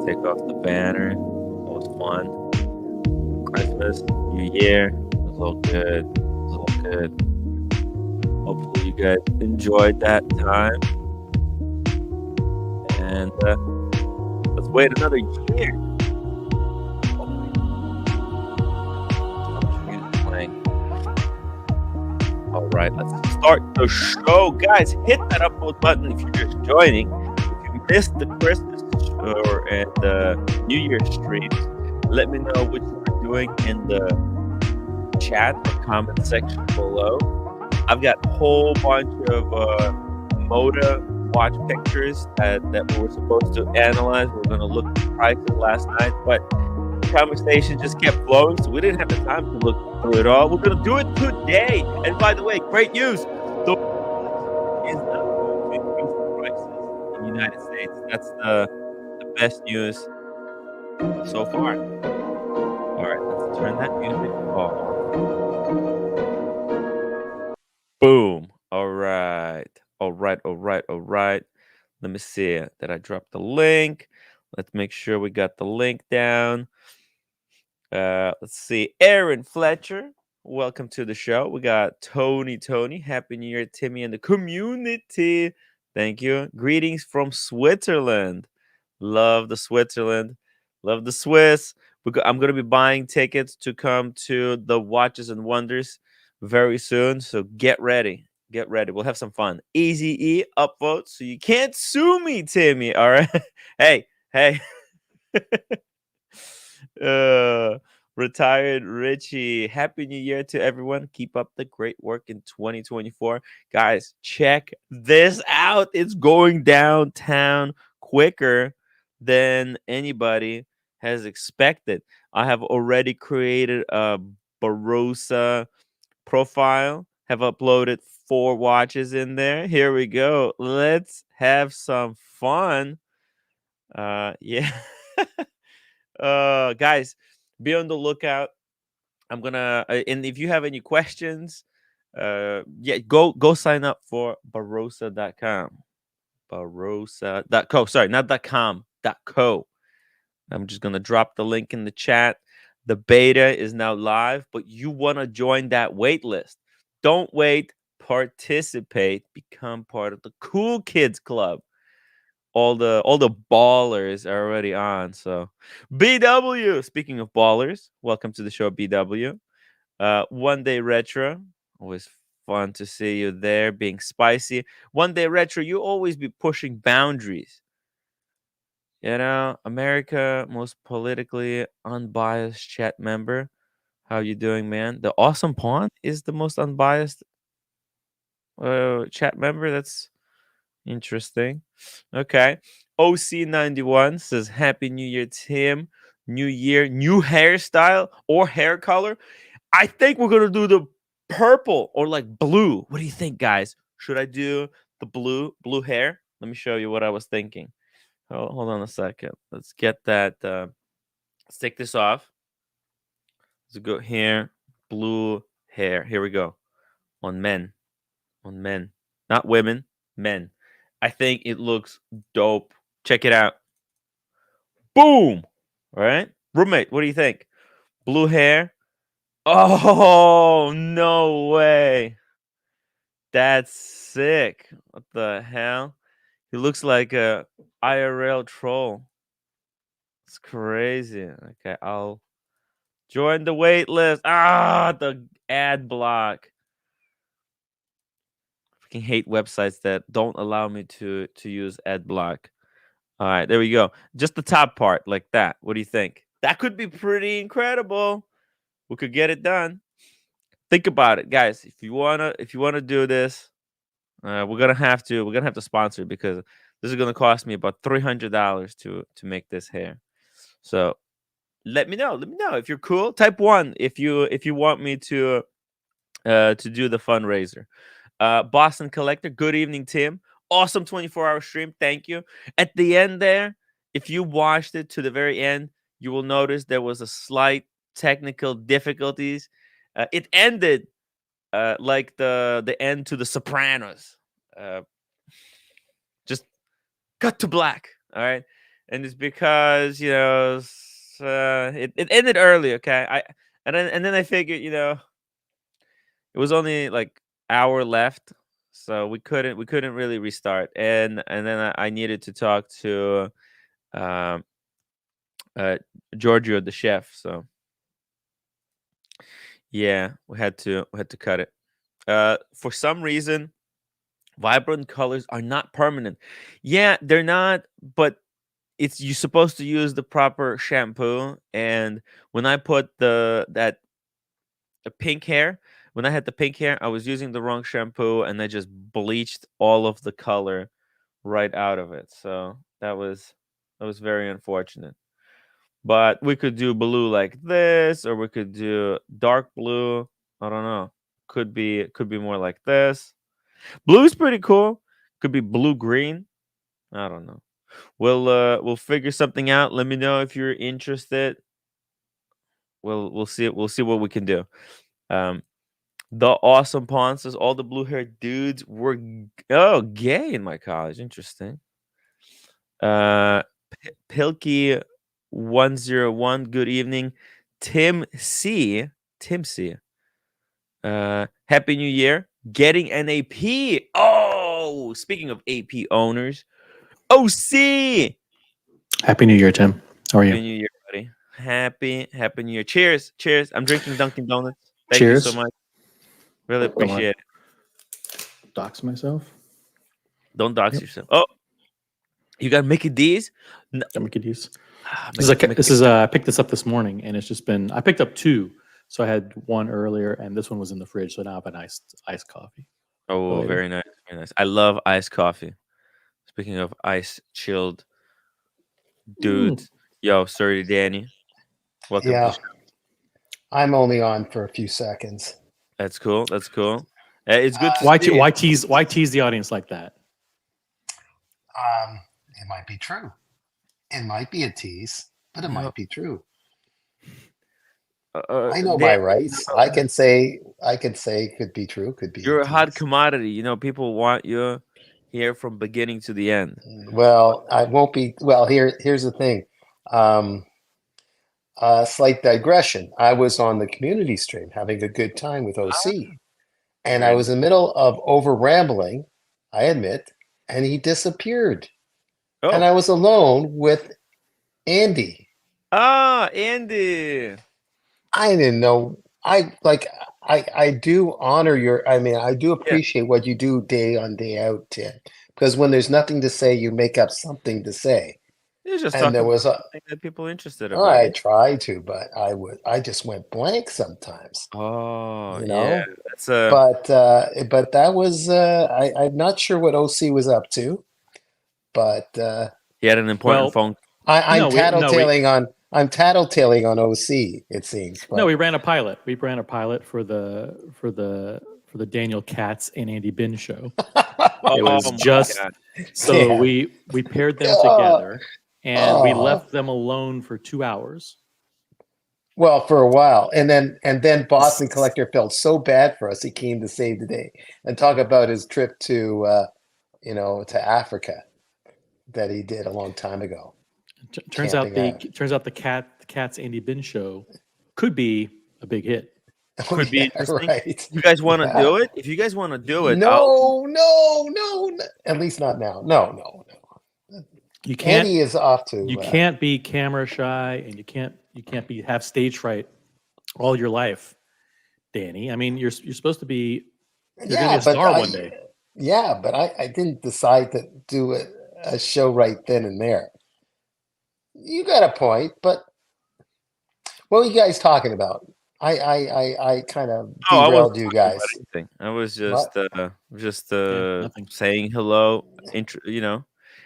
take off the banner. That was fun. Christmas, New Year. It was all good. It was all good. Hopefully, you guys enjoyed that time. And let's wait another year. All right, let's start the show. Guys, hit that upvote button if you're just joining. If you missed the Christmas and the New Year streams, let me know what you were doing in the chat or comment section below. I've got a whole bunch of Moda watch pictures that we were supposed to analyze. We were going to look at the prices last night, but the conversation just kept flowing, so we didn't have the time to look through it all. We're going to do it today. And by the way, great news. The Rolex is not going to increase the prices in the United States. That's the best news so far. All right, let's turn that music off. Boom. All right. Let me see. Did I drop the link? Let's make sure we got the link down. Let's see. Aaron Fletcher, welcome to the show. We got Tony. Happy New Year, Timmy, and the community. Thank you. Greetings from Switzerland. Love the Switzerland. Love the Swiss. I'm going to be buying tickets to come to the Watches and Wonders very soon. So get ready. Get ready. We'll have some fun. Easy E upvote so you can't sue me, Timmy. All right. Hey. Retired Richie. Happy New Year to everyone. Keep up the great work in 2024. Guys, check this out. It's going downtown quicker than anybody has expected. I have already created a Barossa profile, have uploaded 4 watches in there. Here we go. Let's have some fun. Yeah. Guys, be on the lookout. I'm gonna and if you have any questions, go sign up for barossa.com. Barossa.co. Sorry, not .com, .co. I'm just gonna drop the link in the chat. The beta is now live, but you want to join that wait list. Don't wait, participate, become part of the cool kids club. All the ballers are already on. So BW, speaking of ballers, welcome to the show, BW. One Day Retro, always fun to see you there, being spicy. One Day Retro, you always be pushing boundaries. You know, America, most politically unbiased chat member. How you doing, man? The Awesome Pawn is the most unbiased chat member. That's interesting. Okay. OC91 says, Happy New Year, Tim. New year, new hairstyle or hair color. I think we're going to do the purple or like blue. What do you think, guys? Should I do the blue hair? Let me show you what I was thinking. Hold on a second. Let's get that. Let's take this off. Let's go here. Blue hair. Here we go. On men. Not women, men. I think it looks dope. Check it out. Boom. All right. Roommate, what do you think? Blue hair. Oh, no way. That's sick. What the hell? He looks like a IRL troll. It's crazy. Okay, I'll join the wait list. The ad block. I freaking hate websites that don't allow me to use ad block. All right, there we go. Just the top part like that. What do you think? That could be pretty incredible. We could get it done. Think about it, guys. If you wanna do this, we're gonna have to sponsor it because this is gonna cost me about $300 to make this hair. So let me know. Let me know if you're cool. Type 1 if you want me to do the fundraiser. Boston Collector, good evening, Tim. Awesome 24-hour stream. Thank you. At the end there, if you watched it to the very end, you will notice there was a slight technical difficulties. It ended like the end to The Sopranos. Just cut to black. All right. and it's because it ended early. Okay, and then I figured it was only like hour left, so we couldn't really restart, and then I needed to talk to um uh Giorgio the chef. So yeah, we had to cut it. For some reason, vibrant colors are not permanent. Yeah, they're not, but it's you're supposed to use the proper shampoo. And when I put the pink hair, when I had the pink hair, I was using the wrong shampoo and I just bleached all of the color right out of it. So that was very unfortunate. But we could do blue like this, or we could do dark blue. I don't know. Could be more like this. Blue is pretty cool. Could be blue green. I don't know. We'll figure something out. Let me know if you're interested. We'll see it. We'll see what we can do. Um, the awesome pawn says all the blue haired dudes were gay in my college. Interesting. Uh, Pilkey 101. Good evening, Tim C. Tim C. Happy New Year. Getting an AP. Oh, speaking of AP owners, OC. Happy New Year, Tim. How are you? Happy New Year, buddy. Happy New Year. Cheers. Cheers. I'm drinking Dunkin' Donuts. Thank you so Cheers. much. Really Don't want appreciate it. to dox myself. Don't dox Yep. yourself. Oh, you got Mickey D's? No, Got Mickey D's. This is Mickey, this is I picked this up this morning, and it's just been. I picked up two, so I had one earlier, and this one was in the fridge. So now I have an iced coffee for Oh, later. very nice. Very nice. I love iced coffee. Speaking of ice chilled Mm. dudes, yo, sorry, Danny. Welcome to the Yeah, show. I'm only on for a few seconds. That's cool. That's cool. It's good to Uh, see you. Why tease the audience like that? it might be true. It might be a tease, but it No, might be true. uh, I know Dan, my rights. I can say it could be true, could be a you're a hot tease. commodity. People want you here from beginning to the end. Well, I won't be. Well, here's the thing. Um, slight digression. I was on the community stream having a good time with Ah, OC, and I very was in the middle of over rambling, I admit, and he disappeared, and Oh, I was alone with Andy. Andy. I didn't know. I do honor your. I mean, I do Yeah, appreciate what you do day on day out, Tim. Because when there's nothing to say, you make up something to say. you just And talk there about was a. something that people are interested about. I Yeah. try to, but I just went blank sometimes, Oh, you yeah. know. That's But that was. I'm not sure what OC was up to, but he had an important Well, phone. I'm no, we no we tattletaling on. I'm tattletaling on OC. It seems, no but we ran a pilot. We ran a pilot for the Daniel Katz and Andy Bin show. It Oh was my just god. so yeah. we paired them Oh, together, and we oh. left them alone for 2 hours. Well, for a while, and then Boston Collector felt so bad for us. He came to save the day and talk about his trip to Africa that he did a long time ago, Turns out camping out. the Katz Andy Bin show could be a big hit. Oh Could be yeah, interesting. right. You guys want to Yeah. do it? If you guys want to do it, I'll. No, no, no, no. At least not now. No, no, no. You can't Andy is off you to. can't be camera shy, and you can't be have stage fright all your life, Danny. I mean, you're supposed to be you're going to be Yeah, a but star one day. I didn't decide to do a show right then and there. You got a point, but what were you guys talking about? I kind of Oh, I wasn't derailed you talking about guys. anything. I was What? just Yeah, nothing. saying hello.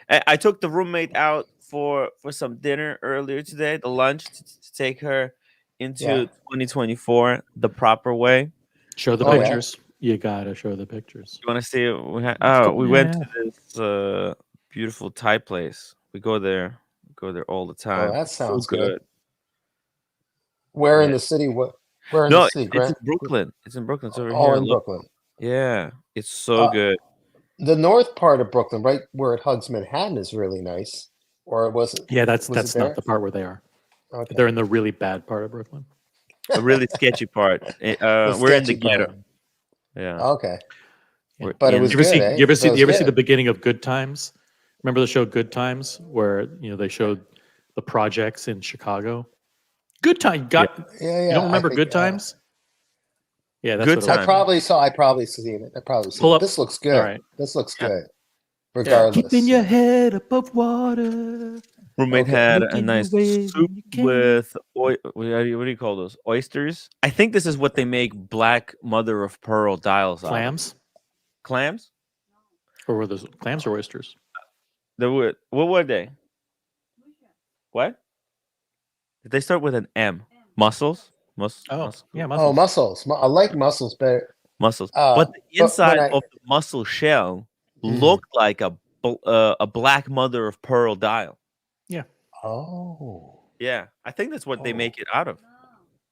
I took the roommate out for some dinner earlier today, the lunch, to take her Yeah. into 2024 the proper way. Show the Oh So yeah. pictures. You gotta show the pictures. you want to see? Of course, We went yeah. to this beautiful Thai place. We go there all the Oh, time. that So sounds good. good. Where in Yeah. the city? Where in the No, city? it's in Grant? Brooklyn. It's in Brooklyn. It's over Oh, here. in Look. Brooklyn. Yeah, it's so Uh, good. the north part of Brooklyn, right where it hugs Manhattan, is really nice. or was it? Yeah, Was it that's there? not the part where they are. Okay. They're in the really bad part of Brooklyn. A really sketchy part. The We're in the sketchy ghetto. part. Yeah. Okay, Yeah. We're but it in. was You ever good, see eh? you ever So see it was you ever see the good. beginning of Good Times? Remember the show Good Times where they showed the projects in Chicago? Good time Yeah. Yeah, you yeah. don't I remember think Good Times? Yeah, that's Good what it I was. time. probably saw. I probably seen it. I probably seen Pull it. up. This looks All good. right. This looks Yeah. good. Yeah. Keeping Regardless. your head above water, Roommate Okay. had a making your nice way soup when you can. with what do you call those? Oysters. I think this is what they make black mother of pearl dials out of. Clams, Clams. or were those clams or oysters? They were. What were they? What? Did they start with an M? Mussels. Oh, yeah, Oh, mussels. mussels. I like mussels better. Mussels. But the But when inside I of the mussel shell mm, looked like a black mother of pearl dial. Yeah. oh Yeah, I think that's what they oh. make it out of.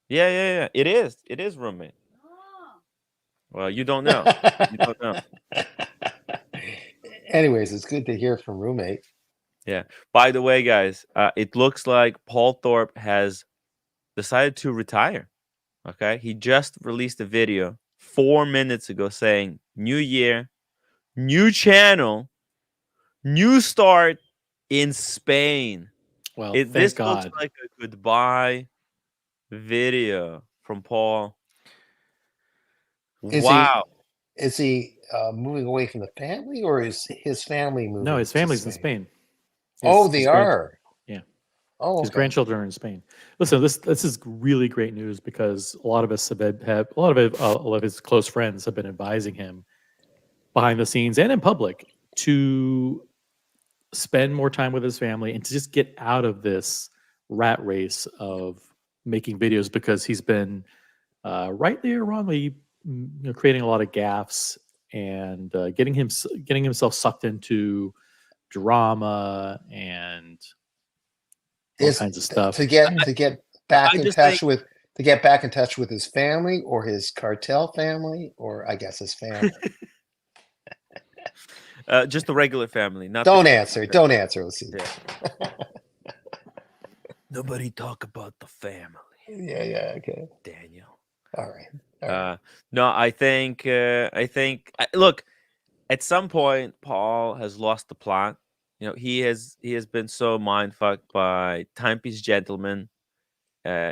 Yeah, yeah, yeah. It is. It is, roommate. Well, you don't know. You don't know. Anyways, it's good to hear from roommate. Yeah. By the way, guys, it looks like Paul Thorpe has decided to retire. Okay, he just released a video 4 minutes ago saying, "New year, new channel, new start in Spain." Well, This thank looks God. like a goodbye video from Paul. Is he Wow. is he moving away from the family, or is his family No, moving his to family's in Spain? Spain. Oh, His they grand are. yeah, Oh, his okay. grandchildren are in Spain. Listen, this is really great news because a lot of us have a lot of his close friends have been advising him behind the scenes and in public to spend more time with his family and to just get out of this rat race of making videos because he's been rightly or wrongly creating a lot of gaffes and getting himself sucked into drama and all Is kinds of stuff. to get I back in just think touch with to get back in touch with his family or his cartel family, or I guess his family. just the regular family, not the Don't answer. Don't answer. Let's see. yeah. Nobody talk about the family, Yeah, yeah. Okay. Daniel. All right. All right. No, look, at some point Paul has lost the plot. He has been so mind fucked by Timepiece Gentleman.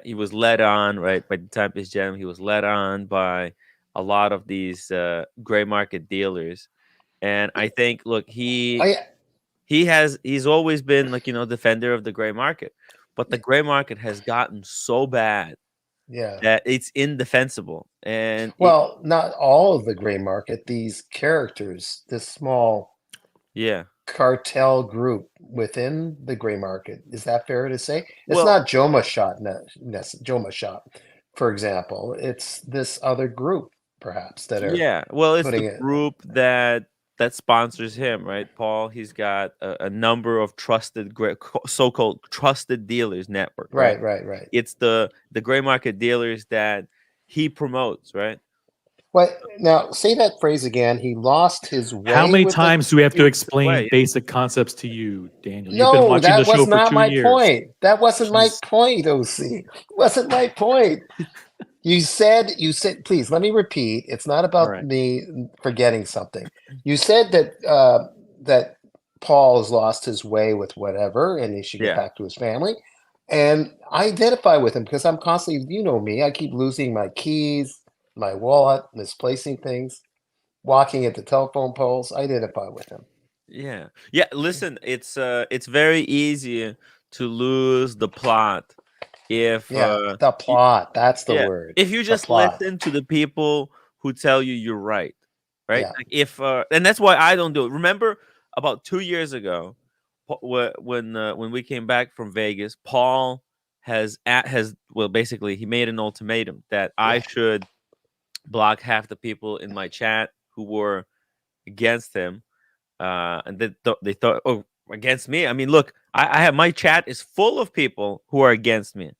He was led on, right, by the Timepiece Gentleman. He was led on by a lot of these gray market dealers. And I think, look, Oh yeah. he's always been, like, defender of the gray market. But the gray market has gotten so bad Yeah. that it's indefensible. And Well, not all of the gray market. These characters, this small yeah. cartel group within the gray market. Is that fair to say? It's Well, not Joma Shot, Joma Shot, for example. It's this other group, perhaps, that are yeah. Well, it's putting the it. group that sponsors him, right, Paul? He's got a number of so-called trusted dealers network, right? Right, right, right. It's the gray market dealers that he promotes, right? What now? Say that phrase again. He lost his How way many with the. times do we have He to was his explain way. basic concepts to you, Daniel? You've been No, watching the that show was for not 2 my years. point. That wasn't my Jeez. point, OC. Wasn't my point. You said, please let me repeat. It's not All about right. me forgetting something. You said that Paul has lost his way with whatever, and he should get Yeah. back to his family. And I identify with him because I'm constantly, you know me, I keep losing my keys, my wallet, misplacing things, walking into telephone poles. I identify with him. Yeah. Yeah, listen, it's very easy to lose the plot if Yeah, the plot. That's the yeah, word. if you The just plot. listen to the people who tell you you're right, right? Yeah. Like, if and that's why I don't do it. Remember about 2 years ago, when we came back from Vegas, Paul has well, basically he made an ultimatum that I Yeah. should block half the people in my chat who were against him, and they thought, oh, against me. I mean, look, I have, my chat is full of people who are against me.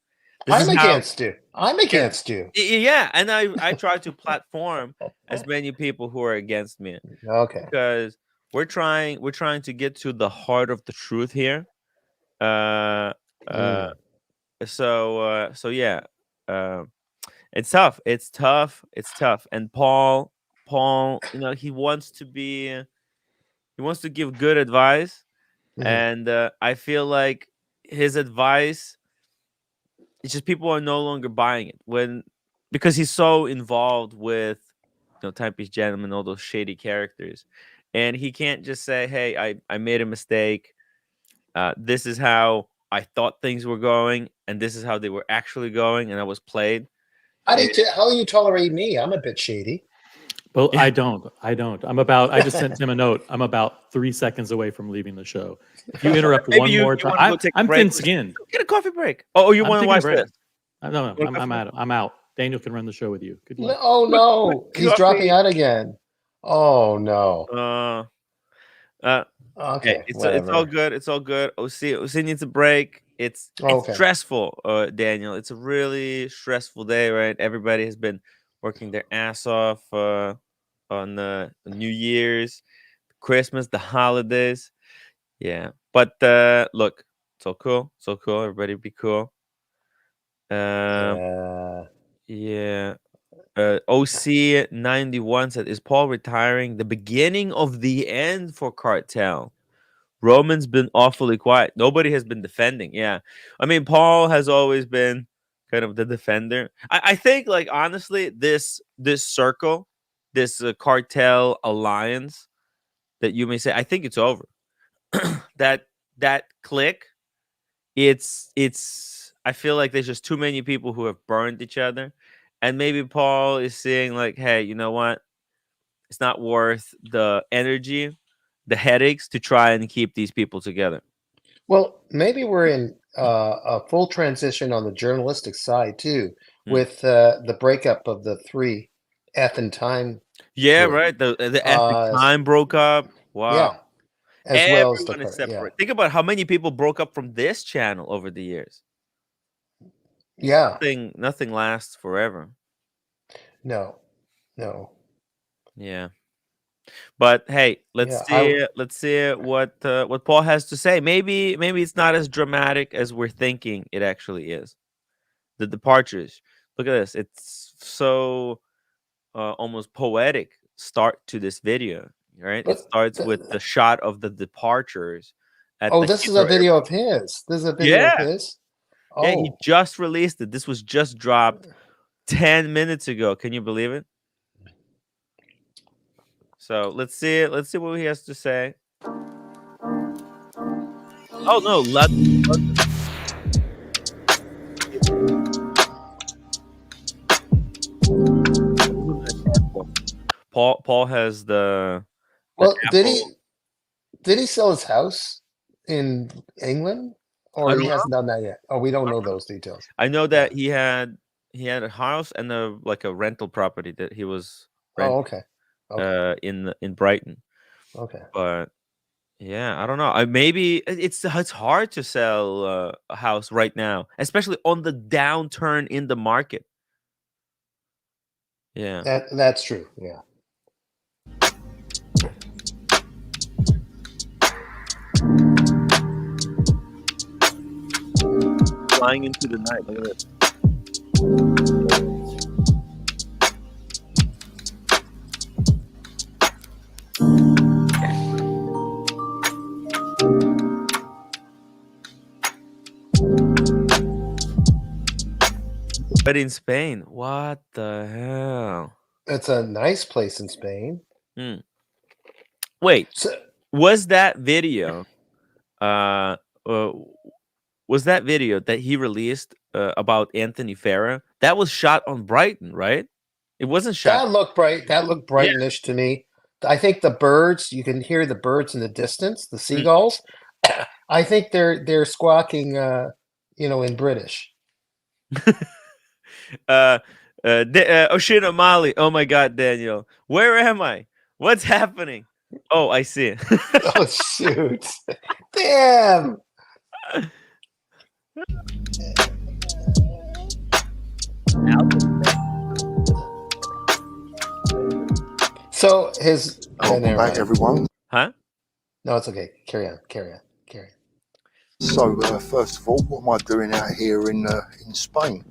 This I'm is how. against you. I'm Yeah. against you. Yeah, and I try to platform as many people who are against me, Okay. because we're trying to get to the heart of the truth here. Uh, uh, Mm. so yeah, uh, it's tough. It's tough. It's tough. And Paul, he wants to give good advice, Mhm. and I feel like his advice, it's just people are no longer buying it because he's so involved with Timepiece Gentleman, all those shady characters, and he can't just say, "Hey, I made a mistake. This is how I thought things were going, and this is how they were actually going, and I was played." How do you tolerate me? I'm a bit shady. Well, I don't. I don't. I just sent Tim a note. I'm about 3 seconds away from leaving the show. If you interrupt Maybe one you more you time, want to go take a I'm break. thin-skinned. Get a coffee break. Oh, you I'm want to taking a watch break. this? No, Want a coffee I'm break? out. I'm out. Daniel can run the show with you. Good No, luck. oh Quick no, he's dropping coffee. out again. Oh no. Uh, uh, Hey, Okay, it's all whatever. good. It's all good. OC needs a break. It's Okay. stressful, Daniel. It's a really stressful day, right? Everybody has been working their ass off on New Year's, Christmas, the holidays. Yeah, but look, it's all cool. It's all cool. Everybody be cool. Um, Yeah. yeah. OC91 said, "Is Paul retiring the beginning of the end for Cartel? Roman's been awfully quiet. Nobody has been defending. Yeah. I mean, Paul has always been kind of the defender. I think, like, honestly, this circle, this cartel alliance that you may say, I think it's over. that that click, I feel like there's just too many people who have burned each other. And maybe Paul is saying, like, hey, you know what? It's not worth the energy, the headaches to try and keep these people together. Well, maybe we're in a full transition on the journalistic side too, Hmm. with the breakup of the three F and Time Yeah, crew. right. The Epic Uh, Time broke up. Wow. yeah, as well as the Everyone is current. Yeah, separate. Think about how many people broke up from this channel over the years. yeah. Nothing lasts forever. No, no. Yeah. But hey, Yeah, I. let's see what Paul has to say. Maybe it's not as dramatic as we're thinking it actually is. The departures. Look at this. It's so almost poetic start to this video, right? It But starts with the the, shot of the departures at oh, the this is a Heathrow video Airport. of his. This is a video of Yeah, his. yeah, he Oh, just released it. This was just dropped 10 minutes ago. Can you believe it? So let's see it. Let's see what he has to say. Oh no, Paul has the well, Apple. did he sell his house in England, I or don't he know. hasn't done that yet? Oh, we don't know those details. I know Yeah. that he had a house and a rental property that he was Oh, renting okay. Okay. in Brighton. Okay. But yeah, I don't know. Maybe it's hard to sell a house right now, especially on the downturn in the market. Yeah. That's true. Yeah. Flying into the night. Look at this. But in Spain, what the hell? It's a nice place in Spain. Hmm. Wait, So was that video? Uh, uh, was that video that he released about Anthony Farah? That was shot on Brighton, right? It wasn't shot. that looked bright. That looked Yeah. brightenish to me. I think the birds, you can hear the birds in the distance, the Mm. seagulls. I think they're squawking in British. Oshina Mali. Oh my God, Daniel, where am I? What's happening? Oh, I see. Oh shoot. Damn. So Welcome never back, mind. everyone. Huh? No, it's okay. Carry on. Carry on. Carry on. So, first of all, what am I doing out here in Spain?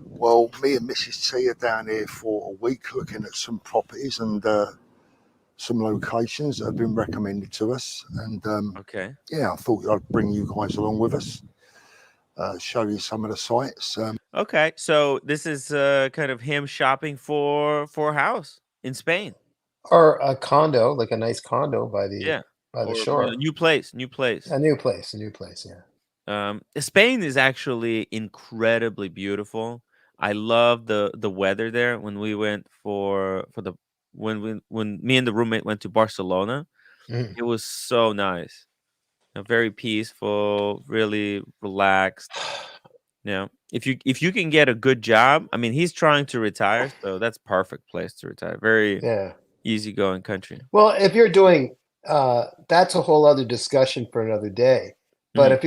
Well, me and Mrs. T are down here for a week looking at some properties and some locations that have been recommended to us. And Okay. yeah, I thought I'd bring you guys along with us, show you some of the sites. Okay. So this is kind of him shopping for a house in Spain. Or a condo, like a nice condo Yeah. by the Or shore. new place, new place. A new place, yeah. Spain is actually incredibly beautiful. I love the weather there. When we went for the when me and the roommate went to Barcelona, Mhm. it was so nice. Very peaceful, really relaxed. Yeah. If you can get a good job, I mean, he's trying to retire, so that's perfect place to retire. Very Yeah. easygoing country. Well, if you're doing that's a whole other discussion for another day. But Mhm. if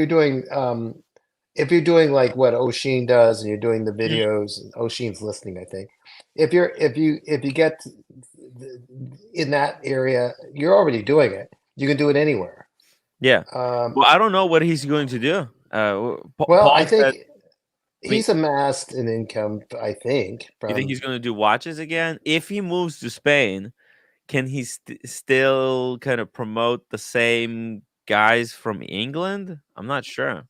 you're doing like what Oshin does and you're doing the Mhm. videos, and Oshin's listening, I think. If you get in that area, you're already doing it. You can do it anywhere. Yeah. Um, Well, I don't know what he's going to do. well, I Paul think said, I mean, he's amassed an income, I think, you think from he's going to do watches again? If he moves to Spain, can he still kind of promote the same guys from England? I'm not sure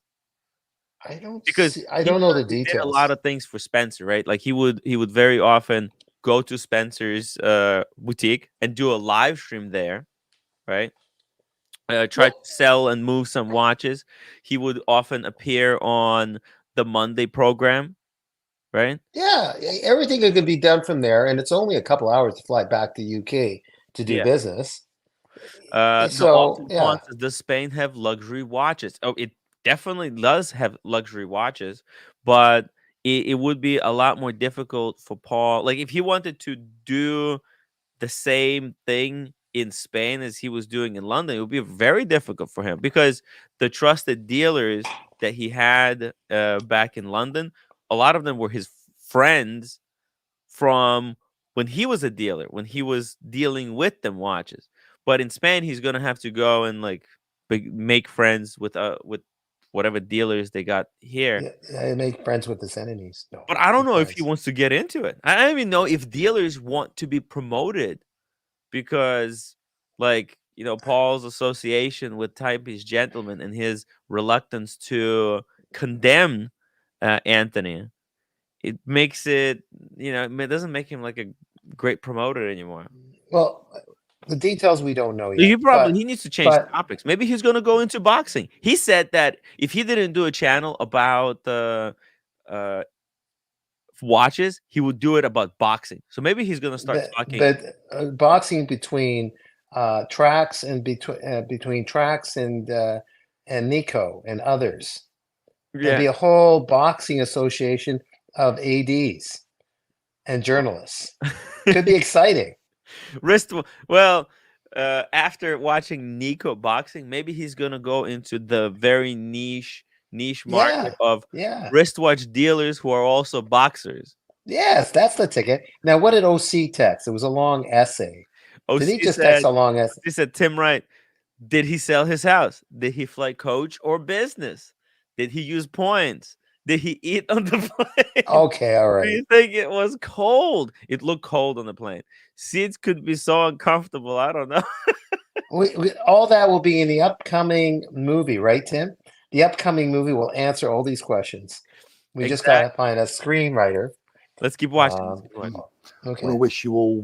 because I don't know the he did a lot details. of things for Spencer, right? Like he would very often go to Spencer's boutique and do a live stream there, right? Try Well, to sell and move some watches. He would often appear on the Monday program, right? yeah, everything that can be done from there, and it's only a couple hours to fly back to UK to do Yeah. business. The So Austin Pawn yeah, says, does Spain have luxury watches? Oh, it definitely does have luxury watches, but it would be a lot more difficult for Paul. Like if he wanted to do the same thing in Spain as he was doing in London, it would be very difficult for him because the trusted dealers that he had back in London, a lot of them were his friends from when he was a dealer, when he was dealing with them watches. But in Spain, he's gonna have to go and like make friends with whatever dealers they got here. yeah, yeah, make friends with his enemies. No, But I don't make know if he friends. wants to get into it. I don't even know if dealers want to be promoted because, like, Paul's association with Type's gentleman and his reluctance to condemn Anthony, it makes it, it doesn't make him like a great promoter anymore. Well, the details we don't know He yet, probably he needs to change but topics. Maybe he's gonna go into boxing. He said that if he didn't do a channel about uh watches, he would do it about boxing. So maybe he's gonna start talking. boxing between tracks and between tracks and Nico and others. There'd Yeah. be a whole boxing association of ads and journalists. Could be exciting. Wrist. Well, after watching Nico boxing, maybe he's gonna go into the very niche market Yeah, of yeah. wristwatch dealers who are also boxers. Yes, that's the ticket. Now, what did OC text? It was a long essay. Did he OC just text said, a long essay? he said, Tim Wright, did he sell his house? Did he fly coach or business? Did he use points? Did he eat on the plane? Okay, all Do right. you think it was cold? It looked cold on the plane. Seats could be so uncomfortable. I don't know. All that will be in the upcoming movie, right, Tim? The upcoming movie will answer all these questions. We just got Exactly. to find a screenwriter. Let's keep watching. Let's Um, keep watching. I want to okay. wish you all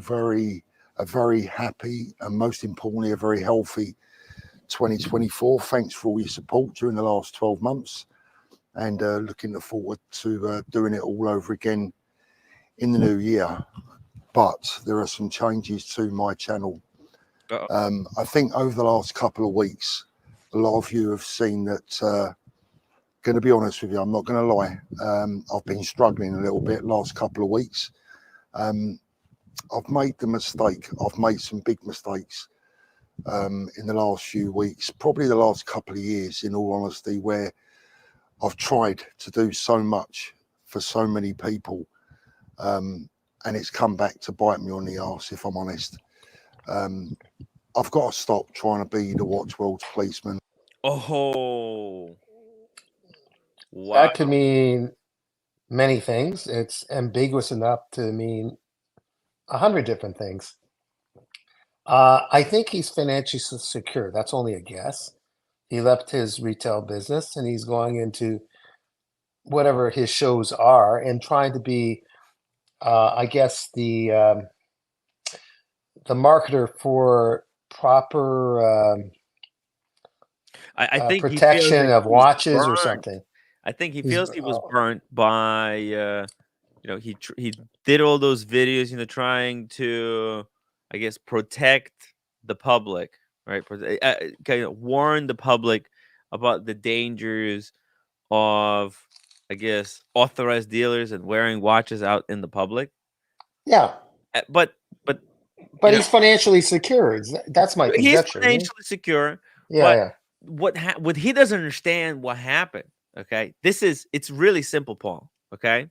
a very happy and most importantly, a very healthy 2024. Thanks for all your support during the last 12 months and looking forward to doing it all over again in the new year. But there are some changes to my channel. Uh-oh. I think over the last couple of weeks, a lot of you have seen that. Going to be honest with you, I'm not going to lie. I've been struggling a little bit last couple of weeks. I've made the mistake. I've made some big mistakes in the last few weeks, probably the last couple of years, in all honesty, where I've tried to do so much for so many people, and it's come back to bite me on the arse, if I'm honest. I've got to stop trying to be the watch world's policeman. Oh. Wow. That could mean many things. It's ambiguous enough to mean 100 different things. I think he's financially secure. That's only a guess. He left his retail business and he's going into whatever his shows are and trying to be, I guess, the marketer for proper I think he feels protection like of he was watches or burnt. something. I think he He's feels he was burnt by he did all those videos, trying to, I guess, protect the public, right? Kind of warn the public about the dangers of, I guess, authorized dealers and wearing watches out in the public. yeah, But but he's financially secure. That's my he's conjecture. financially secure, Yeah, but yeah. what he doesn't understand what happened. Okay, it's really simple, Paul. Okay,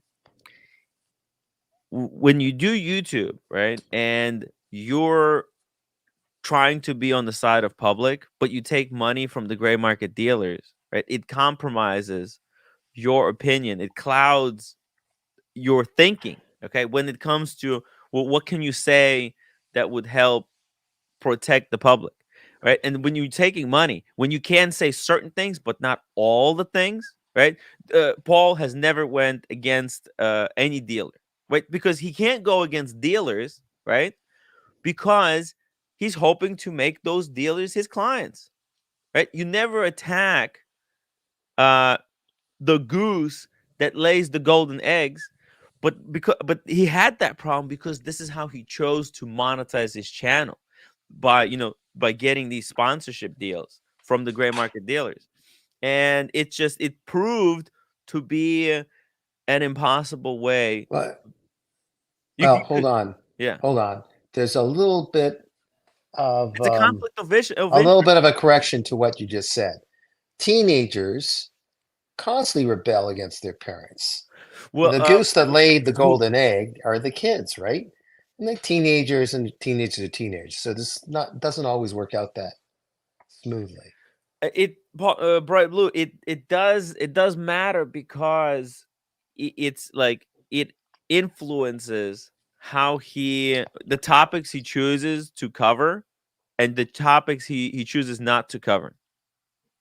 when you do YouTube, right, and you're trying to be on the side of public, but you take money from the gray market dealers, right? It compromises your opinion. It clouds your thinking. Okay, when it comes to, well, what can you say that would help protect the public, right? And when you're taking money, when you can say certain things but not all the things, right? Paul has never went against any dealer, right? Because he can't go against dealers, right? Because he's hoping to make those dealers his clients, right? You never attack uh, the goose that lays the golden eggs. But he had that problem because this is how he chose to monetize his channel, by by getting these sponsorship deals from the gray market dealers. And it proved to be an impossible way. Well, You well, could hold on, Yeah, hold on. There's a little bit of it's a conflict of a little interest. bit of a correction to what you just said. Teenagers constantly rebel against their parents. Well, The goose that laid the who golden egg are the kids, right? And the teenagers are teenagers. So this not doesn't always work out that smoothly. Bright Blue, it does matter because it's like it influences how the topics he chooses to cover, and the topics he chooses not to cover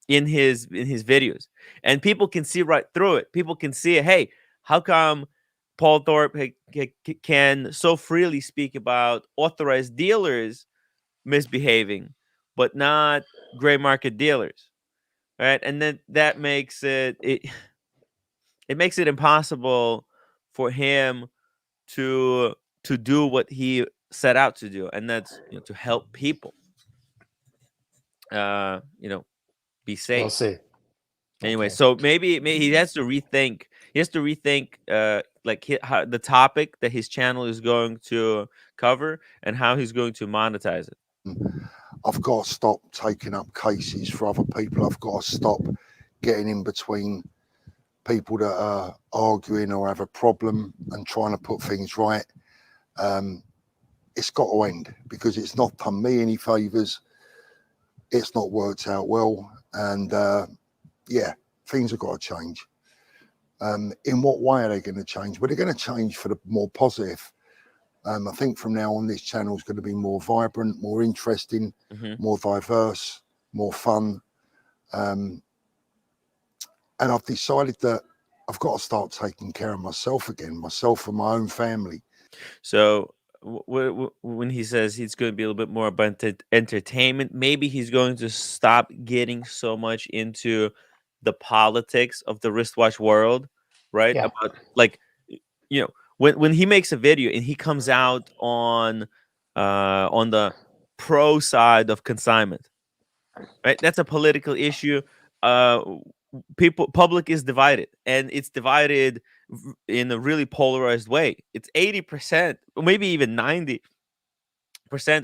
in his videos. And people can see right through it. People can see it. Hey, how come Paul Thorpe can so freely speak about authorized dealers misbehaving, but not gray market dealers, right? And then that makes it makes it impossible for him to do what he set out to do, and that's, to help people, uh, you know, be We'll safe. see. Anyway, Okay. so maybe he has to rethink. He has to rethink, like how, the topic that his channel is going to cover and how he's going to monetize it. I've got to stop taking up cases for other people. I've got to stop getting in between people that are arguing or have a problem and trying to put things right. It's got to end because it's not done me any favours. It's not worked out well. And yeah, things have got to change. In what way are they going to change? Well, they're going to change for the more positive. I think from now on, this channel is going to be more vibrant, more interesting, more diverse, more fun. And I've decided that I've got to start taking care of myself again, myself and my own family. So when he says he's going to be a little bit more about entertainment, maybe he's going to stop getting so much into the politics of the wristwatch world, right? Yeah. About, like, when he makes a video and he comes out on the pro side of consignment, right? That's a political issue. Uh, public is divided, and it's divided in a really polarized way. It's 80%, or maybe even 90%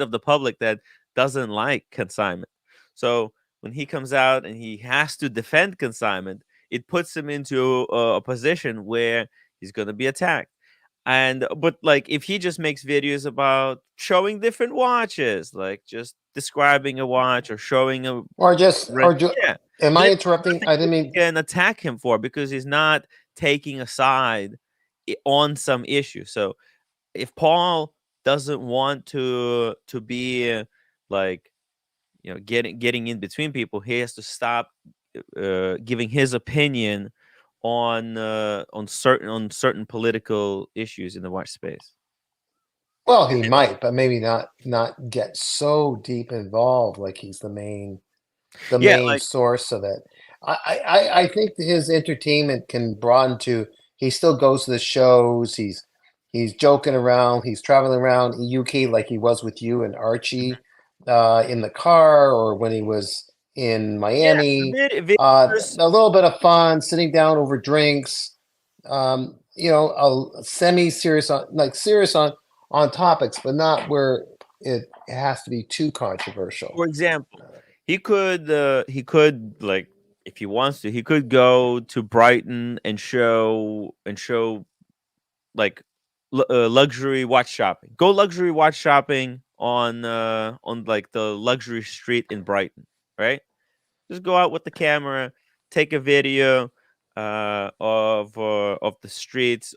of the public that doesn't like consignment. So when he comes out and he has to defend consignment, it puts him into a position where he's going to be attacked. And but like, if he just makes videos about showing different watches, like just describing a watch or showing a Or just rent, or ju- yeah, Am I There's interrupting? nothing I didn't mean. you can attack him for because he's not taking a side on some issue. So if Paul doesn't want to be like getting in between people, he has to stop giving his opinion on certain political issues in the watch space. Well, he might, but maybe not get so deep involved like he's the Yeah, main like source of it. I think that his entertainment can broaden to. He still goes to the shows. He's joking around. He's traveling around UK like he was with you and Archie, in the car, or when he was in yeah, Miami. videos. A little bit of fun, sitting down over drinks. A semi-serious serious on topics, but not where it has to be too controversial. For example, he could like if he wants to, he could go to Brighton and show like luxury watch shopping. Go luxury watch shopping on like the luxury street in Brighton, right? Just go out with the camera, take a video of the streets,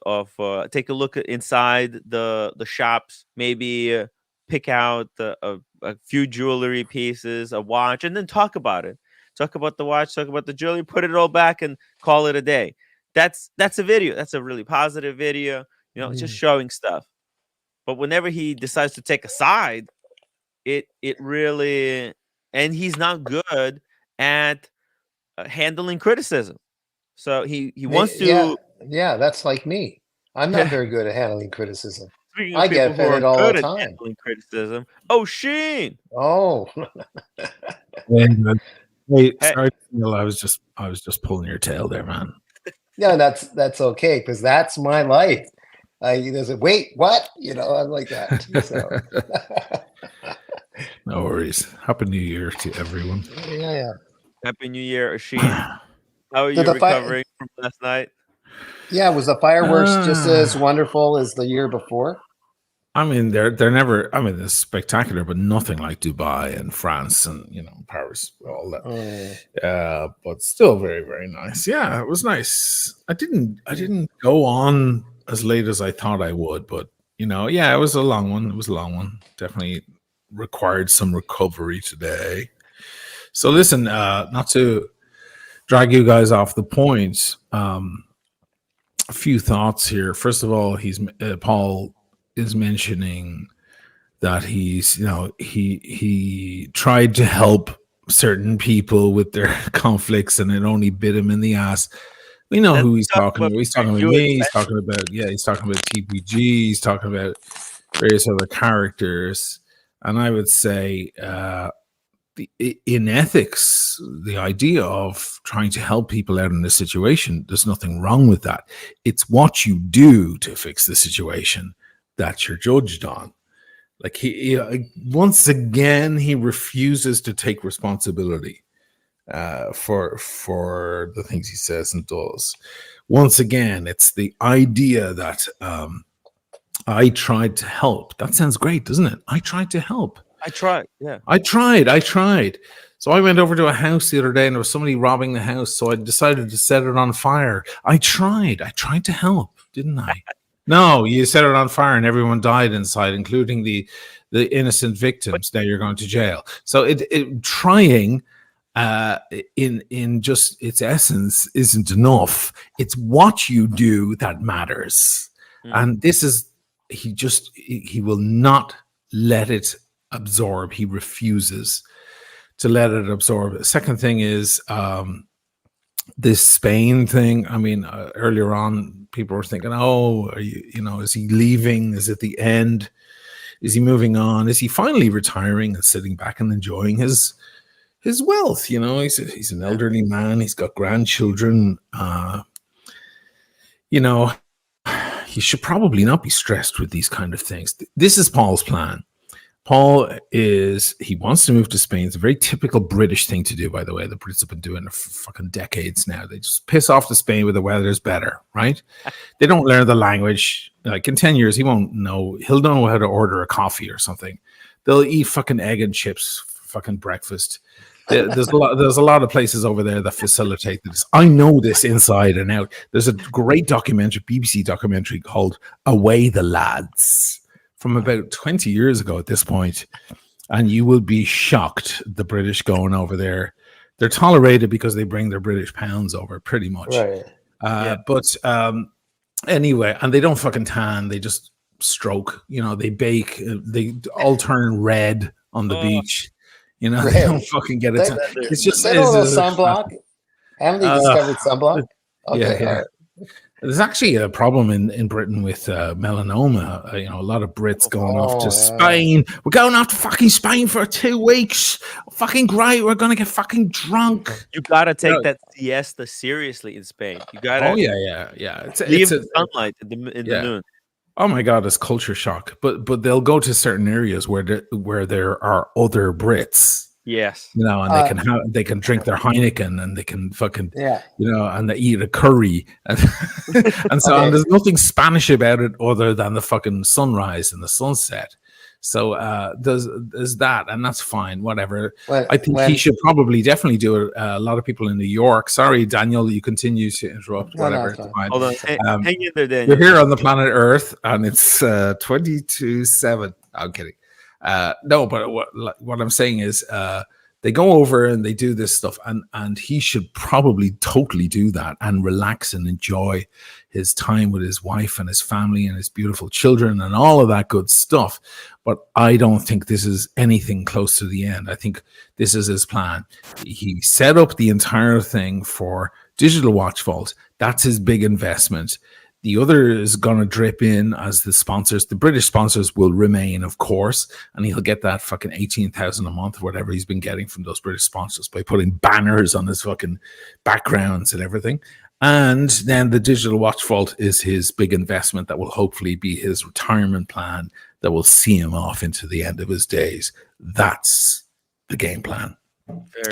take a look inside the shops, maybe pick out a few jewelry pieces, a watch, and then talk about it. Talk about the watch, talk about the jewelry, put it all back, and call it a day. That's a video. That's a really positive video. It's just showing stuff. But whenever he decides to take a side, it really, and he's not good at handling criticism. So he wants Yeah, to. yeah, that's like me. I'm not very good at handling criticism. Speaking of I get people who are offended all good the at time. handling criticism, oh Sheen, Oh, And, hey, hey, sorry, Neil, I was just pulling your tail there, man. yeah, that's okay because that's my life. Wait, what? I'm like that. So, No worries. Happy New Year to everyone. yeah. Happy New Year, Sheen. How are Did you the recovering from last night? Yeah, was the fireworks just as Ah, wonderful as the year before? I mean, they're never. I mean, they're spectacular, but nothing like Dubai and France and Paris, all that. Mm. But still, very very nice. Yeah, it was nice. I didn't go on as late as I thought I would, but yeah, it was a long one. It was a long one. Definitely required some recovery today. So listen, not to drag you guys off the point. A few thoughts here. First of all, Paul is mentioning that he tried to help certain people with their conflicts and it only bit him in the ass. We know Let's who he's talk talking about about. He's talking about you, me. He's talking about TPG. He's talking about various other characters. And I would say in ethics, the idea of trying to help people out in a situation, there's nothing wrong with that. It's what you do to fix the situation that you're judged on. Like he once again, he refuses to take responsibility for the things he says and does. Once again, it's the idea that I tried to help. That sounds great, doesn't it? I tried to help. I tried. Yeah. I tried. So I went over to a house the other day and there was somebody robbing the house. So I decided to set it on fire. I tried to help, didn't I? No, you set it on fire and everyone died inside, including the innocent victims. Now you're going to jail. So trying in just its essence isn't enough. It's what you do that matters. And this is, he will not let it absorb. He refuses to let it absorb. Second thing is this Spain thing. I mean, earlier on, people were thinking, "Oh, is he leaving? Is it the end? Is he moving on? Is he finally retiring and sitting back and enjoying his wealth?" He's an elderly man. He's got grandchildren. He should probably not be stressed with these kind of things. This is Paul's plan. Paul he wants to move to Spain. It's a very typical British thing to do, by the way. The Brits have been doing it for fucking decades now. They just piss off to Spain where the weather's better, right? They don't learn the language. Like in 10 years, he'll know how to order a coffee or something. They'll eat fucking egg and chips for fucking breakfast. There's a lot of places over there that facilitate this. I know this inside and out. There's a great documentary, BBC documentary called Away the Lads from about 20 years ago at this point, and you will be shocked. The British going over there, they're tolerated because they bring their British pounds over, pretty much. Right. But anyway, and they don't fucking tan. They just stroke. You know, they bake. They all turn red on the beach. You know, they don't fucking get it. It's just they don't know sunblock. Haven't they discovered sunblock? Okay, yeah. There's actually a problem in Britain with melanoma. You know, a lot of Brits going off to Spain. We're going off to fucking Spain for 2 weeks. Fucking great. We're gonna get fucking drunk. You gotta take that siesta seriously in Spain. You gotta. Oh yeah. Leave the sunlight in the noon. Oh my god, it's culture shock. But they'll go to certain areas where there are other Brits. Yes, you know, and they can drink their Heineken and they can fucking you know, and they eat a curry and, and so and there's nothing Spanish about it other than the fucking sunrise and the sunset. So there's that, and that's fine. Whatever. I think he should probably definitely do it. A lot of people in New York. Sorry, Daniel, you continue to interrupt. Whatever. Hold on, hang in there, Daniel. You're here on the planet Earth, and it's 22/7. I'm kidding. No, but what I'm saying is they go over and they do this stuff, and he should probably totally do that and relax and enjoy his time with his wife and his family and his beautiful children and all of that good stuff. But I don't think this is anything close to the end. I think this is his plan. He set up the entire thing for Digital Watch Vault. That's his big investment. The other is going to drip in as the sponsors. The British sponsors will remain, of course, and he'll get that fucking 18,000 a month or whatever he's been getting from those British sponsors by putting banners on his fucking backgrounds and everything. And then the Digital Watch Vault is his big investment that will hopefully be his retirement plan that will see him off into the end of his days. That's the game plan.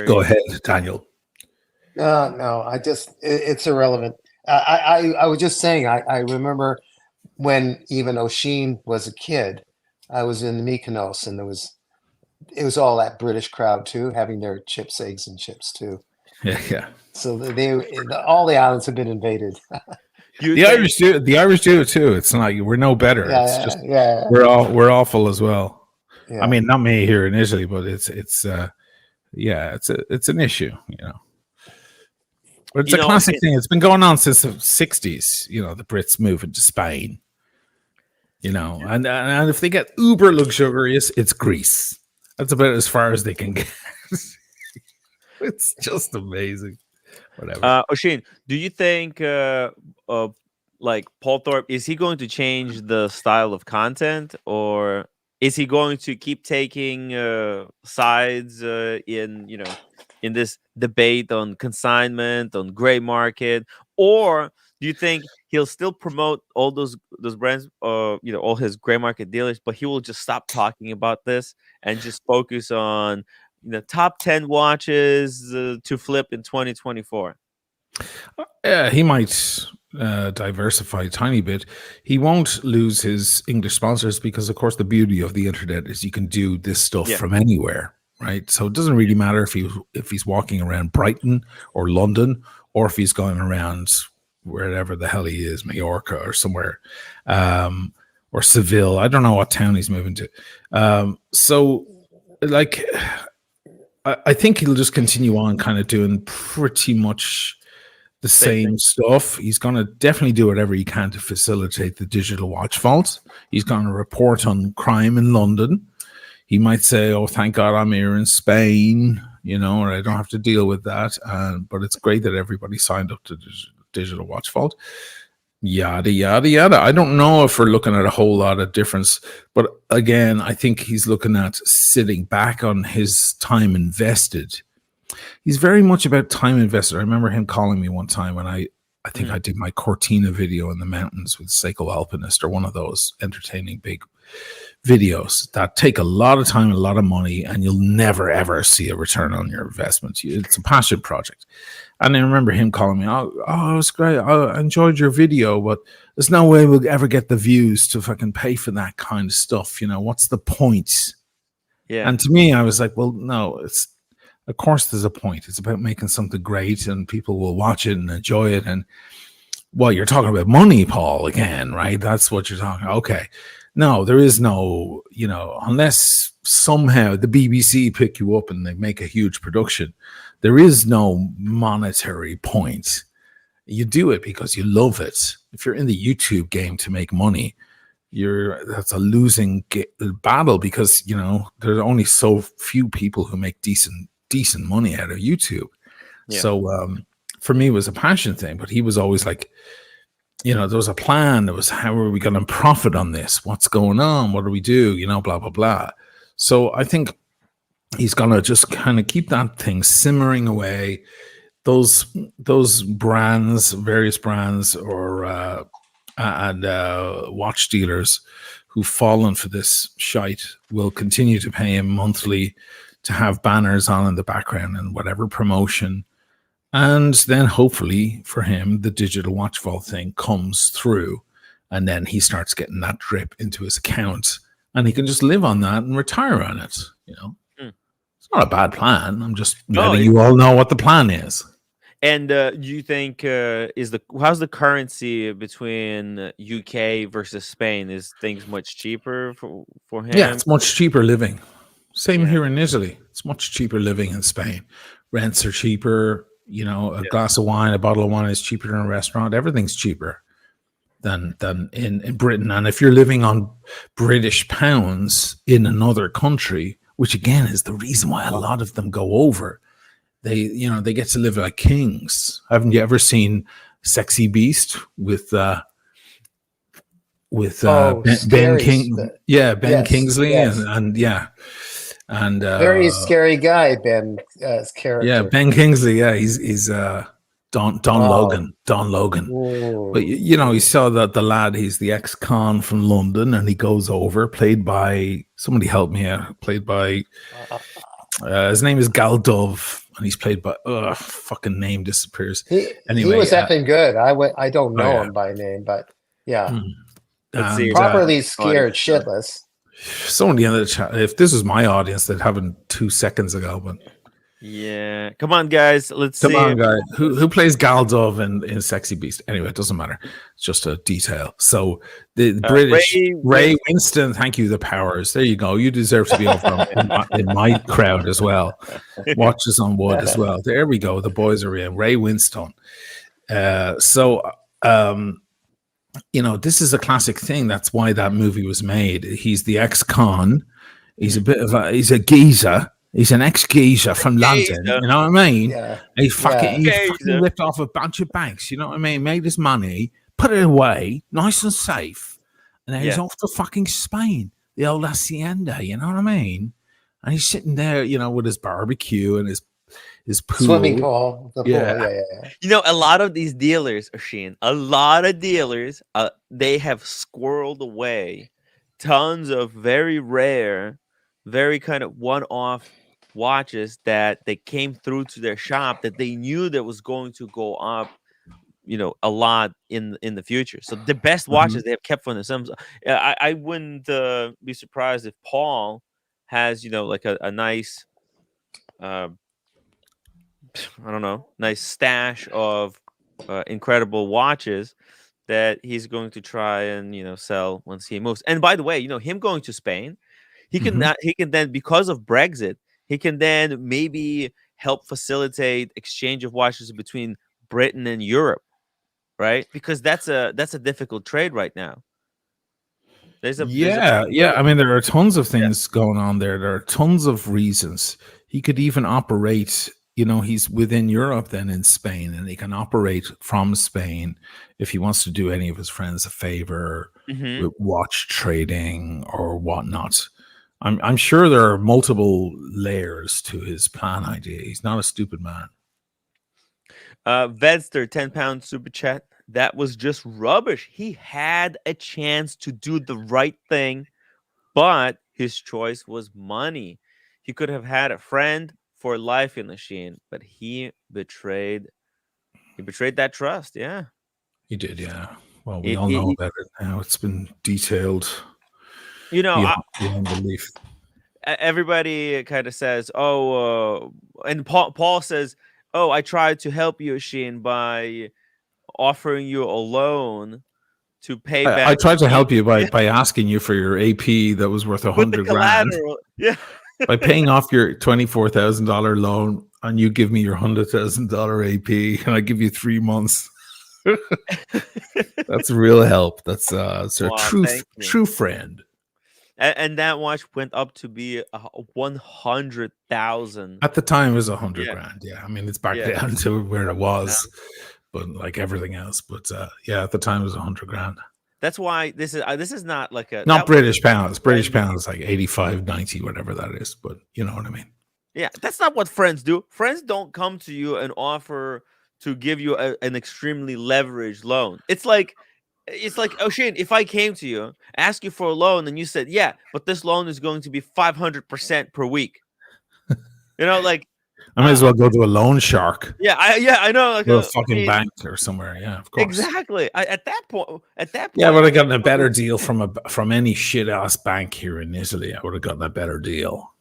Go ahead, Daniel. No, it's irrelevant. I was just saying, I remember when even O'Sheen was a kid, I was in Mykonos, and it was all that British crowd too, having their chips, eggs, and chips too. Yeah. So all the islands have been invaded. The Irish do it too. It's not we're no better. It's just we're awful as well. Yeah. I mean, not me here in Italy, but it's an issue, you know. But it's a classic thing. It's been going on since the 60s, you know, the Brits moving to Spain. You know, and if they get uber luxurious, it's Greece. That's about as far as they can get. It's just amazing. Whatever. O'Sheen, do you think like Paul Thorpe, is he going to change the style of content, or is he going to keep taking sides in this debate on consignment, on gray market, or do you think he'll still promote all those brands, all his gray market dealers, but he will just stop talking about this and just focus on the top 10 watches to flip in 2024? Yeah, he might diversify a tiny bit. He won't lose his English sponsors because, of course, the beauty of the internet is you can do this stuff from anywhere, right? So it doesn't really matter if he's walking around Brighton or London, or if he's going around wherever the hell he is, Mallorca or somewhere, or Seville. I don't know what town he's moving to. So, like, I think he'll just continue on kind of doing pretty much the same stuff. He's going to definitely do whatever he can to facilitate the Digital Watch Vault. He's going to report on crime in London. He might say, oh, thank God I'm here in Spain, or I don't have to deal with that. But it's great that everybody signed up to the Digital Watch Vault. Yada, yada, yada. I don't know if we're looking at a whole lot of difference. But again, I think he's looking at sitting back on his time invested. He's very much about time invested. I remember him calling me one time when I think I did my Cortina video in the mountains with Seiko Alpinist, or one of those entertaining big videos that take a lot of time, a lot of money, and you'll never, ever see a return on your investment. It's a passion project. And I remember him calling me, oh, it was great. I enjoyed your video, but there's no way we'll ever get the views to fucking pay for that kind of stuff. What's the point? Yeah. And to me, I was like, well, no, Of course, there's a point. It's about making something great, and people will watch it and enjoy it. And well, you're talking about money, Paul, again, right? That's what you're talking. Okay, no, there is no, unless somehow the BBC pick you up and they make a huge production, there is no monetary point. You do it because you love it. If you're in the YouTube game to make money, that's a losing battle, because there's only so few people who make decent money out of YouTube. Yeah. So for me, it was a passion thing, but he was always like, there was a plan. There was, how are we going to profit on this? What's going on? What do we do? Blah, blah, blah. So I think he's going to just kind of keep that thing simmering away. Those brands, various brands, or and watch dealers who've fallen for this shite will continue to pay him monthly to have banners on in the background and whatever promotion. And then hopefully for him, the digital watch vault thing comes through, and then he starts getting that drip into his account, and he can just live on that and retire on it. It's not a bad plan. I'm just letting you all know what the plan is. And you think how's the currency between UK versus Spain? Is things much cheaper for him? Yeah, it's much cheaper living. Same here in Italy. It's much cheaper living in Spain. Rents are cheaper. A glass of wine, a bottle of wine is cheaper than a restaurant. Everything's cheaper than in Britain. And if you're living on British pounds in another country, which again is the reason why a lot of them go over, they get to live like kings. Haven't you ever seen Sexy Beast with Ben King? Yeah, Ben Kingsley, and very scary guy, Ben's character. Yeah, Ben Kingsley. Yeah, he's Don Logan. Don Logan. Ooh. But you saw that the lad. He's the ex-con from London, and he goes over. Played by somebody. Help me out. Played by his name is Gal Dove, and he's played by fucking name disappears. Anyway, he was effing good. I don't know him by name, but yeah, properly scared shitless. Somebody in the chat. If this was my audience, they'd have it 2 seconds ago. But yeah, come on, guys. Let's see. Come on, guys. Who plays Gal Dove in Sexy Beast? Anyway, it doesn't matter. It's just a detail. So the British Ray Winston. Thank you, the Powers. There you go. You deserve to be over in my crowd as well. Watches on wood as well. There we go. The boys are in. Ray Winston. This is a classic thing. That's why that movie was made. He's the ex-con. He's he's a geezer. He's an ex-geezer from London. You know what I mean? Yeah. He fucking ripped off a bunch of banks. You know what I mean? Made his money, put it away, nice and safe, and then he's off to fucking Spain, the old hacienda. You know what I mean? And he's sitting there, with his barbecue and his pool. Swimming pool. The pool. Yeah. A lot of these dealers, Oisin, they have squirreled away tons of very rare, very kind of one-off watches that they came through to their shop that they knew that was going to go up, a lot in the future. So the best watches they have kept for themselves. I wouldn't be surprised if Paul has, like a nice I don't know, nice stash of incredible watches that he's going to try and sell once he moves. And by the way, him going to Spain, he can then, because of Brexit, he can then maybe help facilitate exchange of watches between Britain and Europe, right? Because that's a difficult trade right now. I mean, there are tons of things going on there. There are tons of reasons. He could even operate. He's within Europe then in Spain, and he can operate from Spain if he wants to do any of his friends a favor with watch trading or whatnot. I'm sure there are multiple layers to his plan idea. He's not a stupid man. Vedster, 10-pound super chat. That was just rubbish. He had a chance to do the right thing, but his choice was money. He could have had a friend for life in the Sheen, but he betrayed that trust. Yeah, he did. Yeah. Well, we all know about it now. It's been detailed. Beyond belief. everybody kind of says, "Oh," and Paul says, "Oh, I tried to help you, Sheen, by offering you a loan to pay I back tried to the help you by asking you for your AP that was worth with the 100 grand. collateral." Yeah. By paying off your $24,000 loan, and you give me your $100,000 AP, and I give you 3 months. That's real help. That's a Wow, thank you. true friend. And that watch went up to be 100,000. At the time, it was 100 Yeah, grand. Yeah, I mean, it's back yeah. down to where it was, 100,000. but like everything else. But yeah, at the time, it was 100 grand. That's why this is not like a Not that was British pounds. British friend. pounds like 85, 90, whatever that is. But you know what I mean. Yeah, that's not what friends do. Friends don't come to you and offer to give you an extremely leveraged loan. It's like, oh Shane, if I came to you, ask you for a loan, and you said, yeah, but this loan is going to be 500% per week. Like I might as well go to a loan shark I know, like or a I fucking mean, bank or somewhere. Yeah, of course. exactly. At that point, Yeah, I would have gotten a better deal from any shit ass bank here in Italy. I would have gotten a better deal.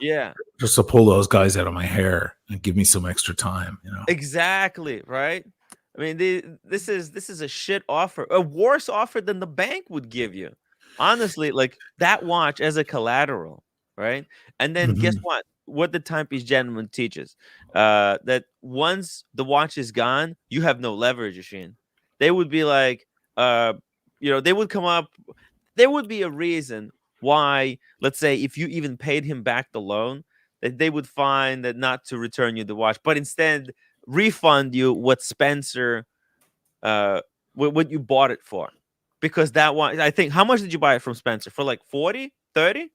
Yeah, Just to pull those guys out of my hair and give me some extra time. exactly, right? I mean, this is a shit offer, a worse offer than the bank would give you. Honestly, like that watch as a collateral, right? And then guess Mhm. what the timepiece gentleman teaches, that once the watch is gone, you have no leverage, Sheen. They would be like, they would come up. There would be a reason why, let's say, if you even paid him back the loan, that they would find that not to return you the watch, but instead refund you what Spencer, what you bought it for. Because that one, I think, how much did you buy it from Spencer? For like 40, 30?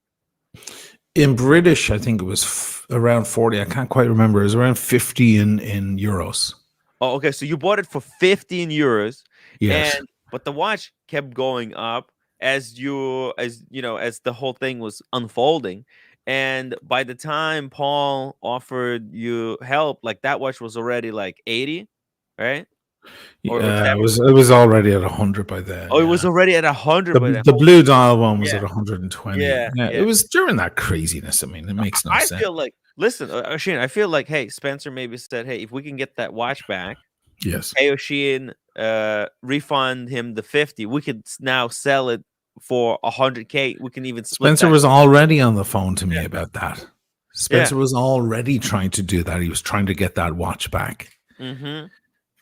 In British, I think it was around 40. I can't quite remember. It was around 50 in euros. Oh, okay. So you bought it for 15 euros. Yes. But the watch kept going up as the whole thing was unfolding. And by the time Paul offered you help, like that watch was already like 80, right? Or Yeah, 70. it was already at 100 by then. Oh, it Yeah. was already at 100 by then. The blue dial one was Yeah. at 120. Yeah, Yeah, yeah. it was during that craziness. I mean, it makes no I sense. feel like, listen, Oisin, I feel like, hey, Spencer maybe said, hey, if we can get that watch back, Yes. pay Oisin, refund him the 50, we could now sell it for 100K. We can even split Spencer that. was already on the phone to me about that. Yeah. Spencer was already trying to do that. He was trying to get that watch back. Mm-hmm.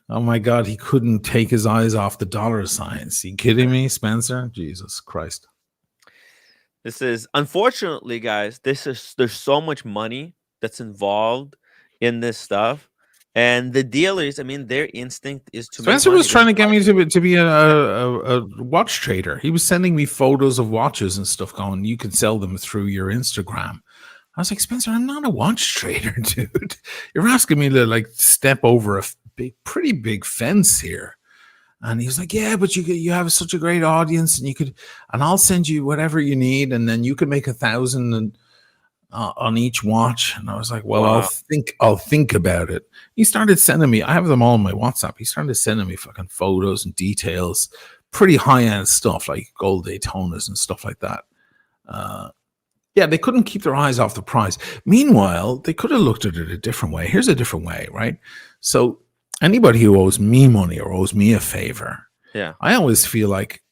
Oh my God, he couldn't take his eyes off the dollar signs. You kidding me, Spencer? Jesus Christ. This is, unfortunately, guys, there's so much money that's involved in this stuff. And the dealers, I mean, their instinct is to Spencer make money. was trying to get me to be a watch trader. He was sending me photos of watches and stuff going, you can sell them through your Instagram. I was like, Spencer, I'm not a watch trader, dude. You're asking me to like step over a pretty big fence here. And he was like, yeah, but you have such a great audience, and I'll send you whatever you need, and then you could make 1,000 on each watch. And I was like, well, Wow. I'll think about it. He started sending me, I have them all on my WhatsApp. He started sending me fucking photos and details, pretty high end stuff like gold Daytonas and stuff like that. Yeah, they couldn't keep their eyes off the prize. Meanwhile, they could have looked at it a different way. Here's a different way, right? So anybody who owes me money or owes me a favor, Yeah, I always feel like,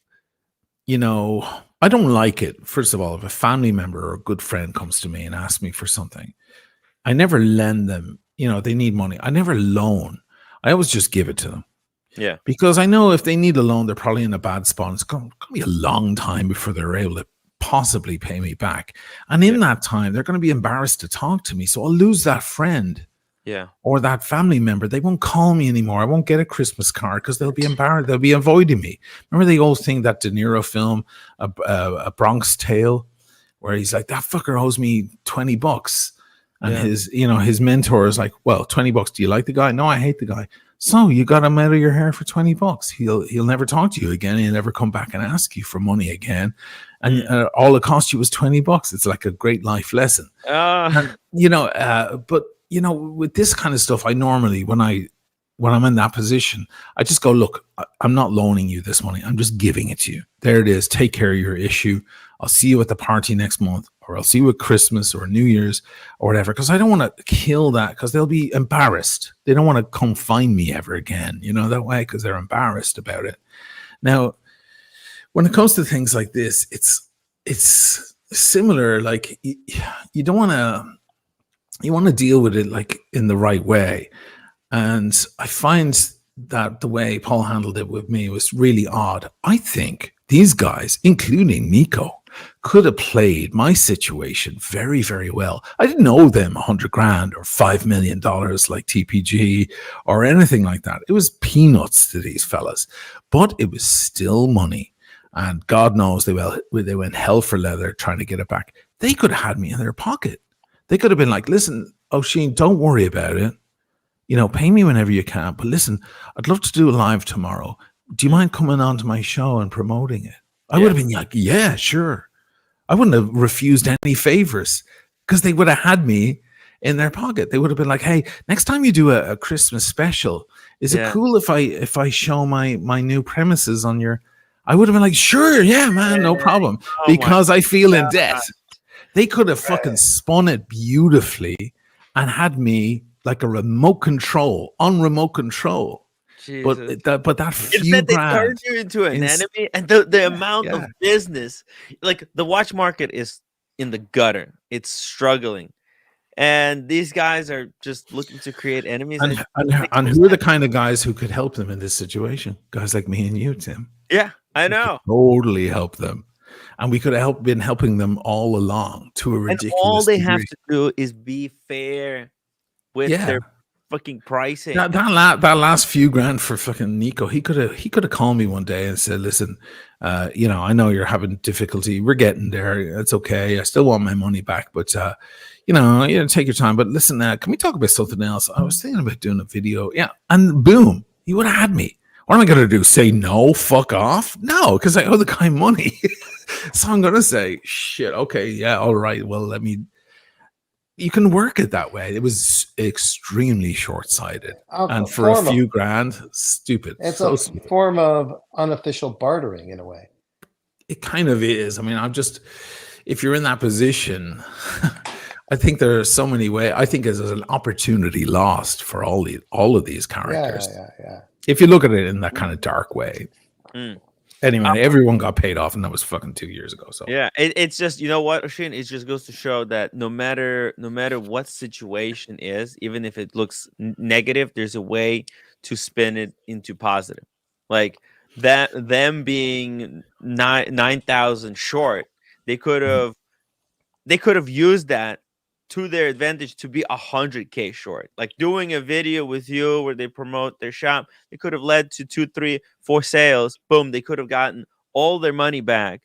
I don't like it. First of all, if a family member or a good friend comes to me and asks me for something, I never lend them. They need money. I never loan. I always just give it to them. yeah. Because I know if they need a loan, they're probably in a bad spot. It's going to be a long time before they're able to possibly pay me back. And in that time, they're going to be embarrassed to talk to me. So I'll lose that friend. Yeah. Or that family member. They won't call me anymore. I won't get a Christmas card because they'll be embarrassed. They'll be avoiding me. Remember the old thing, that De Niro film, a Bronx Tale, where he's like, that fucker owes me $20. And his mentor is like, well, $20. Do you like the guy? No, I hate the guy. So you got him out of your hair for $20. He'll never talk to you again. He'll never come back and ask you for money again. And all it cost you was $20. It's like a great life lesson. But with this kind of stuff, I normally, when I'm in that position, I just go, look, I'm not loaning you this money. I'm just giving it to you. There it is. Take care of your issue. I'll see you at the party next month. or I'll see you at Christmas or New Year's or whatever, because I don't want to kill that, because they'll be embarrassed. They don't want to come find me ever again, that way, because they're embarrassed about it. Now, when it comes to things like this, it's similar. Like you don't want to, you want to deal with it like in the right way. And I find that the way Paul handled it with me was really odd. I think these guys, including Nico, could have played my situation very, very well. I didn't owe them 100 grand or $5 million like TPG or anything like that. It was peanuts to these fellas, but it was still money. And God knows they went hell for leather trying to get it back. They could have had me in their pocket. They could have been like, listen, Oisin, don't worry about it. Pay me whenever you can. But listen, I'd love to do a live tomorrow. Do you mind coming on to my show and promoting it? I would have been like, yeah, sure. I wouldn't have refused any favors, because they would have had me in their pocket. They would have been like, hey, next time you do a Christmas special, is it cool if I show my new premises on your... I would have been like, sure, yeah, man, no problem. Because I feel in debt. They could have fucking spun it beautifully and had me like a remote control, on remote control. Jesus. But that few Instead, they grand turned you into an enemy, and the amount of business, like the watch market is in the gutter. It's struggling, and these guys are just looking to create enemies. And who are the kind of guys who could help them in this situation? Guys like me and you, Tim. Yeah, I know. Totally help them. And we could have been helping them all along to a ridiculous degree. All they degree. have to do is be fair with their fucking pricing. That last few grand for fucking Nico, he could have called me one day and said, listen, I know you're having difficulty. We're getting there. It's okay. I still want my money back, but take your time. But listen, can we talk about something else? I was thinking about doing a video. Yeah. And boom, he would have had me. What am I going to do? Say no? Fuck off? No, because I owe the guy money. So I'm going to say, shit, okay, yeah, all right. Well, you can work it that way. It was extremely short-sighted. And for a few grand, stupid. It's so stupid. Form of unofficial bartering in a way. It kind of is. I mean, if you're in that position, I think there are so many ways. I think there's an opportunity lost for all of these characters. Yeah. If you look at it in that kind of dark way. Anyway, everyone got paid off, and that was fucking 2 years ago. So yeah, it's just, you know what, Oisin, it just goes to show that no matter what situation is, even if it looks negative, there's a way to spin it into positive. Like that, them being 9,000 short, they could have used that to their advantage to be 100K short. Like doing a video with you where they promote their shop, it could have led to 2, 3, 4 sales. Boom, they could have gotten all their money back,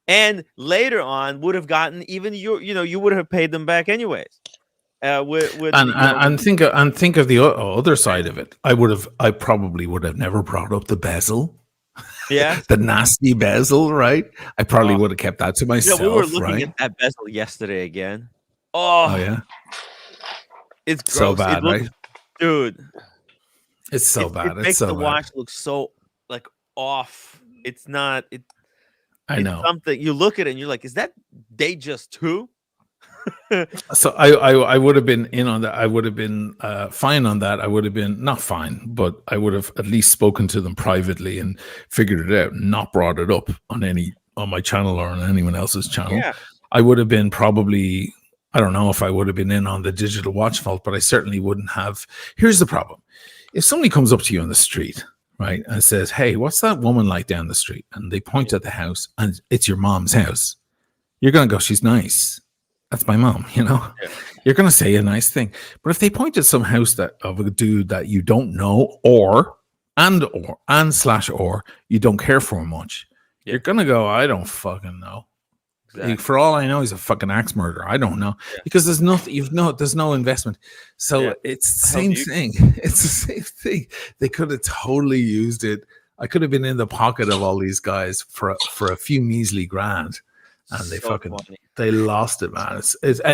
and later on would have gotten even you would have paid them back anyways. Think of the other side of it. I probably would have never brought up the bezel. Yeah, the nasty bezel, right? I probably would have kept that to myself. We were looking at that bezel yesterday again. Oh yeah, it's gross. So bad, right, dude? It's so bad. It makes the watch look so like off. It's not. I know something. You look at it and you're like, is that Datejust 2? So I would have been in on that. I would have been fine on that. I would have been not fine, but I would have at least spoken to them privately and figured it out, not brought it up on my channel or on anyone else's channel. Yeah. I would have been probably. I don't know if I would have been in on the digital watch vault, but I certainly wouldn't have. Here's the problem. If somebody comes up to you on the street, right, and says, hey, what's that woman like down the street? And they point at the house and it's your mom's house. You're going to go, she's nice. That's my mom, Yeah. You're going to say a nice thing. But if they point at some house of a dude that you don't know or you don't care for much, you're going to go, I don't fucking know. Exactly. For all I know, he's a fucking axe murderer. I don't know because there's nothing. There's no investment. So it's the same thing. It's the same thing. They could have totally used it. I could have been in the pocket of all these guys for a few measly grand, and they lost it, man.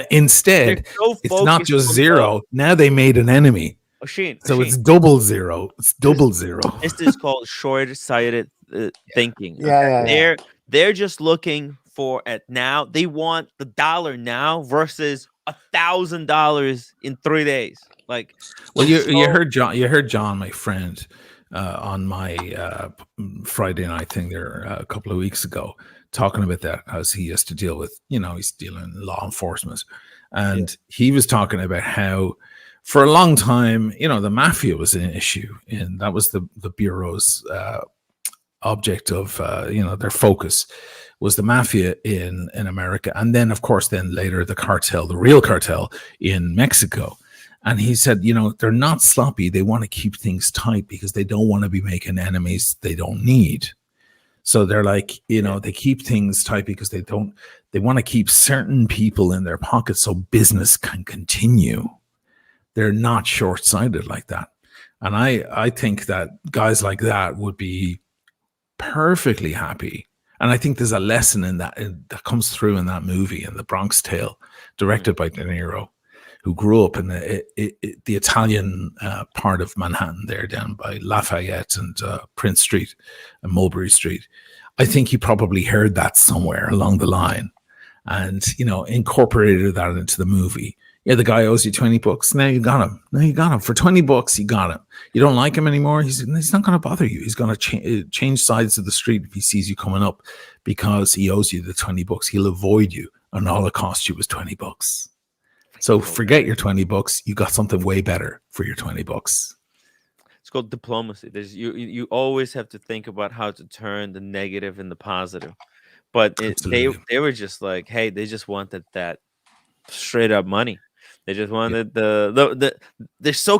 Instead, it's not just zero. Now they made an enemy. So it's double zero. It's double zero. This is called short-sighted thinking. Yeah. They're just looking for at now. They want the dollar now versus $1,000 in 3 days. Like, Well, it's you so heard John. You heard John, my friend, on my Friday night thing there a couple of weeks ago, talking about that as he has to deal with. He's dealing in law enforcement, and he was talking about how, for a long time, the mafia was an issue, and that was the bureau's object of their focus was the mafia in America, and then of course later the real cartel in Mexico. And he said, they're not sloppy. They want to keep things tight because they don't want to be making enemies they don't need. So they're like, they keep things tight because they want to keep certain people in their pockets so business can continue. They're not short-sighted like that. And I think that guys like that would be perfectly happy. And I think there's a lesson in that comes through in that movie, in The Bronx Tale, directed by De Niro, who grew up in the Italian part of Manhattan there, down by Lafayette and Prince Street and Mulberry Street. I think he probably heard that somewhere along the line and, incorporated that into the movie. Yeah, the guy owes you $20. Now you got him. For $20, you got him. You don't like him anymore. He's not going to bother you. He's going to change sides of the street if he sees you coming up because he owes you the $20. He'll avoid you, and all it cost you was $20. So forget your $20. You got something way better for your $20. It's called diplomacy. There's you always have to think about how to turn the negative into positive. But they were just like, hey, they just wanted that straight up money. They just wanted they're so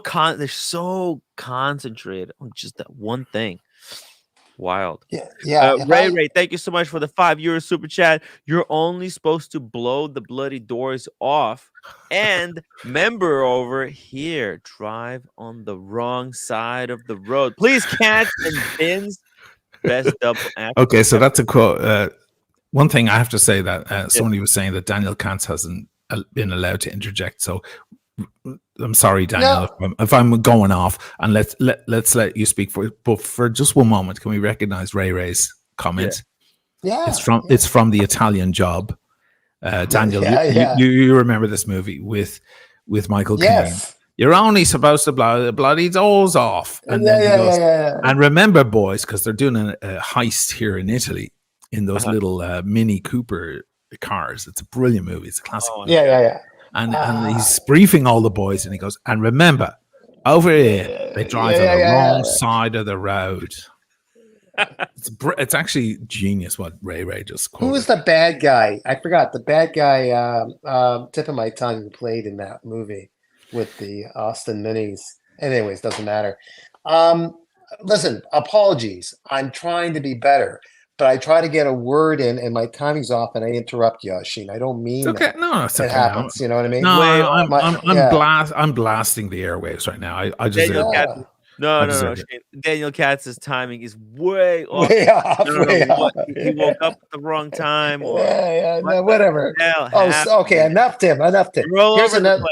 concentrated on just that one thing. Wild. Ray, thank you so much for the €5 super chat. You're only supposed to blow the bloody doors off. And member over here, drive on the wrong side of the road. Please, cats and bins. Best double act. Okay, so that's a quote. One thing I have to say that somebody was saying that Daniel Kantz hasn't been allowed to interject. So I'm sorry, Daniel, if I'm going off, and let's let you speak but for just one moment. Can we recognize Ray's comment? Yeah, it's from The Italian Job. Daniel, you remember this movie with Michael Caine? You're only supposed to blow the bloody doors off, and then he goes, and remember, boys, because they're doing a heist here in Italy in those little Mini Cooper cars. It's a brilliant movie. It's a classic. And he's briefing all the boys, and he goes, and remember, over here, they drive on the wrong side of the road. It's actually genius what Ray just quoted. Who was the bad guy? I forgot. The bad guy, tip of my tongue, who played in that movie with the Austin Minis. Anyways, doesn't matter. Listen, apologies. I'm trying to be better. But I try to get a word in, and my timing's off, and I interrupt you, Oisin. I don't mean that. No, it's it happens. You know what I mean? No, I'm blasting the airwaves right now. I just no. Daniel Katz's timing is way off. He woke up at the wrong time. Or whatever. Okay, enough, Tim. Here's another.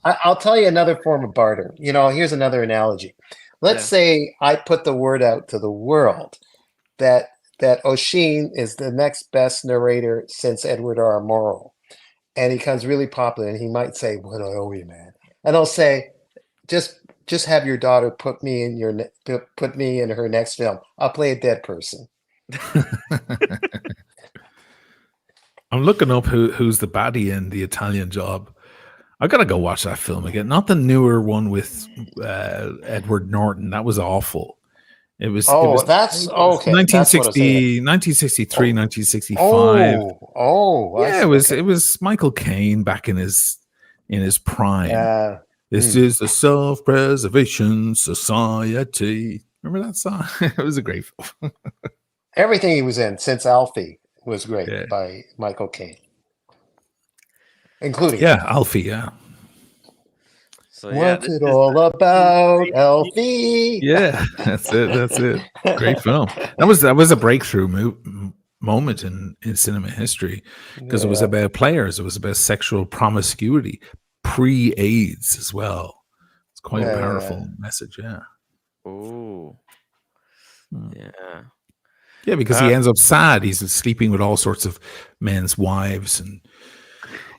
I'll tell you another form of barter. Here's another analogy. Let's say I put the word out to the world that Oisin is the next best narrator since Edward R. Murrow, and he becomes really popular. And he might say, "What do I owe you, man?" And I'll say, "Just have your daughter put me in her next film. I'll play a dead person." I'm looking up who's the baddie in The Italian Job. I gotta go watch that film again. Not the newer one with Edward Norton. That was awful. It was that's okay. 1963, 1965. It was Michael Caine back in his prime. This is the Self-Preservation Society. Remember that song? It was a great film. Everything he was in since Alfie was great by Michael Caine, including Alfie. So, what's it all about, Alfie? Yeah, that's it. Great film. That was a breakthrough moment in cinema history because it was about players. It was about sexual promiscuity, pre-AIDS as well. It's quite a powerful message. Yeah. Oh, yeah. Yeah, because he ends up sad. He's sleeping with all sorts of men's wives and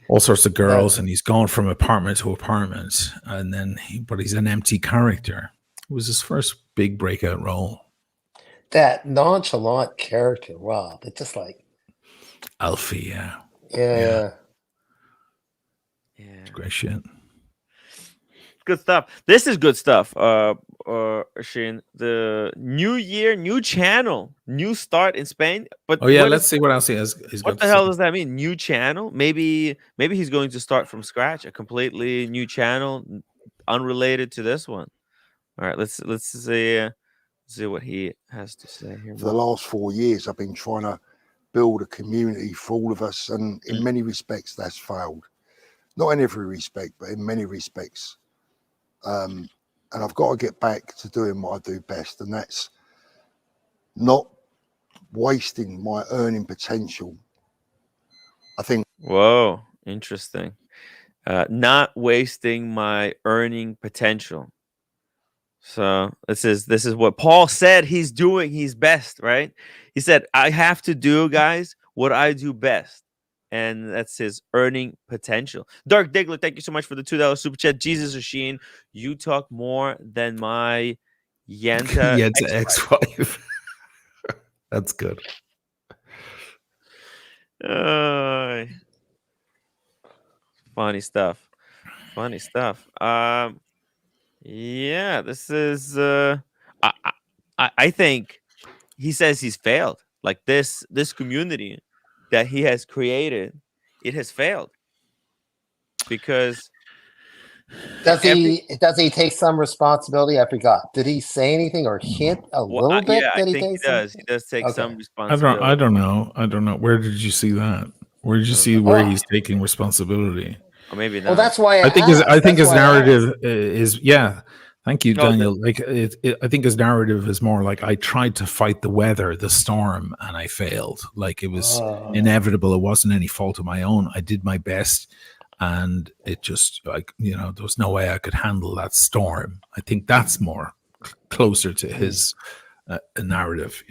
all sorts of girls, and he's gone from apartment to apartment. And then, but he's an empty character. It was his first big breakout role. That nonchalant character. Wow, it's just like Alfie, yeah. yeah. Great shit. Good stuff. This is good stuff. Shane, the new year, new channel, new start in Spain. But Oh yeah, let's see what else he's what got the to hell say. does that mean? New channel? Maybe he's going to start from scratch, a completely new channel, unrelated to this one. All right, let's see what he has to say here. For the last 4 years, I've been trying to build a community for all of us, and in many respects, that's failed. Not in every respect, but in many respects. And I've got to get back to doing what I do best, and that's not wasting my earning potential. I think. Whoa, interesting. Not wasting my earning potential. So this is what Paul said he's doing. He's best, right? He said, I have to do, guys, what I do best. And that's his earning potential. Dark Diggler, thank you so much for the $2 super chat. Jesus Sheen, you talk more than my Yenta Yeah, it's an ex-wife. ex-wife. That's good. Funny stuff. Funny stuff. Yeah, this is I think he says he's failed. Like this community that he has created, it has failed. Because Does he take some responsibility? I forgot. Did he say anything or hint a little bit I that he think he takes does. He does take some I responsibility. don't know. Where did you see that? Where did you see know. where he's taking responsibility? Or maybe not. Well, that's why I think his That's why narrative is yeah. Thank you, No, Daniel. I think his narrative is more like I tried to fight the weather, the storm, and I failed. Like it was inevitable. It wasn't any fault of my own. I did my best, and it just like there was no way I could handle that storm. I think that's more closer to his narrative.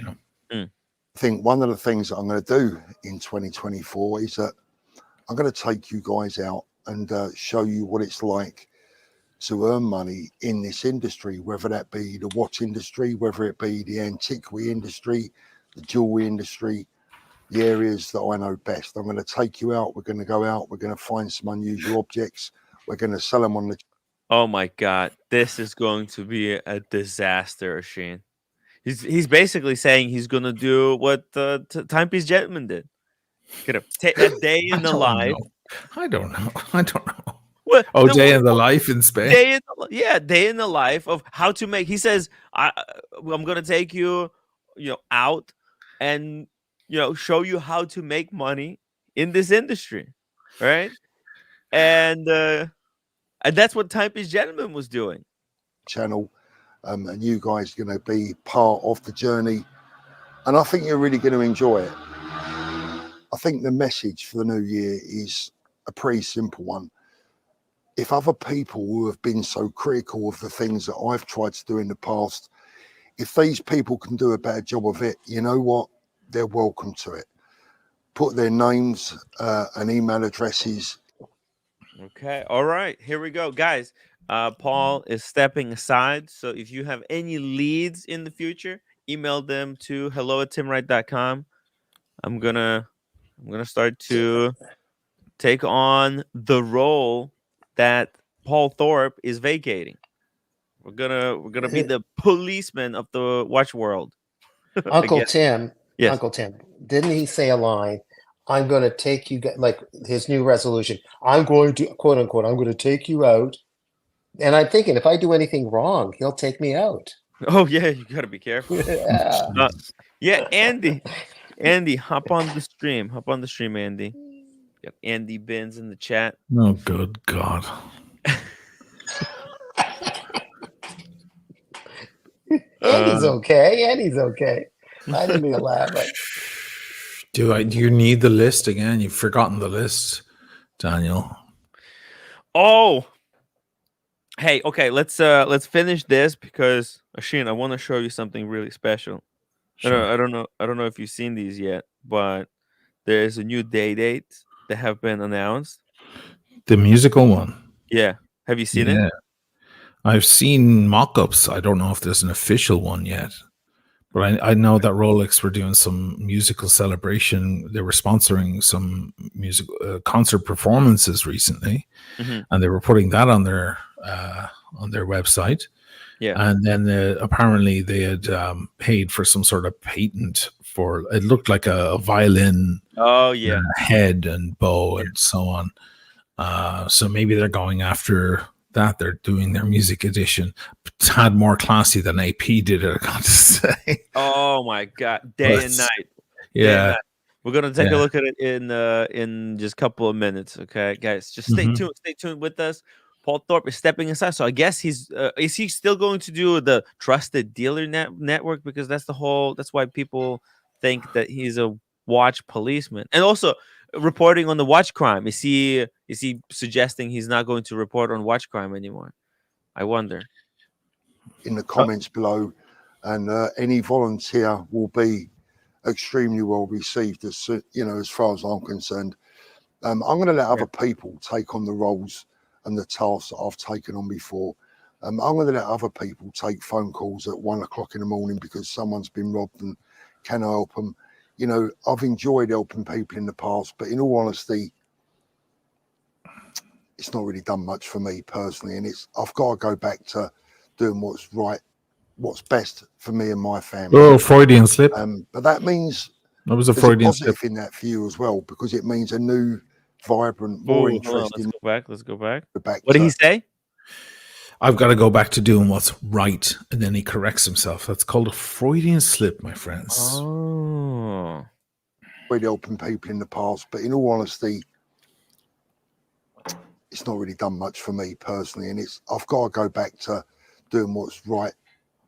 I think one of the things that I'm going to do in 2024 is that I'm going to take you guys out and show you what it's like to earn money in this industry, whether that be the watch industry, whether it be the antiquity industry, the jewelry industry, the areas that I know best. I'm going to take you out. We're going to go out. We're going to find some unusual objects. We're going to sell them on the. Oh my God, this is going to be a disaster, Shane. He's basically saying he's gonna do what the Timepiece Gentleman did. Gonna take a day in the life. I don't know. I don't know. What? Oh, day in the life in Spain. Day in the life of how to make. He says, I'm gonna take you, out and show you how to make money in this industry, right? And that's what Timepiece Gentleman was doing. Channel, and you guys are going to be part of the journey, and I think you're really going to enjoy it. I think the message for the new year is a pretty simple one. If other people who have been so critical of the things that I've tried to do in the past, if these people can do a better job of it, you know what? They're welcome to it. Put their names and email addresses. Okay. All right. Here we go, guys. Paul is stepping aside. So if you have any leads in the future, email them to hello@timwright.com. I'm gonna start to take on the role that Paul Thorpe is vacating. We're gonna be the policeman of the watch world. Uncle Tim. Yes. Uncle Tim. Didn't he say a line? I'm going to take you, like his new resolution. I'm going to, quote unquote, I'm going to take you out. And I'm thinking, if I do anything wrong, he'll take me out. Oh yeah, you gotta be careful. Yeah. Yeah, Andy, hop on the stream. Hop on the stream, Andy. Got Andy Bins in the chat. Oh, good God. Andy's okay. Andy's okay. I didn't mean to laugh. But... Do you need the list again? You've forgotten the list, Daniel. Oh, hey, okay. Let's finish this because Ashin, I want to show you something really special. Sure. I don't know if you've seen these yet, but there's a new date that have been announced. The musical one. Yeah. Have you seen it? Yeah. I've seen mock-ups. I don't know if there's an official one yet, but I know that Rolex were doing some musical celebration. They were sponsoring some music concert performances recently, Hmm. and they were putting that on their website. Yeah. And then apparently they had paid for some sort of patent for it. Looked like a violin Oh yeah. head and bow Yeah. and so on. So maybe they're going after that. They're doing their music edition. Tad more classy than AP did it, I got to say. Oh my God. Day and But, night. Day and yeah, night. We're gonna take a yeah. look at it in just a couple of minutes. Okay, guys, just stay Mhm. tuned. Stay tuned with us. Paul Thorpe is stepping aside, so I guess he's is he still going to do the trusted dealer network, because that's the whole, that's why people think that he's a watch policeman, and also reporting on the watch crime. Is he suggesting he's not going to report on watch crime anymore? I wonder. In the comments below, and any volunteer will be extremely well received. As far as I'm concerned, I'm going to let Yeah. other people take on the roles and the tasks that I've taken on before. I'm going to let other people take phone calls at 1 o'clock in the morning because someone's been robbed and can I help them. I've enjoyed helping people in the past, but in all honesty, it's not really done much for me personally, and I've got to go back to doing what's right, what's best for me and my family. Oh, Freudian slip. But that means That was a there's a Freudian slip. positive in that for you as well, because it means a new, vibrant, more Oh, hold on, let's interesting. go back. Let's go back. Back What did he to say? I've got to go back to doing what's right, and then he corrects himself. That's called a Freudian slip, my friends. Oh. helping people in the past, but in all honesty, it's not really done much for me personally, and I've got to go back to doing what's right,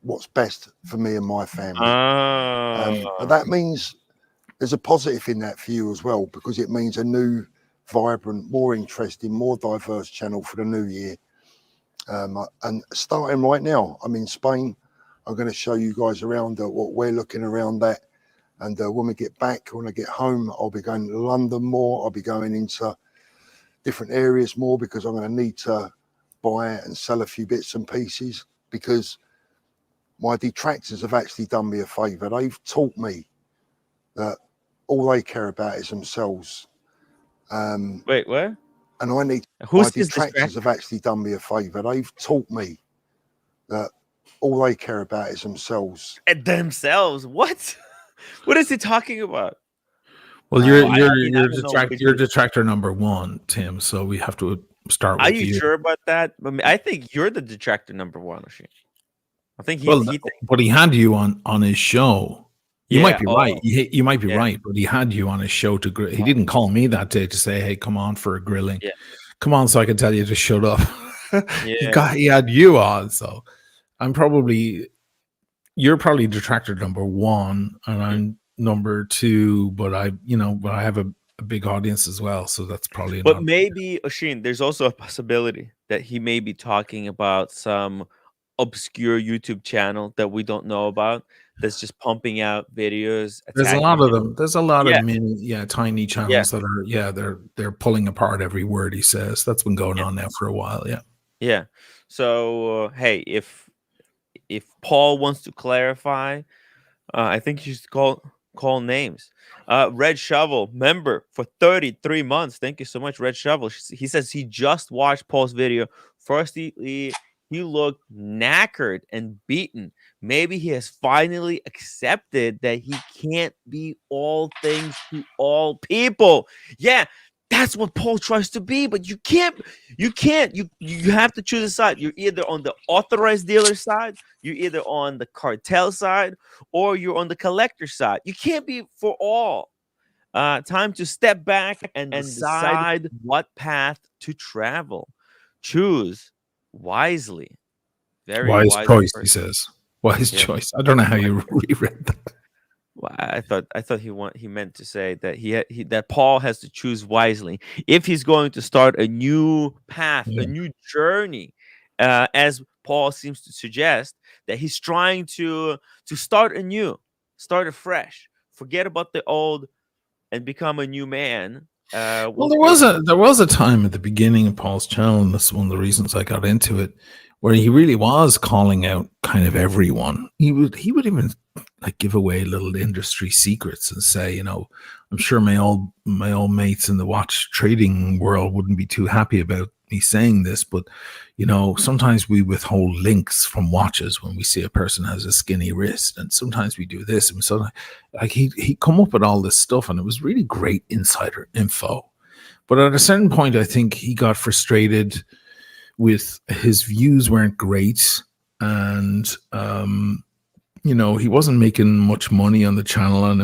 what's best for me and my family. But that means there's a positive in that for you as well, because it means a new, vibrant, more interesting, more diverse channel for the new year. And starting right now, I'm in Spain. I'm going to show you guys around what we're looking around at. And when we get back, when I get home, I'll be going to London more. I'll be going into different areas more, because I'm going to need to buy and sell a few bits and pieces, because my detractors have actually done me a favour. They've taught me that all they care about is themselves. Wait, what? And I need Who's my his detractors distractor? have actually done me a favour. They've taught me that all they care about is themselves. At themselves? What? What is he talking about? Well, I mean, I don't know you're detractor number one, Tim. So we have to start Are with you you. sure about that? I mean, I think you're the detractor number one, Oshie. I think Well, he thinks. but he had you on his show. You Yeah. might be right. Oh, You might be yeah. right, but he had you on his show to grill. He didn't call me that day to say, "Hey, come on for a grilling. Yeah. Come on, so I can tell you to shut up." Yeah. He had you on, so you're probably detractor number one, and Mhm. I'm number two. But I have a big audience as well, so that's probably But not. maybe, Oshin, there's also a possibility that he may be talking about some obscure YouTube channel that we don't know about, that's just pumping out videos There's a attacking lot of him. them. There's a lot Yeah. of tiny Yeah. channels that are they're pulling apart every word he says. That's been going Yeah. on now for a while. Yeah. Yeah. So, hey, if Paul wants to clarify, I think you should call names. Red Shovel, member for 33 months. Thank you so much, Red Shovel. He says he just watched Paul's video. Firstly, he looked knackered and beaten. Maybe he has finally accepted that he can't be all things to all people. Yeah, that's what Paul tries to be, but you can't. You have to choose a side. You're either on the authorized dealer side, you're either on the cartel side, or you're on the collector side. You can't be for all. Time to step back and decide what path to travel. Choose wisely. Very Wise wise choice, he person. says. Wise Yeah. choice. I don't know how you reread that. Well, I thought he meant to say that that Paul has to choose wisely if he's going to start a new path, Yeah. a new journey, as Paul seems to suggest that he's trying to start anew. start afresh, forget about the old, and become a new man. Well, We'll see. there was a time at the beginning of Paul's channel, and this is one of the reasons I got into it, where he really was calling out kind of everyone. He would even like give away little industry secrets and say, I'm sure my old mates in the watch trading world wouldn't be too happy about me saying this, but sometimes we withhold links from watches when we see a person has a skinny wrist, and sometimes we do this, and so like he come up with all this stuff, and it was really great insider info. But at a certain point, I think he got frustrated with his views weren't great, and he wasn't making much money on the channel, and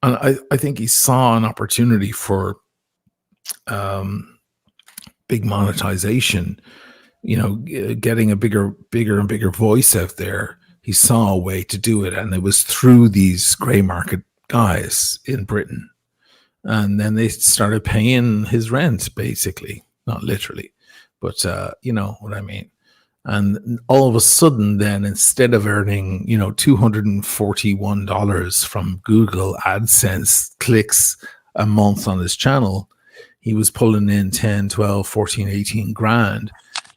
I think he saw an opportunity for big monetization, getting a bigger and bigger voice out there. He saw a way to do it, and it was through these gray market guys in Britain. And then they started paying his rent, basically, not literally, but you know what I mean. And all of a sudden, then, instead of earning, $241 from Google AdSense clicks a month on his channel, he was pulling in 10, 12, 14, 18 grand,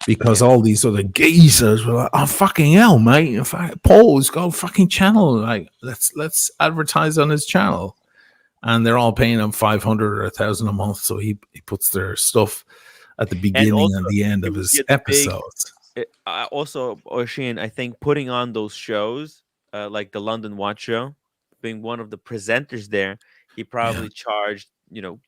because all these other geezers were like, oh, fucking hell, mate. In fact, Paul's got a fucking channel. Like, let's advertise on his channel. And they're all paying him 500 or 1,000 a month. So he puts their stuff at the beginning and the end of his episodes. Also, Oisin, I think putting on those shows, like the London Watch Show, being one of the presenters there, he probably charged,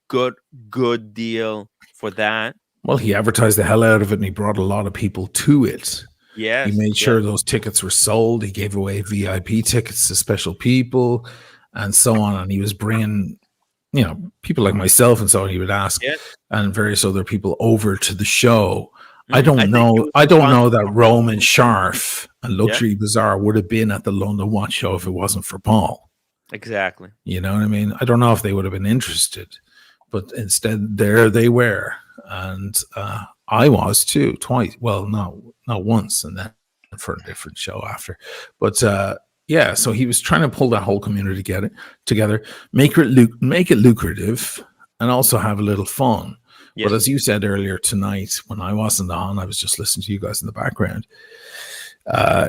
good deal for that. Well, he advertised the hell out of it, and he brought a lot of people to it. Yes, he made sure those tickets were sold. He gave away VIP tickets to special people, and so on. And he was bringing, people like myself, and so on. He would ask, and various other people over to the show. I don't know that Roman Scharf and Luxury Bazaar would have been at the London Watch Show if it wasn't for Paul. Exactly. You know what I mean? I don't know if they would have been interested, but instead there they were. And I was too, twice. Well, not once, and then for a different show after. But so he was trying to pull that whole community together, make it lucrative, and also have a little fun. Yes. But as you said earlier tonight, when I wasn't on, I was just listening to you guys in the background.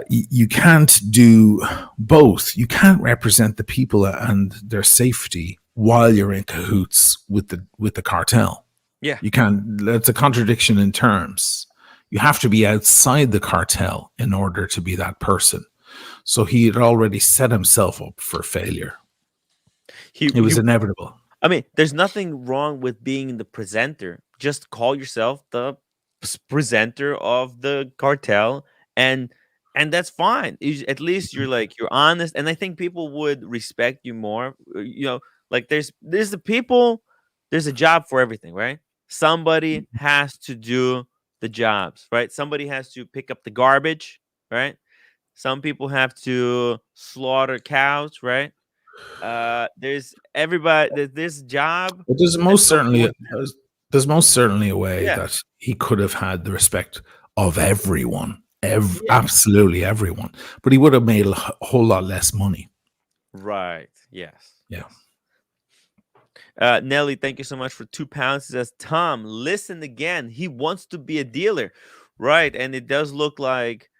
You can't do both. You can't represent the people and their safety while you're in cahoots with the cartel. Yeah, you can't. That's a contradiction in terms. You have to be outside the cartel in order to be that person. So he had already set himself up for failure. It was inevitable. I mean, there's nothing wrong with being the presenter. Just call yourself the presenter of the cartel, and that's fine. At least you're honest, and I think people would respect you more. Like there's a job for everything, right? Somebody has to do the jobs, right? Somebody has to pick up the garbage, right? Some people have to slaughter cows, right? There's this job. But there's most certainly a way that he could have had the respect of everyone, absolutely everyone, but he would have made a whole lot less money. Right. Yes. Yeah. Nelly, thank you so much for £2. It says, Tom, listen again. He wants to be a dealer. Right. And it does look like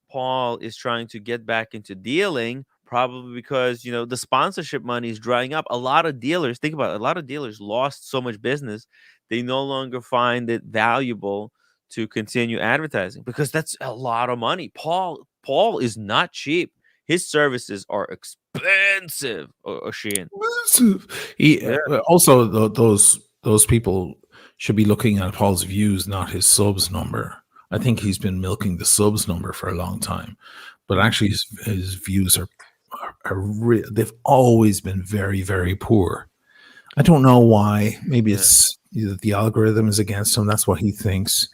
Paul is trying to get back into dealing, probably because, the sponsorship money is drying up. A lot of dealers, think about it, a lot of dealers lost so much business. They no longer find it valuable to continue advertising because that's a lot of money. Paul is not cheap. His services are expensive, Oisin. Also, those people should be looking at Paul's views, not his subs number. I think he's been milking the subs number for a long time, but actually his views are they've always been very, very poor. I don't know why. Maybe it's the algorithm is against him. That's what he thinks.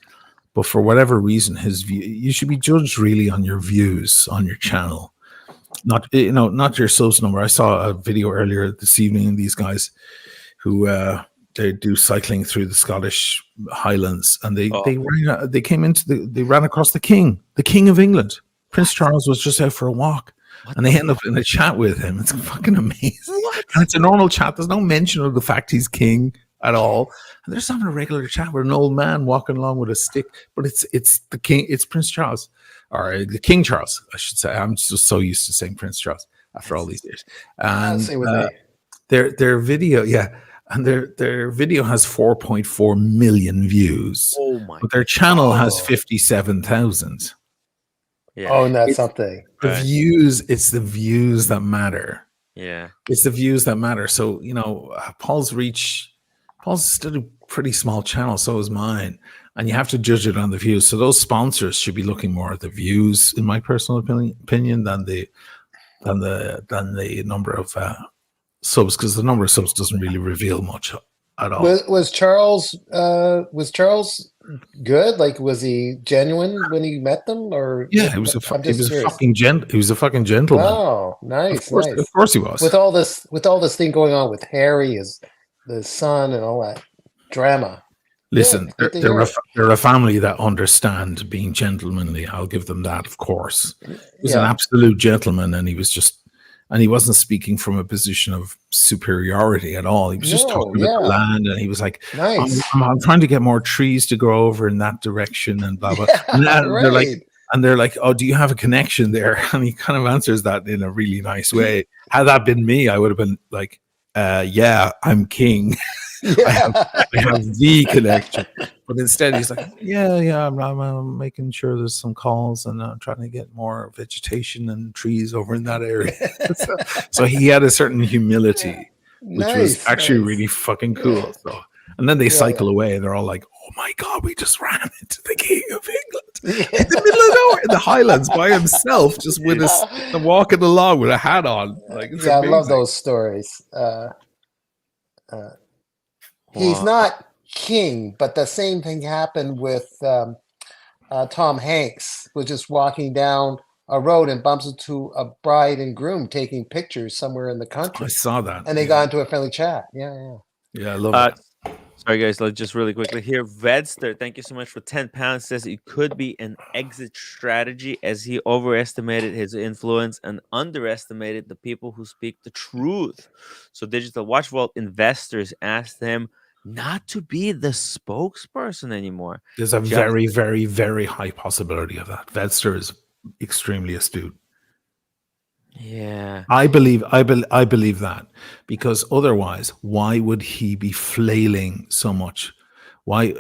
But for whatever reason, you should be judged really on your views on your channel. Not your subs number. I saw a video earlier this evening. These guys who they do cycling through the Scottish Highlands, and they ran across the King of England. Prince Charles was just out for a walk, What and the they end up in a chat with him. It's fucking amazing. What? And it's a normal chat. There's no mention of the fact he's king at all. And they're just having a regular chat with an old man walking along with a stick. But it's the king. It's Prince Charles, or the King Charles, I should say. I'm just so used to saying Prince Charles after all these years. And Same with me. their video, and their video has 4.4 million views, Oh my but their channel has Oh. 57,000. Yeah. Oh, and that's It's- something. The Right. views, it's the views that matter. Yeah. It's the views that matter. So, Paul's still a pretty small channel, so is mine. And you have to judge it on the views. So those sponsors should be looking more at the views, in my personal opinion, than the number of subs, because the number of subs doesn't really reveal much at all. Was Charles good? Like, was he genuine when he met them, or Yeah, he was a I'm just curious. he was a fucking gentleman. Oh, nice, Of nice. course he was. With all this thing going on with Harry, the son, and all that drama. Listen, Good to they're hear a, it. they're a family that understand being gentlemanly. I'll give them that, of course. He was an Yeah. absolute gentleman, and he wasn't speaking from a position of superiority at all. He was just No, talking about the yeah. land, and he was like, Nice. I'm trying to get more trees to grow over in that direction, and blah blah. Yeah, And they're like, oh, do you have a connection there? And he kind of answers that in a really nice way. Had that been me, I would have been like, yeah, I'm king. Yeah. I have the connection. But instead, he's like, yeah, I'm making sure there's some calls, and I'm trying to get more vegetation and trees over in that area. So he had a certain humility, which was Nice, actually nice. really fucking cool. So, and then they cycle away, and they're all like, oh my God, we just ran into the King of England in the middle of nowhere in the Highlands by himself, just with walking along with a hat on. Like, it's I love amazing. those stories. He's Wow. not king, but the same thing happened with Tom Hanks, was just walking down a road and bumps into a bride and groom taking pictures somewhere in the I country, saw that. and they got into a friendly chat. Yeah. Yeah, I love Uh, that. Sorry, guys. Let's just really quickly here. Vedster, thank you so much for 10 pounds. Says it could be an exit strategy as he overestimated his influence and underestimated the people who speak the truth. So, Digital Watch Vault investors asked him not to be the spokesperson anymore. There's a Just- very, very, very high possibility of that. Vedster is extremely astute. Yeah. I believe that, because otherwise, why would he be flailing so much? Why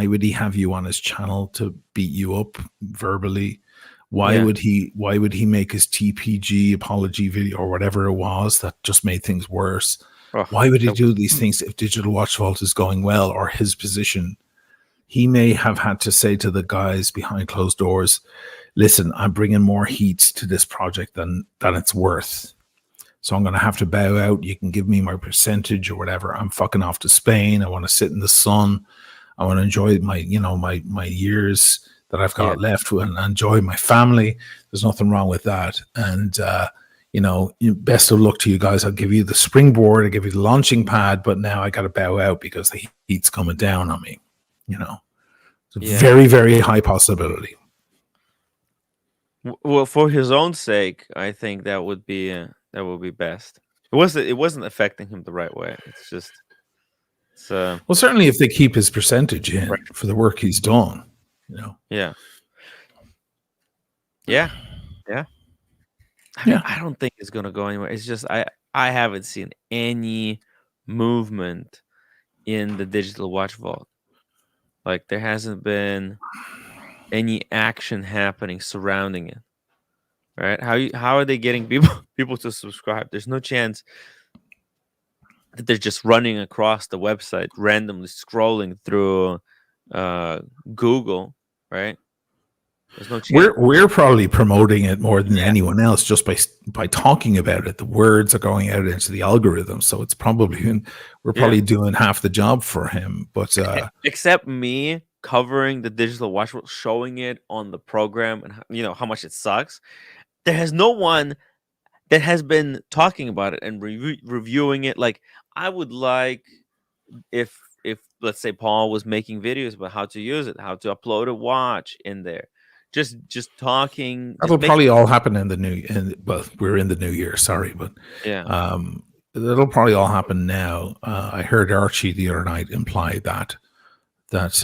would he have you on his channel to beat you up verbally? Why Yeah. would he make his TPG apology video or whatever it was that just made things worse? Oh, Why would he that- do these things if Digital Watch Vault is going well, or his position? He may have had to say to the guys behind closed doors, listen, I'm bringing more heat to this project than it's worth. So I'm going to have to bow out. You can give me my percentage or whatever. I'm fucking off to Spain. I want to sit in the sun. I want to enjoy my years that I've got left and enjoy my family. There's nothing wrong with that. And, best of luck to you guys. I'll give you the springboard. I'll give you the launching pad, but now I got to bow out because the heat's coming down on me. It's a very, very high possibility. Well, for his own sake, I think that would be best. It wasn't affecting him the right way. It's just Well, certainly if they keep his percentage in Right. for the work he's done, yeah. I don't think it's gonna go anywhere. It's just I haven't seen any movement in the Digital Watch Vault. Like, there hasn't been any action happening surrounding it. Right? How are they getting people to subscribe? There's no chance that they're just running across the website, randomly scrolling through Google, right? There's no chance. we're probably promoting it more than anyone else just by talking about it. The words are going out into the algorithm, so it's probably we're probably doing half the job for him. But except me covering the Digital Watch World, showing it on the program, and how much it sucks. There has no one that has been talking about it and reviewing it. Like, I would like if let's say Paul was making videos about how to use it, how to upload a watch in there, just talking. Just That'll make probably all happen in the well, we're in the new year, sorry, but yeah. that'll probably all happen now. I heard Archie the other night imply that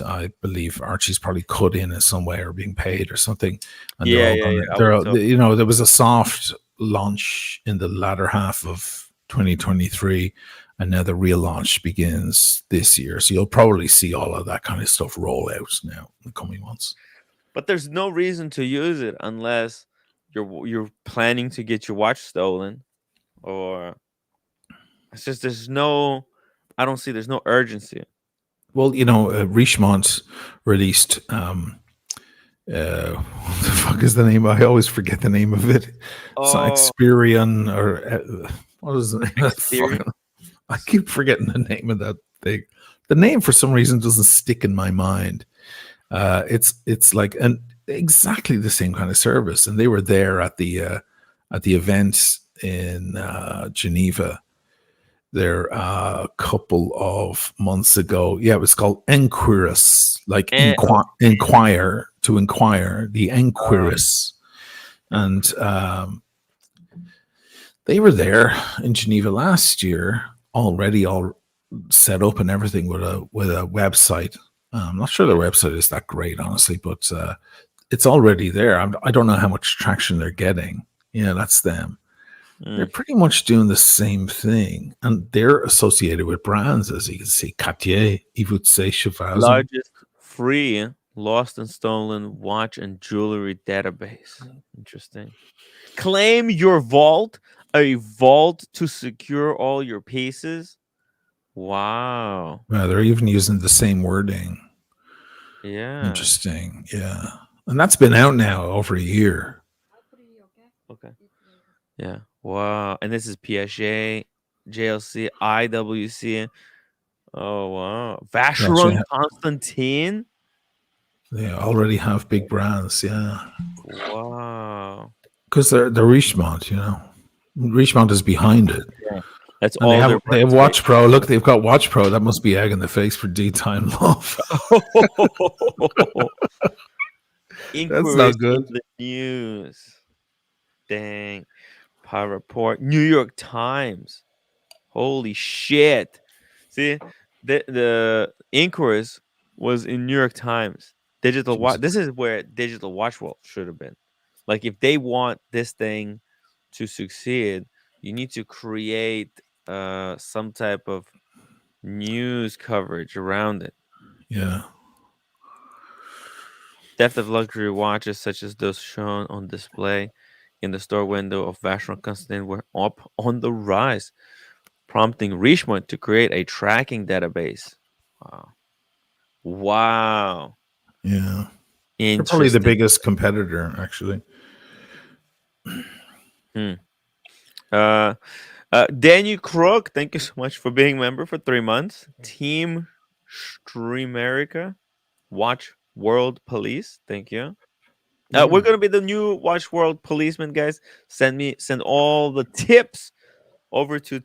I believe Archie's probably cut in some way or being paid or something, and they're Yeah, all yeah, going. yeah. I They're was all, told. you know, there was a soft launch in the latter half of 2023, and now the real launch begins this year. So you'll probably see all of that kind of stuff roll out now in the coming months. But there's no reason to use it unless you're planning to get your watch stolen, or it's just there's no. I don't see. There's no urgency. Well, you know, Richemont released what the fuck is the name? I always forget the name of it. It's not Oh, Experian or what is the name of that Xperion? fucking? I keep forgetting the name of that thing. The name for some reason doesn't stick in my mind. It's like an exactly the same kind of service, and they were there at the event in Geneva there a couple of months ago. Yeah, it was called Enquirus, like And inquire to inquire, the uh, Enquirus. And they were there in Geneva last year, already all set up and everything with a website. I'm not sure their website is that great, honestly, but it's already there. I don't know how much traction they're getting. Yeah, that's them. They're pretty much doing the same thing, and they're associated with brands, as you can see, Cartier, Yves Saint Laurent. largest free lost and stolen watch and jewelry database. Interesting. Claim your vault, a vault to secure all your pieces. Wow. They're even using the same wording. Yeah. Interesting, yeah, and that's been out now over a year. Okay. Yeah. Wow. And this is Piaget, JLC, IWC. Oh wow. Vacheron Constantine. They already have big brands, yeah, Wow. because they're Richemont, you know. Richemont is behind it. Yeah. That's And all they have brands, Watch Pro. Look, they've got Watch Pro. That must be egg in the face for D-Time Love. right? That's Inquiries not good. in the news. Dang. Power Report. New York Times. Holy shit. See, the inquiries was in New York Times. Digital watch. This is where Digital Watch World should have been. Like, if they want this thing to succeed, you need to create some type of news coverage around it. Yeah. Theft of luxury watches, such as those shown on display in the store window of Vacheron Constantin, were up on the rise, prompting Richemont to create a tracking database. Wow. Wow. Yeah. They're probably the Interesting. biggest competitor, actually. Daniel Crook, thank you so much for being a member for 3 months. Team Streamerica, Watch World Police, thank you. We're gonna be the new Watch World policemen, guys. Send all the tips over to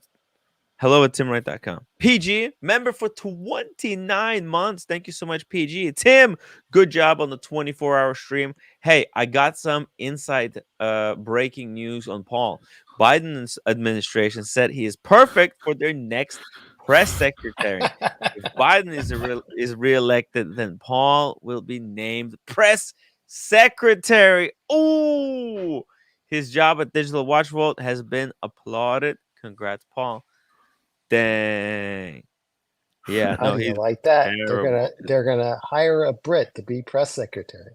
hello@timwright.com. PG, member for 29 months. Thank you so much, PG. Tim, good job on the 24-hour stream. Hey, I got some inside breaking news on Paul. Biden's administration said he is perfect for their next press secretary. If Biden is reelected, then Paul will be named press secretary. Ooh, his job at Digital Watch World has been applauded. Congrats, Paul. Dang. Yeah, How no, do you he's like that? terrible. They're gonna hire a Brit to be press secretary.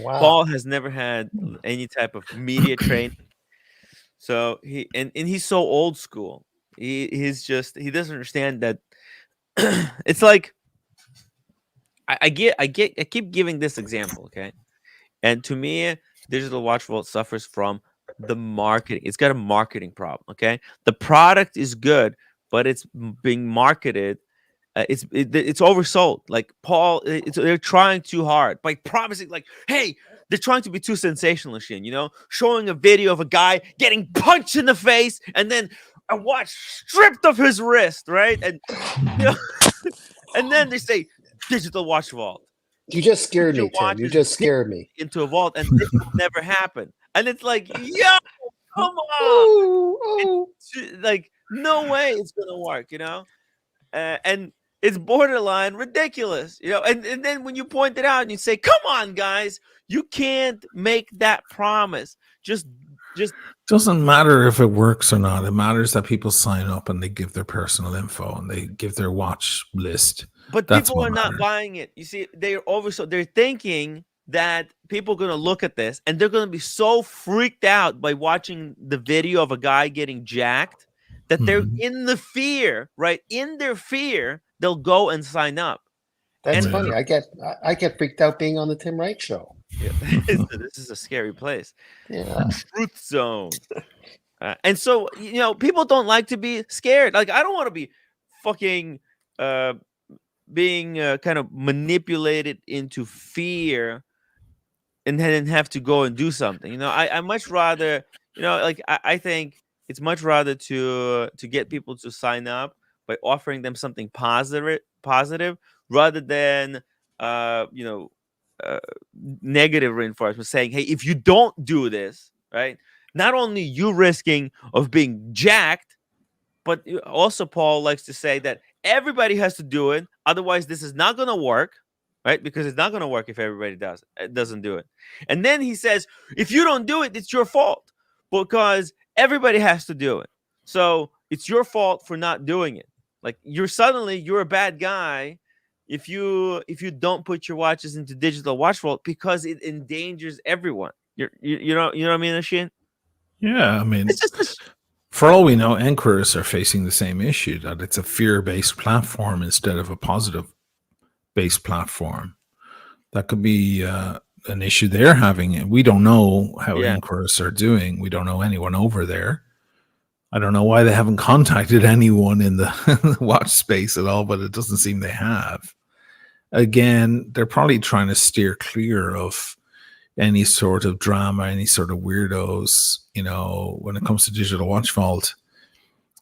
Wow. Paul has never had any type of media training. So and he's so old school. He doesn't understand that it's like I keep giving this example, okay? And to me, Digital Watch World suffers from the marketing. It's got a marketing problem, okay? The product is good, but it's being marketed. It's oversold. Like Paul, they're trying too hard by promising, like, hey, they're trying to be too sensationalist, showing a video of a guy getting punched in the face and then a watch stripped of his wrist, right? And and then they say Digital Watch Vault. You just put scared your me, Tim. You watches just scared me. into a vault, and this will never happen. And it's like, yo, come on, Oh, oh. like no way it's gonna work, and it's borderline ridiculous, and then when you point it out and you say, come on, guys, you can't make that promise. Just Doesn't matter if it works or not. It matters that people sign up and they give their personal info and they give their watch list. But That's people what are not matters. buying it. You see, they're thinking that people are going to look at this and they're going to be so freaked out by watching the video of a guy getting jacked that they're Mhm. in the fear, right? In their fear, they'll go and sign up. That's And funny. I get freaked out being on the Tim Wright show. yeah, this is a scary place. Yeah. Truth zone. And so, people don't like to be scared. Like, I don't want to be fucking being kind of manipulated into fear and then have to go and do something. I much rather, like I think it's much rather to get people to sign up by offering them something positive rather than you know uh, negative reinforcement, saying, hey, if you don't do this, right, not only you risking of being jacked, but also Paul likes to say that everybody has to do it. Otherwise, this is not going to work, right? Because it's not going to work if everybody doesn't do it. And then he says, if you don't do it, it's your fault because everybody has to do it. So it's your fault for not doing it. Like you're a bad guy if you don't put your watches into digital watch vault because it endangers everyone. You know what I mean, Ashin? Yeah, I mean, It's just for all we know, Enquirus are facing the same issue, that it's a fear-based platform instead of a positive-based platform. That could be an issue they're having. We don't know how yeah. Enquirus are doing. We don't know anyone over there. I don't know why they haven't contacted anyone in the watch space at all, but it doesn't seem they have. Again, they're probably trying to steer clear of any sort of drama, any sort of weirdos, when it comes to Digital Watch Vault.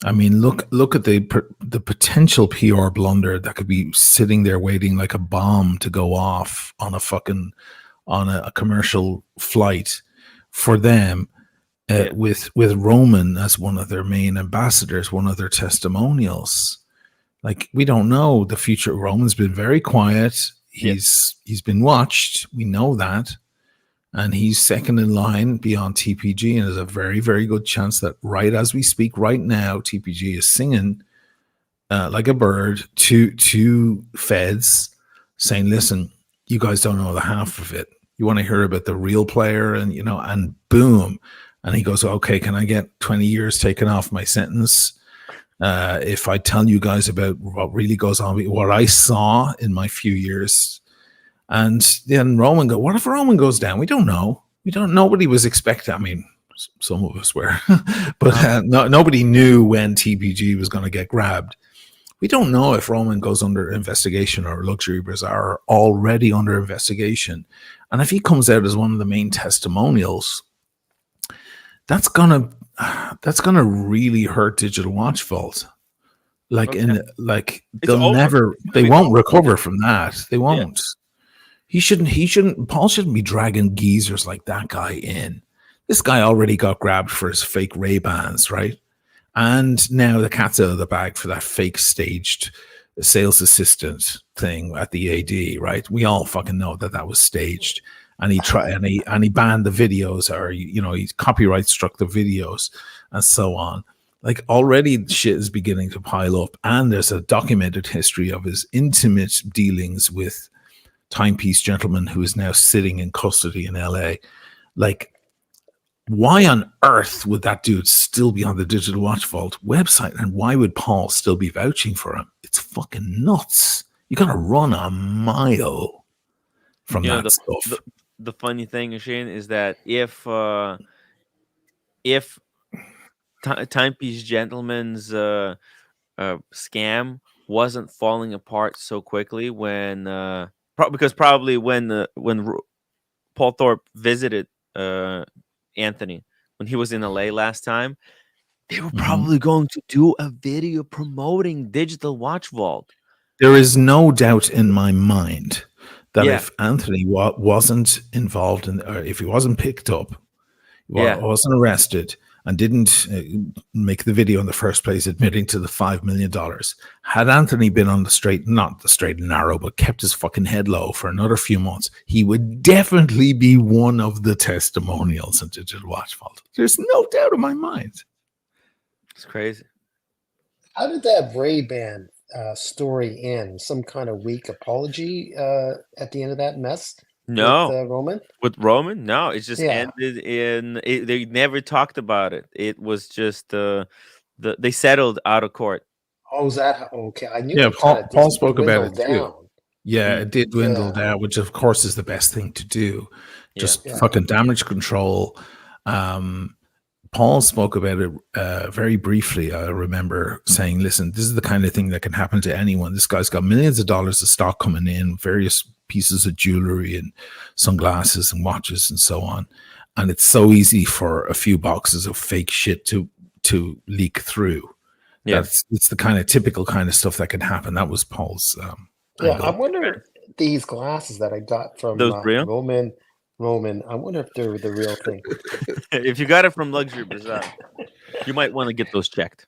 I mean, look at the potential PR blunder that could be sitting there waiting like a bomb to go off on a commercial flight for them, Yeah. with Roman as one of their main ambassadors, one of their testimonials. Like, we don't know the future. Roman's been very quiet. He's been watched. We know that. And he's second in line beyond TPG, and there's a very, very good chance that right as we speak right now, TPG is singing like a bird to feds, saying, listen, you guys don't know the half of it. You want to hear about the real player, and boom. And he goes, okay, can I get 20 years taken off my sentence if I tell you guys about what really goes on, what I saw in my few years? And then Roman what if Roman goes down? We don't know. Nobody was expecting. I mean, some of us were, but nobody knew when TPG was going to get grabbed. We don't know if Roman goes under investigation or Luxury Bazaar are already under investigation. And if he comes out as one of the main testimonials, that's gonna really hurt Digital Watch Vault. Like, Okay. they won't recover from that. They won't. Yeah. Paul shouldn't be dragging geezers like that guy in. This guy already got grabbed for his fake Ray-Bans, right? And now the cat's out of the bag for that fake staged sales assistant thing at the AD, right? We all fucking know that was staged. And he banned the videos, or he copyright struck the videos and so on. Like, already shit is beginning to pile up, and there's a documented history of his intimate dealings with Timepiece gentleman who is now sitting in custody in LA. Like, why on earth would that dude still be on the Digital Watch Vault website, and why would Paul still be vouching for him? It's fucking nuts. You gotta run a mile from that stuff. The funny thing, Shane, is that if Timepiece Gentleman's scam wasn't falling apart so quickly when because probably when Paul Thorpe visited Anthony when he was in LA last time, they were probably going to do a video promoting Digital Watch Vault. There is no doubt in my mind that Yeah. if Anthony wasn't involved in, or if he wasn't picked up, Yeah. wasn't arrested, and didn't make the video in the first place admitting to the $5 million, had Anthony been on not the straight and narrow, but kept his fucking head low for another few months, he would definitely be one of the testimonials in Digital Watch Vault. There's no doubt in my mind. It's crazy. How did that Ray-Ban story end? Some kind of weak apology at the end of that mess No. with Roman? With Roman? No, it just Yeah. ended they never talked about it. It was just they settled out of court. Oh, is that okay? I knew Yeah, it kind of Paul spoke about it dwindled too. down. Yeah, it did dwindle Yeah. down, which of course is the best thing to do. Yeah. Just Yeah. fucking damage control. Paul spoke about it very briefly. I remember saying, listen, this is the kind of thing that can happen to anyone. This guy's got millions of dollars of stock coming in, various pieces of jewelry and sunglasses and watches and so on. And it's so easy for a few boxes of fake shit to leak through. Yeah. It's the kind of typical kind of stuff that can happen. That was Paul's Yeah, angle. I wonder if these glasses that I got from Those real? Roman, I wonder if they're the real thing. If you got it from Luxury Bazaar, you might want to get those checked.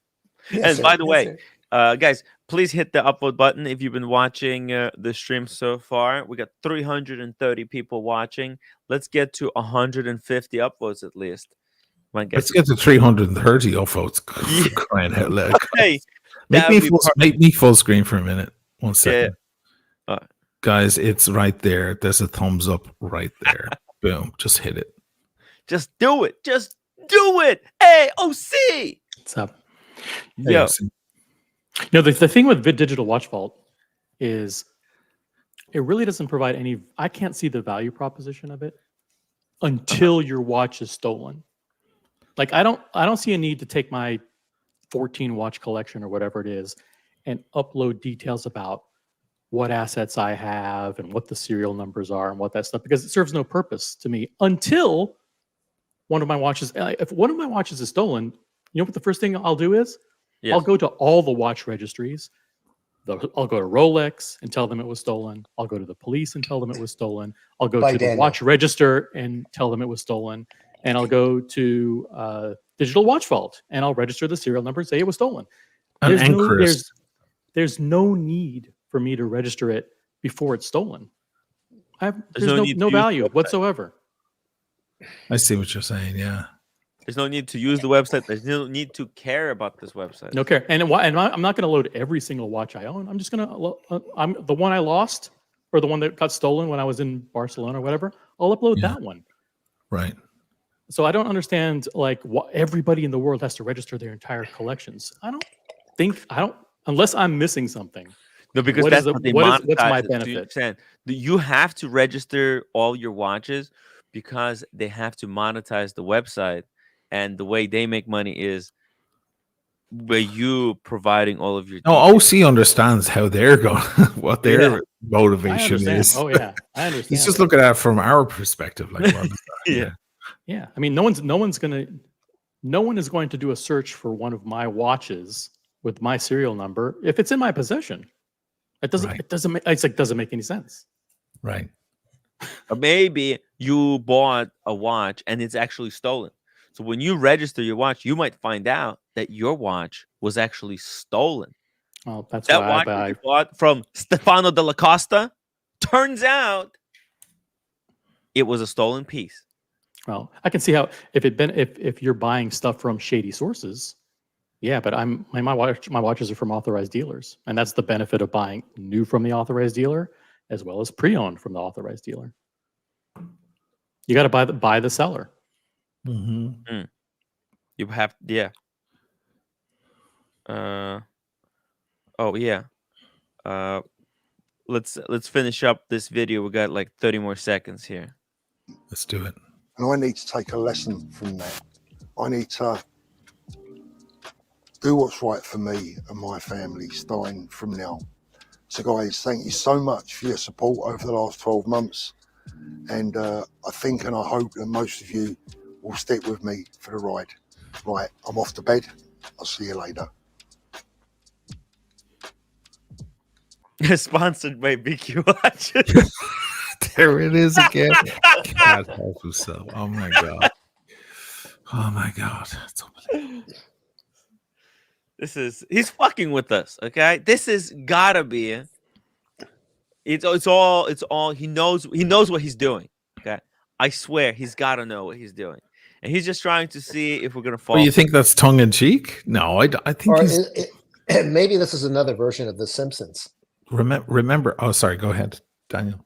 Yes, And sir. by the Yes, way, sir. guys, please hit the upload button if you've been watching the stream so far. We got 330 people watching. Let's get to 150 upvotes at least. Let's get to 330 upvotes. Yeah. Crying out loud. Hey, Make that me, would be make me full screen for a minute. 1 second. Uh, Guys, it's right there. There's a thumbs up right there. Boom. Just hit it. just do it. Just do it. AOC. What's up? Yo. The thing with Digital Watch Vault is it really doesn't provide any. I can't see the value proposition of it until your watch is stolen. Like I don't see a need to take my 14 watch collection or whatever it is and upload details about what assets I have and what the serial numbers are and what that stuff, because it serves no purpose to me until one of my watches. If one of my watches is stolen, you know what the first thing I'll do is? Yes. I'll go to all the watch registries. I'll go to Rolex and tell them it was stolen. I'll go to the police and tell them it was stolen. I'll go By to the Daniel. watch register and tell them it was stolen. And I'll go to Digital Watch Vault and I'll register the serial number and say it was stolen. And There's no need for me to register it before it's stolen. There's no need to no use the value website. whatsoever. I see what you're saying. Yeah. There's no need to use the website. There's no need to care about this website. No care. And I'm not going to load every single watch I own. I'm just going to, I'm the one I lost or the one that got stolen when I was in Barcelona or whatever. I'll upload that one. Right. So I don't understand like what everybody in the world has to register their entire collections. I don't, unless I'm missing something. No, because What that's is what they what's monetize my it, do you benefit? understand? You have to register all your watches because they have to monetize the website, and the way they make money is by you providing all of your. No, details. OC understands how they're going, what their I motivation understand. is. Oh yeah, I understand. He's just looking at it from our perspective. Like, well, Yeah. Yeah, I mean, no one is going to do a search for one of my watches with my serial number if it's in my possession. It doesn't. Right. It doesn't make. It's like doesn't make any sense. right. Or maybe you bought a watch and it's actually stolen. So when you register your watch, you might find out that your watch was actually stolen. Well, that's That why watch I that buy. you bought from Stefano della Costa, turns out it was a stolen piece. Well, I can see how if you're buying stuff from shady sources, yeah. But my watches are from authorized dealers, and that's the benefit of buying new from the authorized dealer as well as pre-owned from the authorized dealer. You got to buy the seller. Mm-hmm. You have, yeah. Oh yeah. Let's finish up this video. We got like 30 more seconds here. Let's do it. And I need to take a lesson from that. I need to do what's right for me and my family starting from now. So guys, thank you so much for your support over the last 12 months. And I think and I hope that most of you will stick with me for the ride. Right, I'm off to bed. I'll see you later. Sponsored by BQ Watches. There it is again. Can't help himself. Oh my god. Oh my god. It's unbelievable. He's fucking with us, okay? This is gotta be it's all he knows what he's doing. Okay. I swear he's gotta know what he's doing. And he's just trying to see if we're gonna But fall you for think that's tongue in cheek? No, I think Or he's maybe this is another version of The Simpsons. remember. Oh, sorry. Go ahead, Daniel.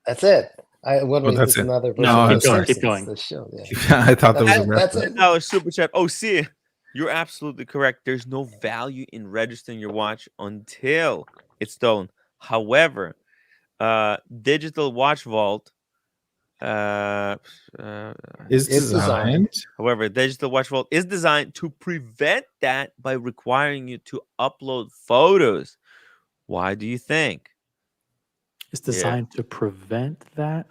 That's it. I wondering if that's this is it. another version No, of The keep going, Simpsons. keep going. The show, yeah. I thought that was a That's reference. it. $10 super chat. Oh, see, you're absolutely correct. There's no value in registering your watch until it's stolen. However, digital watch vault. Uh, uh, Is It's designed. designed. however, digital watch vault is designed to prevent that by requiring you to upload photos. Why do you think? It's designed to prevent that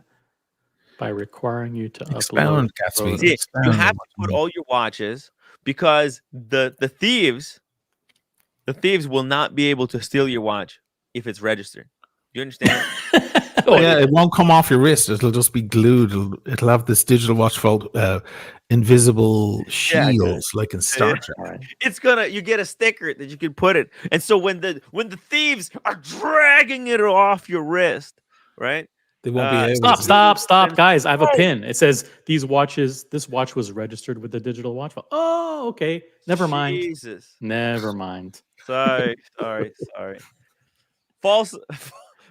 by requiring you to Expound, upload Gatsby. photos. See, you Expound have on to what you put mean. all your watches because the thieves will not be able to steal your watch if it's registered. You understand? Yeah, it won't come off your wrist. It'll just be glued. It'll have this digital watch vault, invisible shields, like in Star Trek. All right. You get a sticker that you can put it, and so when the thieves are dragging it off your wrist, right? They won't be able Stop, to. guys. I have a Oh. pin. It says this watch was registered with the digital watch. Oh, okay. Never mind. Jesus. Never mind. Sorry. False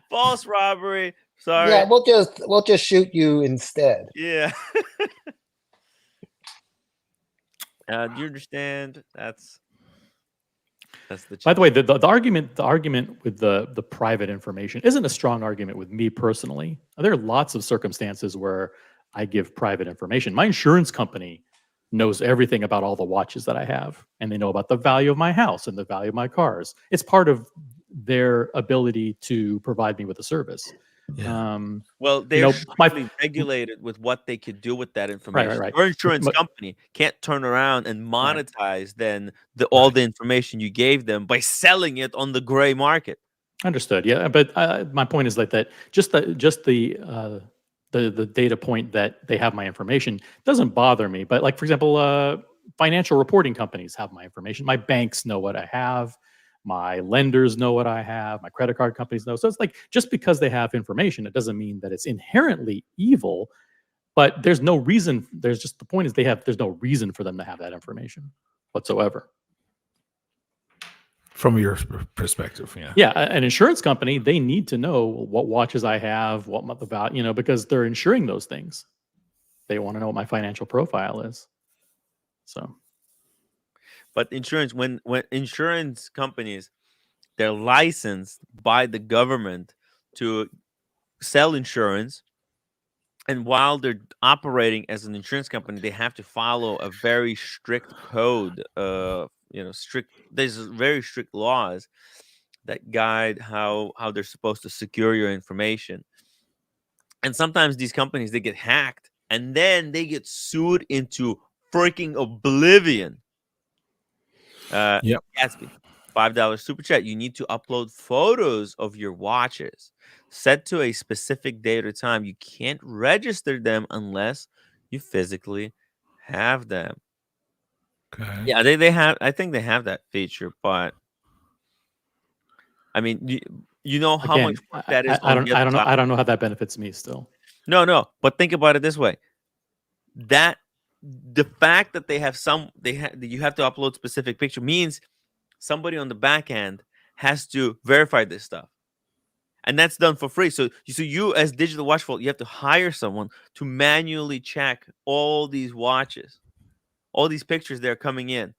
false robbery. Sorry. Yeah, we'll just shoot you instead. Yeah. Do you understand? That's the By the way, the argument with the private information isn't a strong argument with me personally. There are lots of circumstances where I give private information. My insurance company knows everything about all the watches that I have, and they know about the value of my house and the value of my cars. It's part of their ability to provide me with a service. Yeah. Well, they're know, my- strictly regulated with what they could do with that information. right. Your insurance But- company can't turn around and monetize then all the information you gave them by selling it on the gray market. Understood. Yeah, but my point is like that. Just the data point that they have my information doesn't bother me. But like for example, financial reporting companies have my information. My banks know what I have. My lenders know what I have. My credit card companies know. So it's like just because they have information, it doesn't mean that it's inherently evil. But there's no reason. There's just the point is there's no reason for them to have that information whatsoever. From your perspective, yeah. Yeah, an insurance company, they need to know what watches I have, what the value, because they're insuring those things. They want to know what my financial profile is. So, But insurance, when insurance companies, they're licensed by the government to sell insurance, and while they're operating as an insurance company, they have to follow a very strict code. There's very strict laws that guide how they're supposed to secure your information. And sometimes these companies, they get hacked and then they get sued into freaking oblivion. Yep. Gatsby, $5 super chat. You need to upload photos of your watches set to a specific date or time. You can't register them unless you physically have them. Okay. Yeah, they have. I think they have that feature, but I mean, you know how again, much work that is. I on the other don't know. side? I don't know how that benefits me still. No. But think about it this way: that the fact that you have to upload specific picture means somebody on the back end has to verify this stuff, and that's done for free. So you as Digital Watch Vault, you have to hire someone to manually check all these watches, all these pictures that are coming in.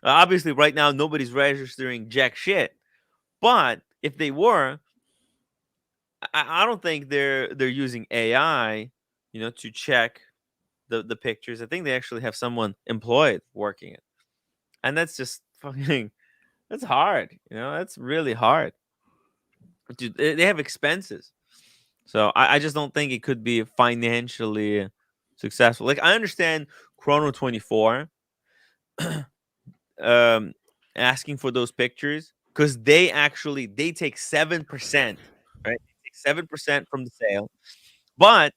Obviously, right now nobody's registering jack shit, but if they were, I don't think they're using AI, to check the pictures. I think they actually have someone employed working it, and that's just fucking. That's hard. That's really hard. Dude, they have expenses, so I just don't think it could be financially successful. Like I understand Chrono 24, asking for those pictures because they take 7%, right? They take 7% from the sale, But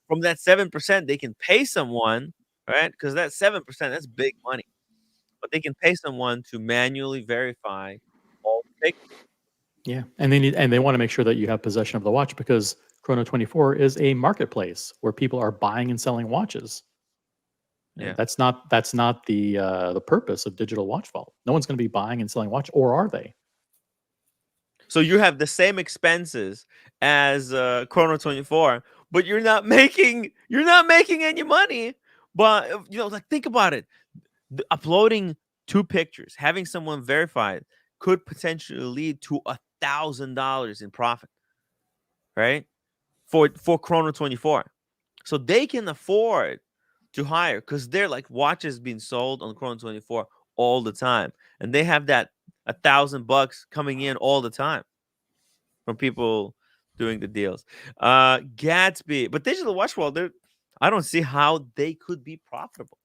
from that 7%, they can pay someone, right? Because that 7%, that's big money. But they can pay someone to manually verify all the pictures. Yeah, and they want to make sure that you have possession of the watch because Chrono24 is a marketplace where people are buying and selling watches. Yeah. That's not the purpose of Digital Watch Vault. No one's going to be buying and selling watch, or are they? So you have the same expenses as Chrono24, but you're not making any money. But like think about it. Uploading 2 pictures, having someone verify it, could potentially lead to $1,000 in profit, right? For Chrono24. So they can afford to hire because they're like watches being sold on Chrono24 all the time, and they have that $1,000 coming in all the time from people doing the deals. Gatsby, but Digital Watch World, I don't see how they could be profitable.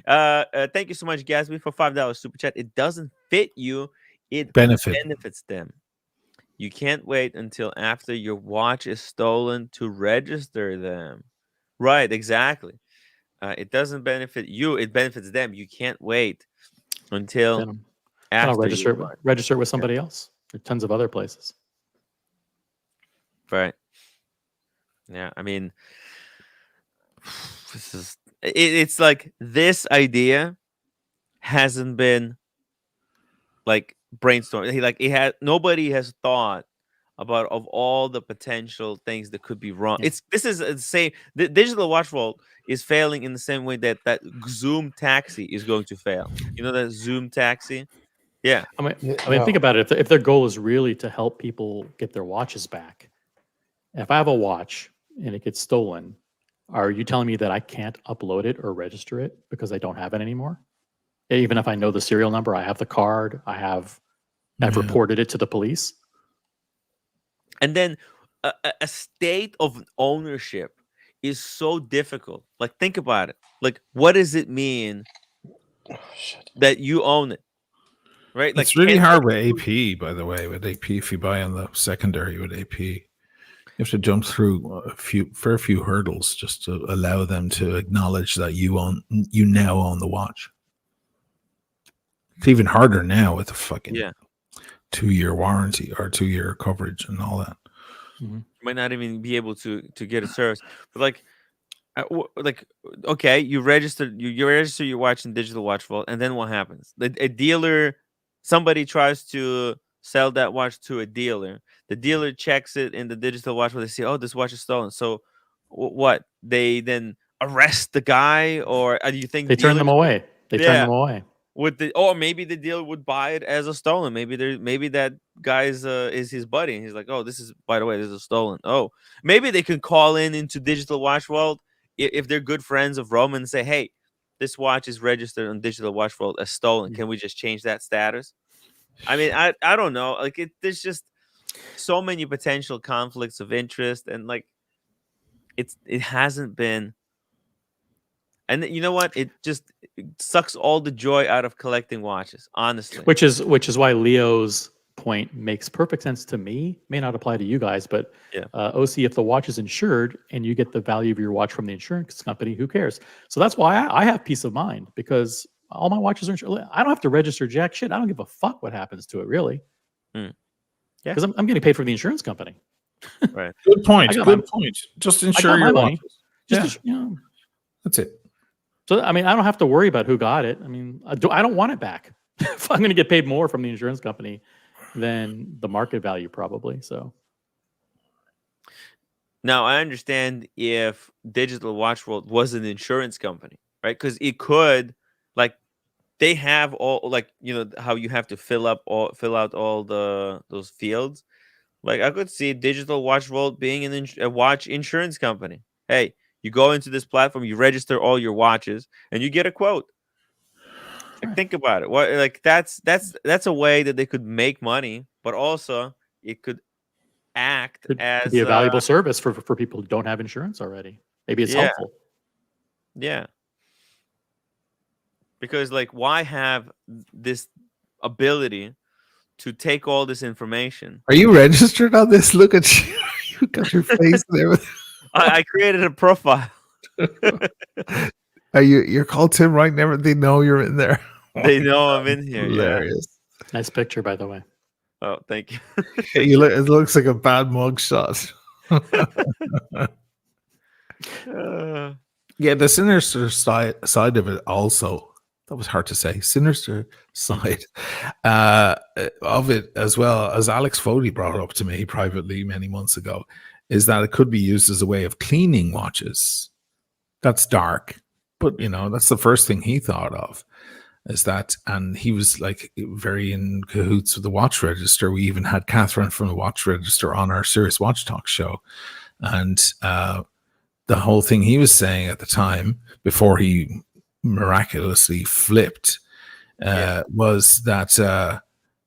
Thank you so much, Gatsby, for $5 super chat. It doesn't fit you, it Benefit. benefits them. You can't wait until after your watch is stolen to register them. Right, exactly. It doesn't benefit you, it benefits them. You can't wait until Then I'll after register your watch. register it with somebody else. There are tons of other places. Right. Yeah, I mean, it's like this idea hasn't been like brainstormed. Nobody has thought about of all the potential things that could be wrong. Yeah. This is the same. The Digital Watch Vault is failing in the same way that Zoom Taxi is going to fail. You know that Zoom Taxi? Yeah. I mean, No. think about it. If their goal is really to help people get their watches back, if I have a watch and it gets stolen, are you telling me that I can't upload it or register it because I don't have it anymore? Even if I know the serial number, I have the card, I've Yeah. reported it to the police. And then a state of ownership is so difficult. Like think about it. Like what does it mean Oh, shit. that you own it? Right? Like It's really can hard they with use- AP, by the way. With AP, if you buy on the secondary with AP, you have to jump through a few hurdles just to allow them to acknowledge that you now own the watch. It's even harder now with the fucking Yeah. 2-year warranty or 2-year coverage and all that. Mm-hmm. You might not even be able to get a service. But like okay, you register your watch in Digital Watch Vault, and then what happens? A dealer, somebody tries to sell that watch to a dealer. The dealer checks it in the Digital Watch Vault. They say, "Oh, this watch is stolen." So, what? They then arrest the guy, or do you think They turn them dealers away. They turn them away. or maybe the dealer would buy it as a stolen. Maybe that guy's is his buddy, and he's like, "Oh, this is, by the way, this is stolen." Oh, maybe they can call into Digital Watch Vault if they're good friends of Roman and say, "Hey, this watch is registered on Digital Watch Vault as stolen. Yeah. Can we just change that status?" I mean, I don't know. Like there's just so many potential conflicts of interest, and like it hasn't been. And you know what? It sucks all the joy out of collecting watches, honestly. Which is why Leo's point makes perfect sense to me. May not apply to you guys, but Yeah. OC, if the watch is insured and you get the value of your watch from the insurance company, who cares? So that's why I have peace of mind because all my watches are insured. I don't have to register jack shit. I don't give a fuck what happens to it, really. Yeah. Because I'm getting paid from the insurance company. Right. Good point. I got Good my- point. Just I insure got my your money. watches. Just Yeah. That's it. So I mean, I don't have to worry about who got it. I mean, I don't want it back. If I'm going to get paid more from the insurance company than the market value, probably. So Now I understand if Digital Watch World was an insurance company, right? Because it could, like, they have all, like, how you have to fill out all those fields. Like I could see Digital Watch World being a watch insurance company. Hey, you go into this platform, you register all your watches, and you get a quote. Like, Sure. think about it. What, like, that's a way that they could make money, but also it could act could as be a valuable service for people who don't have insurance already. Maybe it's Yeah. helpful. Yeah. Because like why have this ability to take all this information? Are you registered on this? Look at you. You got your face there. I created a profile. You're called Tim, right? Never they know you're in there. They know I'm in here. Yeah. Hilarious. Nice picture, by the way. Oh, thank you. It looks like a bad mug shot. Yeah, the sinister side of it also. That was hard to say. Sinister side of it, as well as Alex Foley brought up to me privately many months ago, is that it could be used as a way of cleaning watches. That's dark, but that's the first thing he thought of. Is that, and he was like very in cahoots with the Watch Register. We even had Catherine from the Watch Register on our Serious Watch Talk show, and the whole thing he was saying at the time, before he miraculously flipped, was that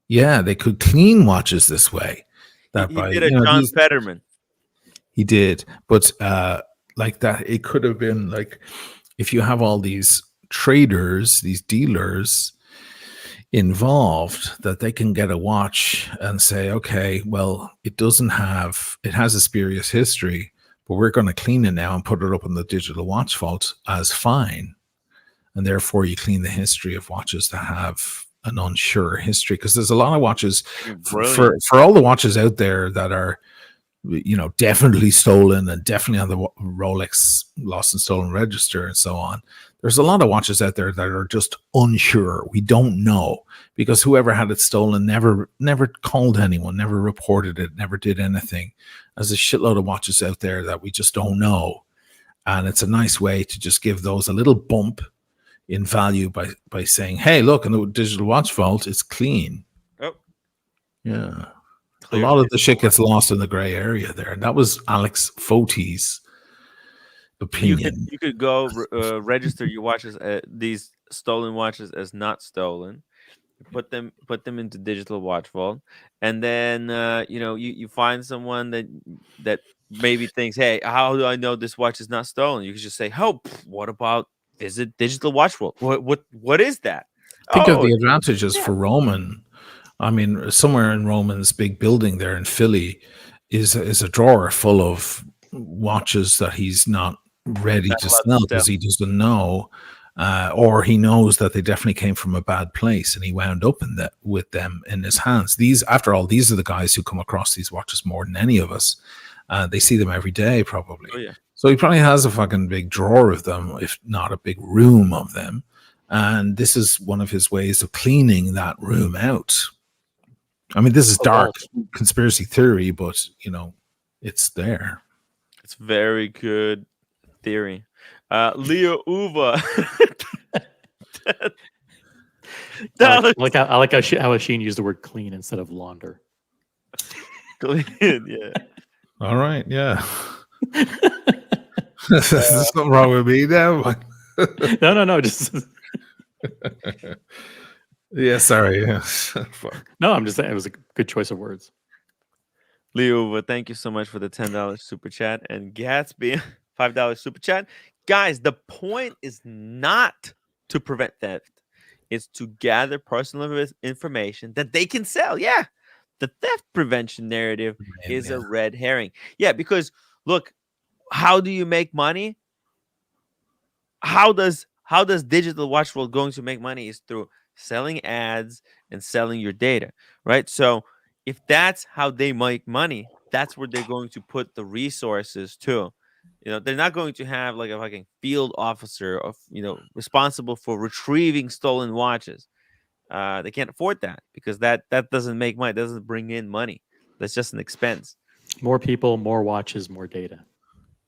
they could clean watches this way. That he by did a John Fetterman. He did, but like that, it could have been like if you have all these traders, these dealers involved, that they can get a watch and say, okay, well, it has a spurious history, but we're going to clean it now and put it up in the digital watch vault as fine. And therefore you clean the history of watches that have an unsure history. Because there's a lot of watches for all the watches out there that are, definitely stolen and definitely on the Rolex lost and stolen register and so on. There's a lot of watches out there that are just unsure. We don't know, because whoever had it stolen never called anyone, never reported it, never did anything. There's a shitload of watches out there that we just don't know. And it's a nice way to just give those a little bump in value by saying, hey, look, in the digital watch vault, it's clean. Oh. Yeah. Clear. A lot of the shit gets lost in the gray area there. And that was Alex Foley's opinion. You could go register your watches, these stolen watches, as not stolen. Put them into digital watch vault, and then you find someone that maybe thinks, hey, how do I know this watch is not stolen? You can just say, oh, what about visit digital watch vault? What is that? Think of the advantages for Roman. I mean, somewhere in Roman's big building there in Philly is a drawer full of watches that he's not ready to sell because he doesn't know, or he knows that they definitely came from a bad place and he wound up with them in his hands. After all, these are the guys who come across these watches more than any of us. They see them every day, probably. Oh, yeah. So he probably has a fucking big drawer of them, if not a big room of them. And this is one of his ways of cleaning that room out. I mean, this is dark conspiracy theory, but, it's there. It's very good theory. Leo Uva. I like how Sheen used the word clean instead of launder. Clean, yeah. All right, yeah. There's something wrong with me now. No, just... Yeah, sorry. Yeah. No, I'm just saying it was a good choice of words. Leo, thank you so much for the $10 super chat, and Gatsby $5 super chat. Guys, the point is not to prevent theft; it's to gather personal information that they can sell. Yeah, the theft prevention narrative is a red herring. Yeah, because look, how do you make money? How does digital watch world going to make money? Is through selling ads and selling your data, right? So if that's how they make money, that's where they're going to put the resources to. They're not going to have like a fucking field officer of responsible for retrieving stolen watches. They can't afford that because that doesn't make money. It doesn't bring in money. That's just an expense. More people, more watches, more data.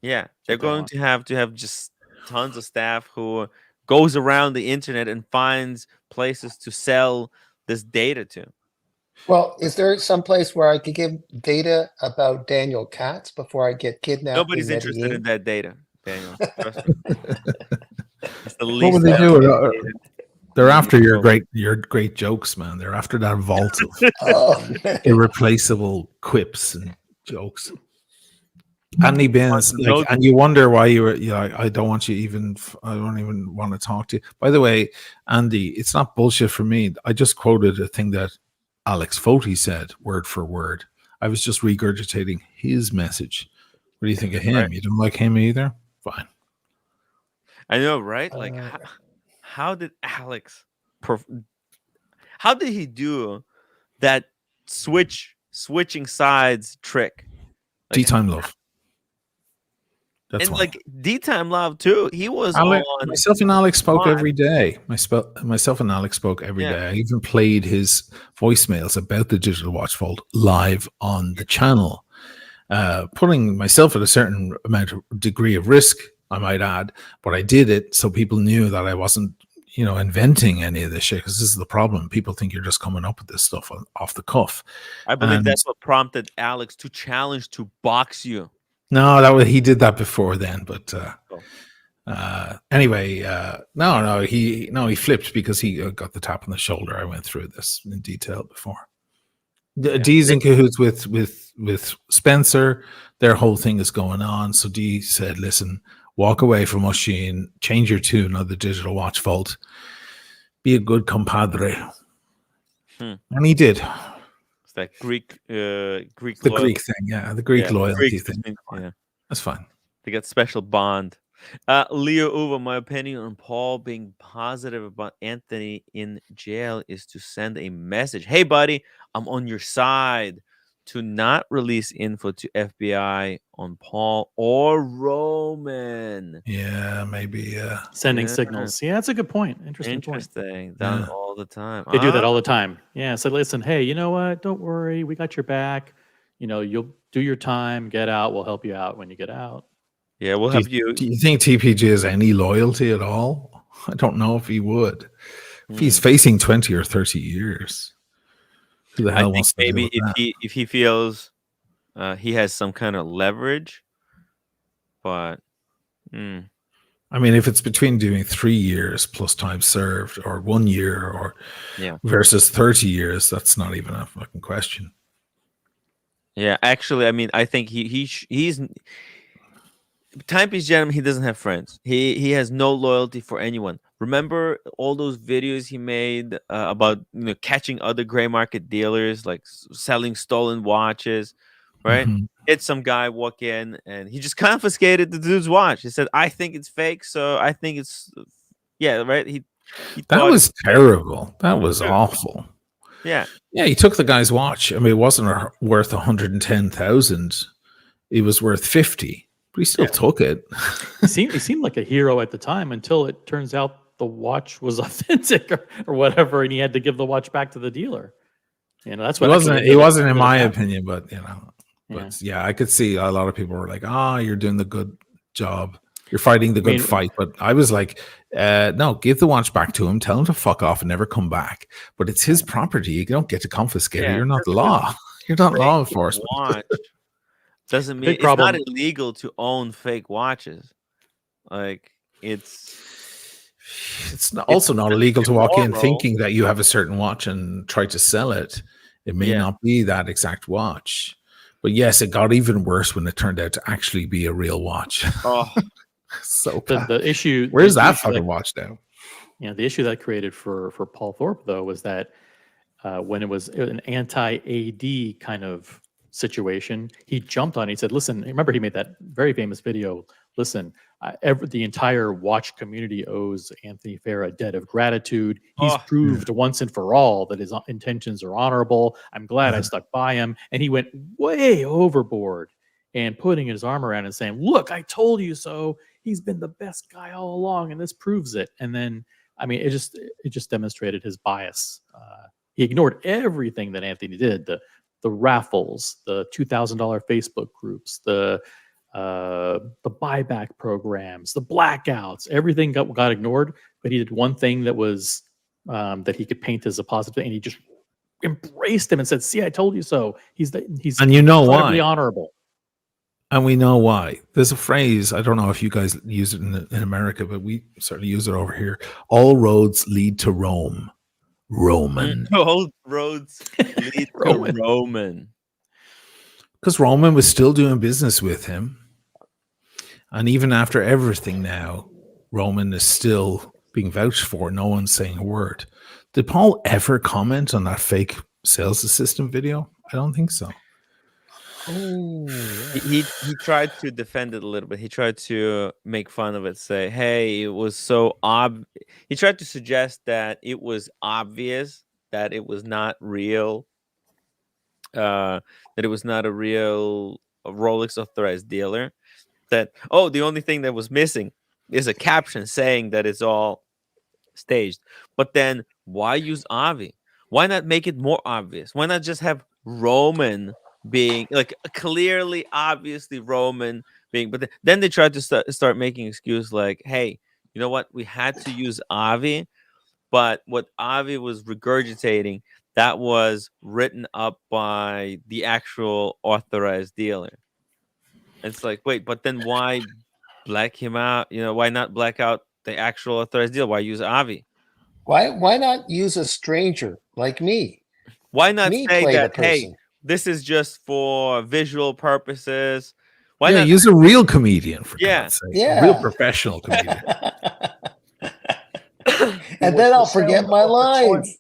Yeah, they're going to have just tons of staff who goes around the internet and finds places to sell this data to. Well, is there some place where I could give data about Daniel Katz before I get kidnapped? Nobody's interested in that data, Daniel. Trust me. It's the least. What would they do? They're after your great jokes, man. They're after that vault of irreplaceable quips and jokes. Andy Benz, and you wonder why you were. I don't even want to talk to you. By the way, Andy, it's not bullshit for me. I just quoted a thing that Alex Foley said, word for word. I was just regurgitating his message. What do you think of him? Right. You don't like him either? Fine. I know, right? Like, how did Alex? How did he do that switching sides trick? Like, D-Time Love. That's and why. like D-Time Love too. He was Myself and Alex spoke on. every day. Myself and Alex spoke every Yeah. day. I even played his voicemails about the digital watch vault live on the channel, putting myself at a certain degree of risk, I might add. But I did it so people knew that I wasn't, inventing any of this shit. Because this is the problem. People think you're just coming up with this stuff off the cuff. I believe And that's what prompted Alex to challenge to box you. no, he did that before then, but anyway, he flipped because he got the tap on the shoulder. I went through this in detail before. Dee's in cahoots with Spencer. Their whole thing is going on. So Dee said, "Listen, walk away from Oisin, change your tune on the digital watch vault, be a good compadre," and he did. It's that Greek The Greek thing, yeah, the Greek loyalty thing. Yeah, That's fine. they got special bond. Leo Uva, my opinion on Paul being positive about Anthony in jail is to send a message. Hey, buddy, I'm on your side. To not release info to FBI on Paul or Roman. Yeah, maybe. Sending signals. Yeah, that's a good point. Interesting point. Done Yeah. all the time. They do that all the time. Yeah. So listen, hey, you know what? Don't worry. We got your back. You'll do your time, get out. We'll help you out when you get out. Yeah, we'll have you. Do you think TPG has any loyalty at all? I don't know if he would. If he's facing 20 or 30 years, who the I hell think wants to deal maybe with that? if he feels he has some kind of leverage, but I mean, if it's between doing 3 years plus time served or 1 year or versus 30 years, that's not even a fucking question. yeah, actually, I mean, I think he's timepiece gentleman. He doesn't have friends. He has no loyalty for anyone. Remember all those videos he made about catching other gray market dealers, like selling stolen watches, right? Mhm. Had some guy walk in and he just confiscated the dude's watch. He said, "I think it's fake, so I think it's right." He That was terrible. That was awful. Yeah. Yeah, he took the guy's watch. I mean, it wasn't worth 110,000. It was worth 50. But he still took it. He seemed like a hero at the time until it turns out the watch was authentic or whatever, and he had to give the watch back to the dealer. That's what He wasn't in my opinion, but yeah, I could see a lot of people were like, you're doing the good job. You're fighting the good fight. But I was like, no, give the watch back to him. Tell him to fuck off and never come back. But it's his property. You don't get to confiscate it. You're not law. You're not law enforcement. Watch doesn't mean it's not illegal to own fake watches. Like it's also not illegal to walk in thinking that you have a certain watch and try to sell it. It may not be that exact watch. But yes, it got even worse when it turned out to actually be a real watch. Oh, so the issue. Where's that fucking watch now? The issue that created for Paul Thorpe though was that when it was an anti-AD kind of situation, he jumped on it. He said, "Listen, remember he made that very famous video. Listen, the entire watch community owes Anthony Fair a debt of gratitude. He's proved once and for all that his intentions are honorable. I'm glad I stuck by him." And he went way overboard and putting his arm around and saying, "Look, I told you so. He's been the best guy all along, and this proves it." And then, I mean, it just demonstrated his bias. He ignored everything that Anthony did: the raffles, the $2,000 Facebook groups, the buyback programs, the blackouts. Everything got ignored, but he did one thing that was that he could paint as a positive, and he just embraced him and said, "See, I told you so." He's and you know why honorable. And we know why. There's a phrase, I don't know if you guys use it in America, but we certainly use it over here. All roads lead to Rome. Roman. All roads lead to Roman. Because Roman was still doing business with him. And even after everything now, Roman is still being vouched for. No one's saying a word. Did Paul ever comment on that fake sales assistant video? I don't think so. Oh, He tried to defend it a little bit. He tried to make fun of it, say, "Hey, it was so He tried to suggest that it was obvious that it was not real, that it was not a real Rolex authorized dealer. That the only thing that was missing is a caption saying that it's all staged. But then why use Avi? Why not make it more obvious? Why not just have Roman being like clearly, obviously Roman being? But then they tried to start making excuse like, hey, you know what? We had to use Avi, but what Avi was regurgitating that was written up by the actual authorized dealer. It's like, wait, but then why black him out? Why not black out the actual authorized dealer? Why use Avi? why not use a stranger like me? Why not Me say play the that, hey, person. this is just for visual purposes? Why Yeah, not? use a real comedian for Yeah. God's sake, a real Yeah. professional comedian. And Was then the I'll forget sound my of the lines.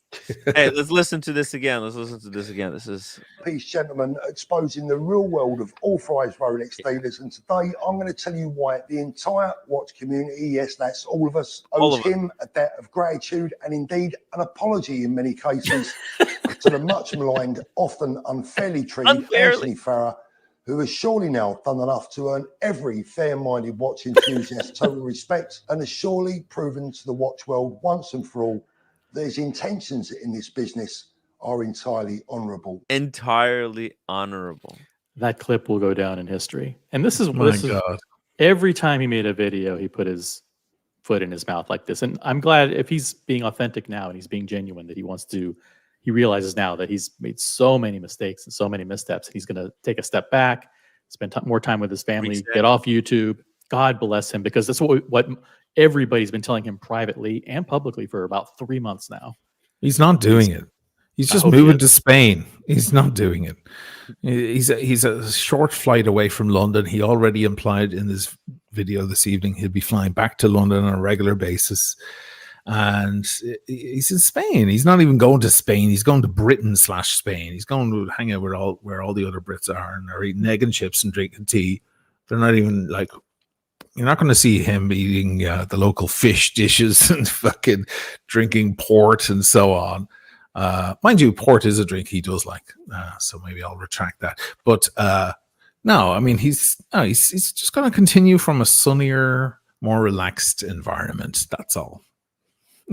Hey, let's listen to this again. Let's listen to this again. This is timepiece gentleman exposing the real world of authorised Rolex dealers. And today I'm going to tell you why the entire watch community, yes, that's all of us, all owes of us. him a debt of gratitude and indeed an apology in many cases to the much maligned, often unfairly treated Unfairly. Anthony Farrer, who has surely now done enough to earn every fair-minded watch enthusiast total respect and has surely proven to the watch world once and for all that his intentions in this business are entirely honourable. Entirely honorable. That clip will go down in history. And this is My God. every time he made a video, he put his foot in his mouth like this. And I'm glad if he's being authentic now and he's being genuine that he realizes now that he's made so many mistakes and so many missteps. And he's going to take a step back, spend more time with his family, Reset. get off YouTube. God bless him, because that's what everybody's been telling him privately and publicly for about 3 months now. He's not doing it. He's I just hope he moving is. to Spain. He's not doing it. He's a short flight away from London. He already implied in this video this evening he'll be flying back to London on a regular basis. And he's in Spain. He's not even going to Spain. He's going to Britain/Spain. He's going to hang out where all the other Brits are, and they're eating egg and chips and drinking tea. They're not even like, you're not going to see him eating the local fish dishes and fucking drinking port and so on. Mind you, port is a drink he does like, so maybe I'll retract that. But no, I mean he's just going to continue from a sunnier, more relaxed environment. That's all.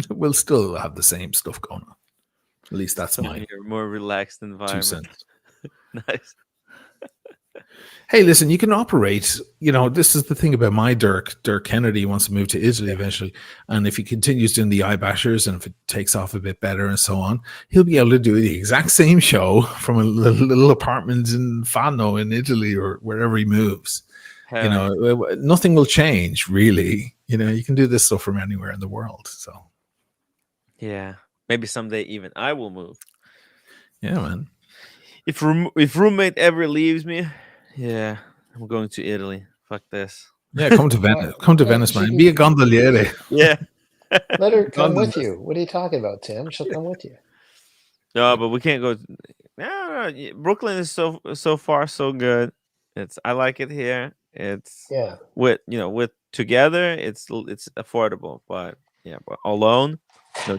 We'll still have the same stuff going on. At least that's my more relaxed 2 environment. cents. Nice. Hey, listen, you can operate. This is the thing about my Dirk. Dirk Kennedy wants to move to Italy eventually. And if he continues doing the eye bashers and if it takes off a bit better and so on, he'll be able to do the exact same show from a little apartment in Fano in Italy or wherever he moves. Hell yeah. Nothing will change, really. You can do this stuff from anywhere in the world. So, Yeah. Maybe someday even I will move. yeah, man. If roommate ever leaves me, yeah, I'm going to Italy. Fuck this. Yeah, come to Venice. Come to Venice, She man. can- Be a gondoliere. Yeah. Let her come London. with you. What are you talking about, Tim? She'll come with you. No, but we can't go. No, Brooklyn is so far so good. I like it here. It's Yeah. with together it's affordable, but yeah, but alone, no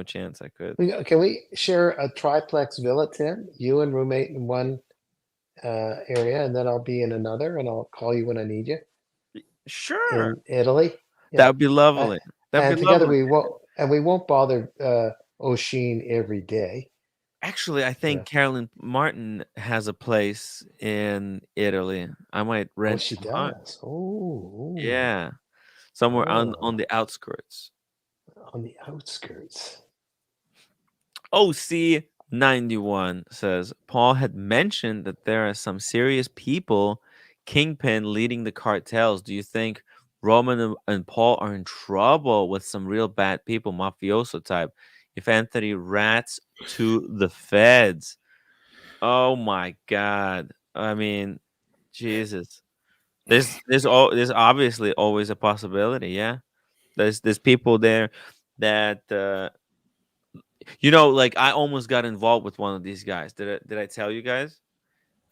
chance I could. Can we share a triplex villa, Tim? You and roommate in one area, and then I'll be in another, and I'll call you when I need you Sure, in Italy. that Yeah. would be lovely. That'd And be together lovely. we won't bother O'Sheen every day. Actually, I think Yeah. Carolyn Martin has a place in Italy. I might Oh, rent she from her. does. Oh, Yeah, somewhere on Oh. the outskirts. On the outskirts. OC91 says Paul had mentioned that there are some serious people, kingpin leading the cartels. Do you think Roman and Paul are in trouble with some real bad people, mafioso type? If Anthony rats to the feds, oh my God! I mean, Jesus. There's obviously always a possibility. Yeah, there's people there that like I almost got involved with one of these guys. Did I tell you guys?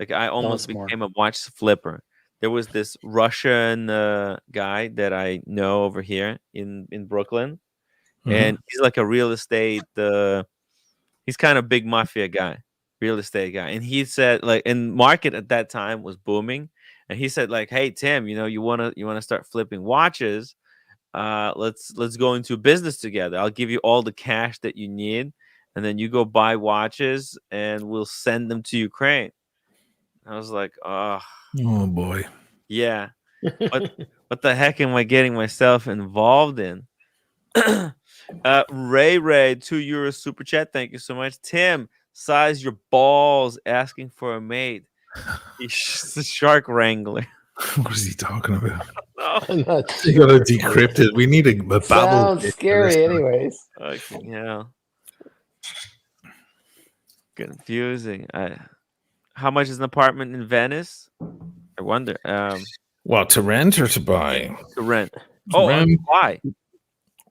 Like I Tell almost us more. became a watch flipper. There was this Russian guy that I know over here in Brooklyn, and he's like a real estate. He's kind of big mafia guy, real estate guy, and he said like, and market at that time was booming, and he said like, hey Tim, you wanna start flipping watches? Let's go into business together. I'll give you all the cash that you need, and then you go buy watches, and we'll send them to Ukraine. I was like, oh Oh boy. yeah, what what the heck am I getting myself involved in? Ray, €2 super chat. Thank you so much. Tim, size your balls asking for a mate. He's a shark wrangler. What is he talking about? No. I'm not You sure. gotta decrypt it. We need a babble. Sounds kit for this scary, one. anyways. Fucking hell. Confusing. How much is an apartment in Venice? I wonder. Well, to rent or to buy? To rent. To Oh, rent. why?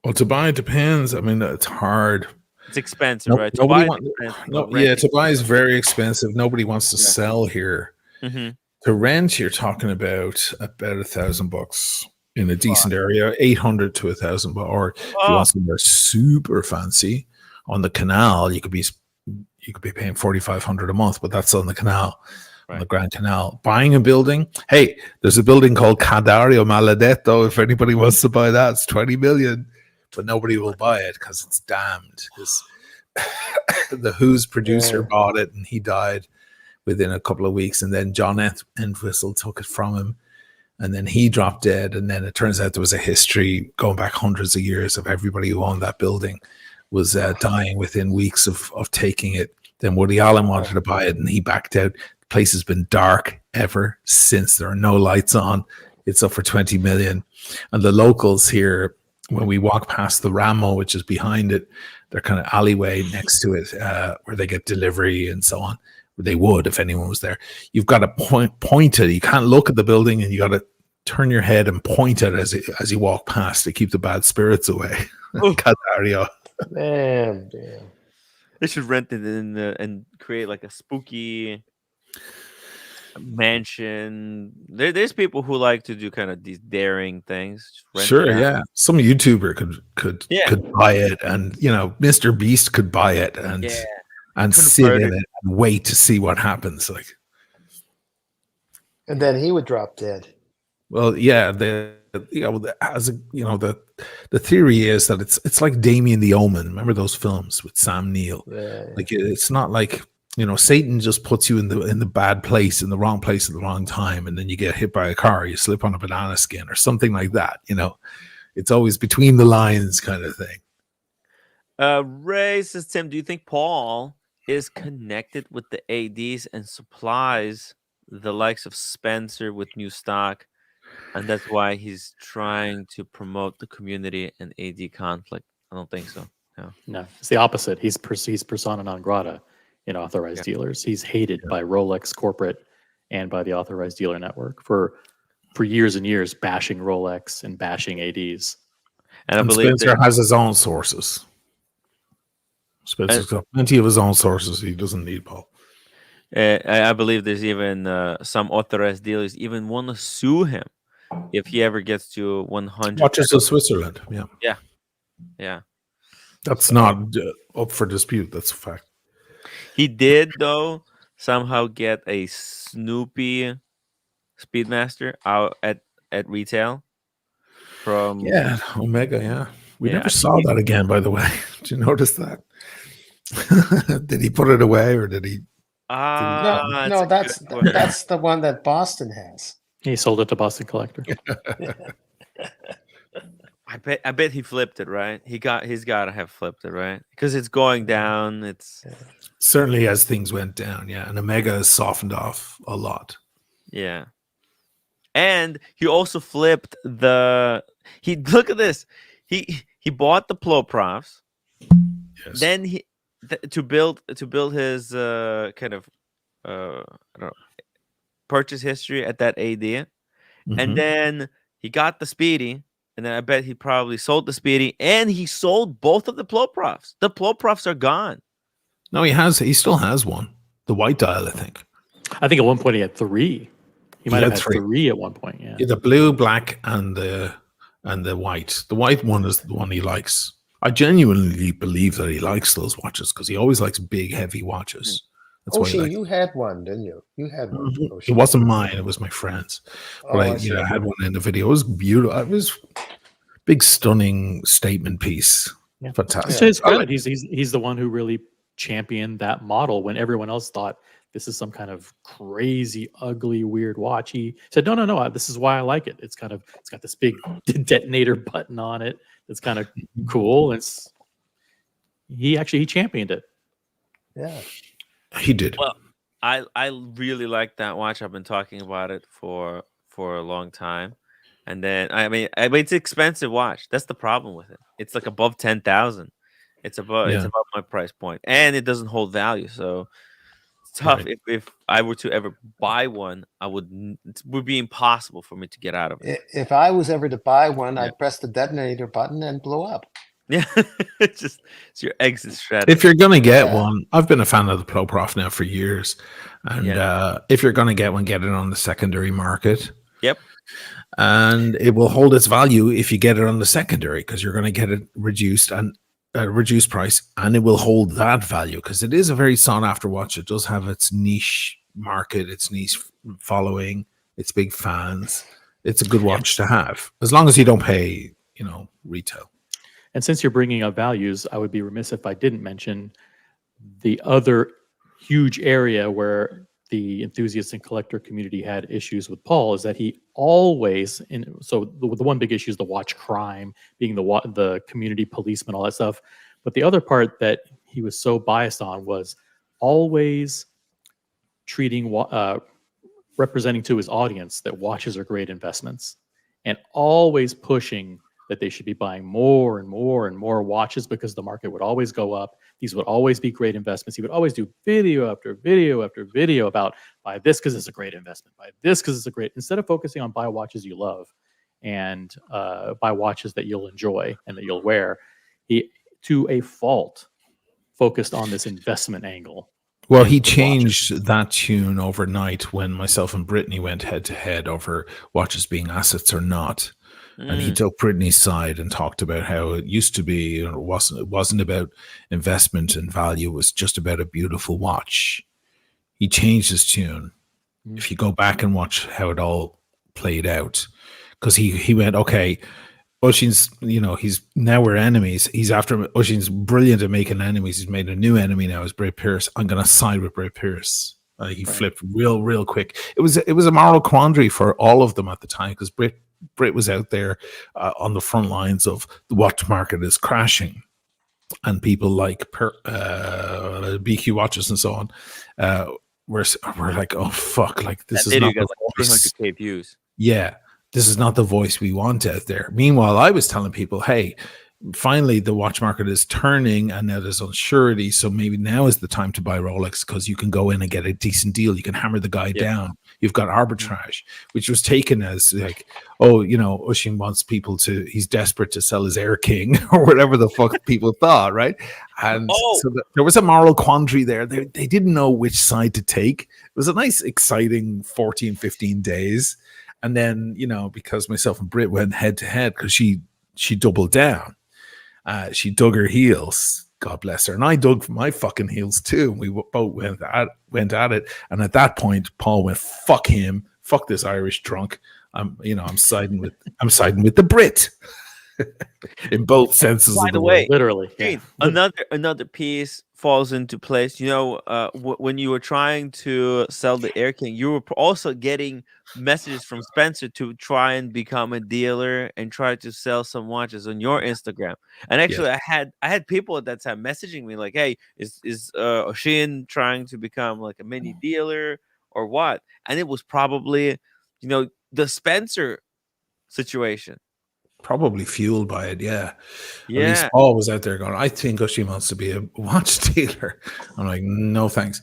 Well, to buy it depends. I mean, it's hard. It's expensive, No, right? To nobody buy wants. it's expensive, No, but yeah, renting- to buy is very expensive. Nobody wants to Yeah. sell here. Mhm. To rent, you're talking about $1,000 in a decent area, 800 to 1,000. Or if you Oh, want somewhere super fancy on the canal, you could be paying 4,500 a month, but that's on the canal, on the Right. Grand Canal. Buying a building, hey, there's a building called Cadario Maledetto. If anybody wants to buy that, it's 20 million, but nobody will buy it because it's damned. Because the Who's producer Yeah. bought it and he died within a couple of weeks, and then John Entwistle took it from him, and then he dropped dead, and then it turns out there was a history going back hundreds of years of everybody who owned that building was dying within weeks of taking it. Then Woody Allen wanted to buy it, and he backed out. The place has been dark ever since. There are no lights on. It's up for 20 million, and the locals here, when we walk past the Ramo, which is behind it, their kind of alleyway next to it, where they get delivery and so on. They would if anyone was there. You've got to point it. You can't look at the building, and you got to turn your head and point it as you walk past to keep the bad spirits away. Oh. Cadario. Damn. they should rent it and create like a spooky mansion. There's people who like to do kind of these daring things. Just rent it Sure, out. yeah. Some YouTuber could Yeah. buy it, and Mr. Beast could buy it and Yeah. sit Convert in it and wait to see what happens. Like, And then he would drop dead. well, yeah, the theory is that it's like Damien the Omen. Remember those films with Sam Neill? Yeah. Like it's not like Satan just puts you in the bad place, in the wrong place at the wrong time, and then you get hit by a car, you slip on a banana skin or something like that. It's always between the lines kind of thing. Ray says, Tim, do you think Paul is connected with the ADs and supplies the likes of Spencer with new stock, and that's why he's trying to promote the community and AD conflict? I don't think so. No, it's the opposite. He's persona non grata in authorized dealers. He's hated by Rolex corporate and by the authorized dealer network for years and years, bashing Rolex and bashing ADs. And I And believe Spencer has his own sources. Spencer's got plenty of his own sources. He doesn't need Paul. I believe there's even some authorized dealers even want to sue him if he ever gets to 100. Watches of Switzerland. Yeah. Yeah. That's not up for dispute. That's a fact. He did, though, somehow get a Snoopy Speedmaster out at retail from. Yeah, Omega, yeah. We Yeah, never saw that again, by the way. Did you notice that? Did he put it away or did he? No, that's the one that Boston has. He sold it to Boston Collector. I bet he flipped it, right? He's got to have flipped it, right? Because it's going down. It's Certainly as things went down, yeah. And Omega has softened off a lot. yeah. And he also flipped look at this. He bought the Ploprofs. Yes. Then to build his kind of I don't know, purchase history at that AD, Mhm. and then he got the Speedy, and then I bet he probably sold the Speedy, and he sold both of the Ploprofs. The Ploprofs are gone. No, he still has one. The white dial, I think. I think at one point he had 3. He might have had had 3. 3 at one point. Yeah. The blue, black, and the white. The white one is the one he likes. I genuinely believe that he likes those watches because he always likes big, heavy watches. That's why he Oshin, likes. you had one, didn't you? You had one, It Oshin. wasn't mine; it was my friend's. But Oh, I see. I had one in the video. It was beautiful. It was big, stunning statement piece. Yeah. Fantastic. To his I credit, he's the one who really championed that model when everyone else thought this is some kind of crazy, ugly, weird watch. He said, "No, this is why I like it. It's got this big detonator button on it. It's kind of cool. He championed it." Yeah. He did. Well, I really like that watch. I've been talking about it for a long time, and then I mean it's an expensive watch. That's the problem with it. It's like above 10,000. It's Yeah. above my price point, and it doesn't hold value. So it's tough. Right. If I were to ever buy one, it would be impossible for me to get out of it. If I was ever to buy one, Yeah. I'd press the detonator button and blow up. Yeah, it's your exit strategy. If you're gonna get Yeah. one, I've been a fan of the Pro Prof now for years, and if you're gonna get one, get it on the secondary market. Yep. And it will hold its value if you get it on the secondary because you're going to get it reduced price, and it will hold that value because it is a very sought after watch. It does have its niche market, its niche following, its big fans. It's a good watch to have as long as you don't pay, retail. And since you're bringing up values, I would be remiss if I didn't mention the other huge area where the enthusiast and collector community had issues with Paul is that he always, so the one big issue is the watch crime, being the community policeman, all that stuff. But the other part that he was so biased on was always treating, representing to his audience that watches are great investments, and always pushing that they should be buying more and more and more watches because the market would always go up. These would always be great investments. He would always do video after video after video about buy this because it's a great investment, buy this because it's a great, instead of focusing on buy watches you love and buy watches that you'll enjoy and that you'll wear. He, to a fault, focused on this investment angle. Well, he changed that tune overnight when myself and Brittany went head to head over watches being assets or not. And he took Brittany's side and talked about how it used to be, it wasn't about investment and value, it was just about a beautiful watch. He changed his tune. If you go back and watch how it all played out, because he went, okay, Oshin's, he's now we're enemies. He's after Oshin's brilliant at making enemies. He's made a new enemy now as Bray Pierce. I'm going to side with Bray Pierce. He flipped real quick. It was a moral quandary for all of them at the time because Brit was out there on the front lines of the watch market is crashing, and people like BQ watches and so on were like, oh fuck, like this is not the voice. 300K views. Yeah, this is not the voice we want out there. Meanwhile, I was telling people, hey, finally the watch market is turning and now there's unsurety, so maybe now is the time to buy Rolex because you can go in and get a decent deal. You can hammer the guy down. You've got arbitrage, which was taken as like, oh, Oshin wants people to, he's desperate to sell his Air King or whatever the fuck people thought, right? And so there was a moral quandary there. They didn't know which side to take. It was a nice, exciting 14, 15 days. And then, because myself and Britt went head to head because she doubled down. She dug her heels, God bless her, and I dug my fucking heels too. We both went at it, and at that point, Paul went, "Fuck him, fuck this Irish drunk." I'm siding with the Brit in both senses By of the the way, word. Literally. Gene, another piece falls into place. When you were trying to sell the Air King, you were also getting messages from Spencer to try and become a dealer and try to sell some watches on your Instagram. And actually, I had people at that time messaging me like, "Hey, is Oshin trying to become like a mini dealer or what?" And it was probably, the Spencer situation. Probably fueled by it, yeah. Yeah. At least Paul was out there going, I think Oshin wants to be a watch dealer. I'm like, no thanks.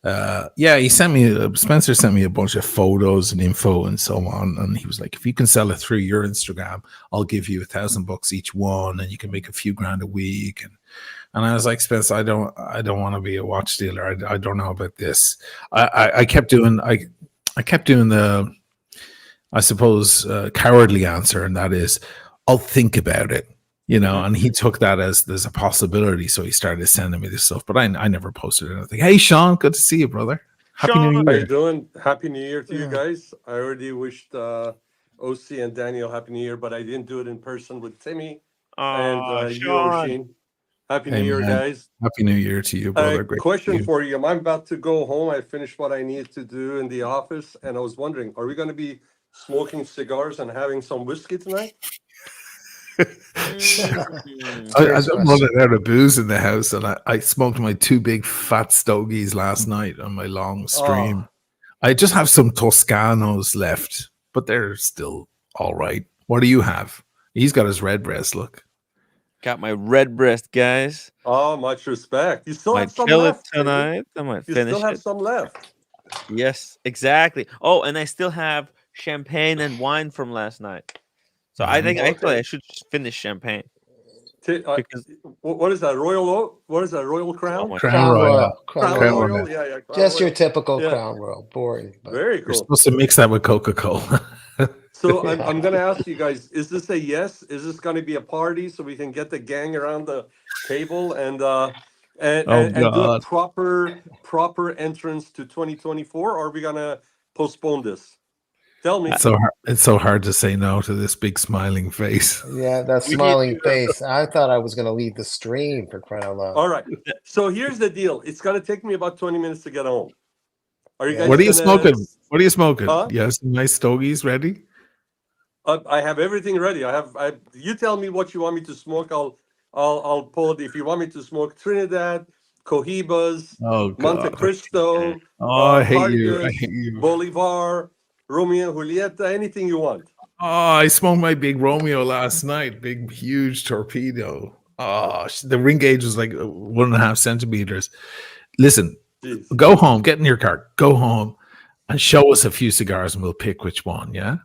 Yeah, he sent me Spencer sent me a bunch of photos and info and so on, and he was like, if you can sell it through your Instagram, I'll give you $1,000 each one, and you can make a few grand a week. And I was like, Spence, I don't want to be a watch dealer. I don't know about this. I kept doing the, I suppose, cowardly answer, and that is, I'll think about it. And he took that as there's a possibility, so he started sending me this stuff. But I never posted anything. Hey, Sean, good to see you, brother. Happy Sean, New How you Year. doing? Happy New Year to you Yeah. guys. I already wished OC and Daniel Happy New Year, but I didn't do it in person with Timmy and you, Sean. Oshin. Happy Hey, New Year, man. guys. Happy New Year to you, brother. Great. to see Question you. for you. I'm about to go home. I finished what I needed to do in the office, and I was wondering, are we going to be smoking cigars and having some whiskey tonight? Mm. I Serious don't question. run out of booze in the house, and I smoked my 2 big fat stogies last night on my long stream. I just have some Toscanos left, but they're still all right. What do you have? He's got his red breast. Look, Got my red breast, guys. Oh, much respect. You still Might have some kill it left, baby. tonight. I might You finish still have it. some left. Yes, exactly. Oh, and I still have champagne and wine from last night. So I think actually I Okay. should just finish champagne T- uh, because what is that? What is that? Royal oh Crown? my Crown Crown Royal. Royal. Crown Crown Royal? Royal. Yeah, Crown Just your Royal. typical Yeah, Crown Royal. Boring. But very You're cool. supposed to mix that with Coca-Cola. So I'm gonna ask you guys: is this a yes? Is this gonna be a party so we can get the gang around the table and Oh and do a God, proper entrance to 2024? Or are we gonna postpone this? Tell me. it's so hard to say no to this big smiling face. yeah, that we need smiling to face. I thought I was going to leave the stream for crying out loud. All right. So here's the deal. It's gonna take me about 20 minutes to get home. Are you Yeah. What guys are you gonna? smoking? What are you smoking? Huh? You have some nice stogies ready? I have everything ready. You tell me what you want me to smoke. I'll pull it. If you want me to smoke Trinidad, Cohibas, Oh Monte God. Cristo, Oh, I hate you. I Hargus, hate you. Bolivar, Romeo and Julieta, anything you want. Oh, I smoked my big Romeo last night. Big, huge torpedo. Oh, the ring gauge was like 1.5 centimeters. Listen, Jeez. go home, get in your car, go home, and show us a few cigars, and we'll pick which one. Yeah,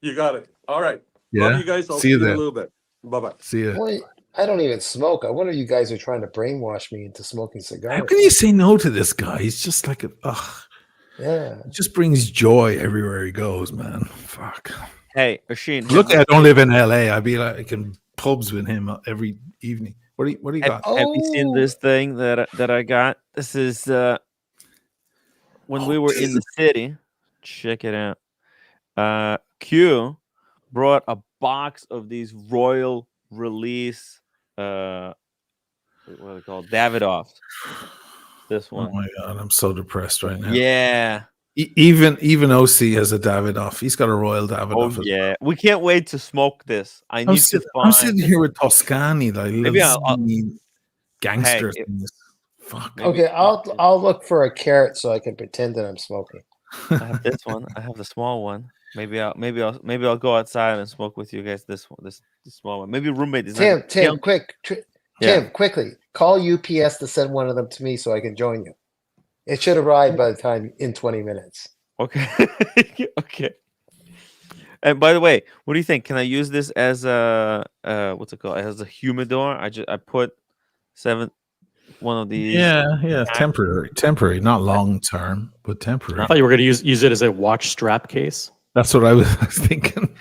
You got it. All right. Love yeah. you guys. I'll See see you you in a then. little bit. Bye-bye. See you. Boy, I don't even smoke. I wonder you guys are trying to brainwash me into smoking How cigars. can you say no to this guy? He's just like Yeah. he just brings joy everywhere he goes, man. Fuck. Hey, Oshin, Look, I don't live in LA. I'd be like in pubs with him every evening. What do you got? have you seen Oh, this thing that I got? This is when we were in the city. Check it out. Q brought a box of these royal release what are they called? Davidoffs. This Oh one. my god, I'm so depressed right now. Yeah. Even OC has a Davidoff. He's got a Royal Oh Davidoff as yeah. We can't wait to smoke this. I well. need to I'm find sitting here with Toscani, like maybe I'll gangster hey, things. Fuck. maybe okay. I'll look for a carrot so I can pretend that I'm smoking. I have this one. I have the small one. Maybe I'll go outside and smoke with you guys. This one, this small one. Maybe roommate is not. Tim, quick, Yeah. Tim, quickly call UPS to send one of them to me so I can join you. It should arrive by the time in 20 minutes. Okay. Okay. And by the way, what do you think? Can I use this as a what's it called? As a humidor? I put one of these. Yeah, temporary, not long term, but temporary. I thought you were going to use it as a watch strap case. That's what I was thinking.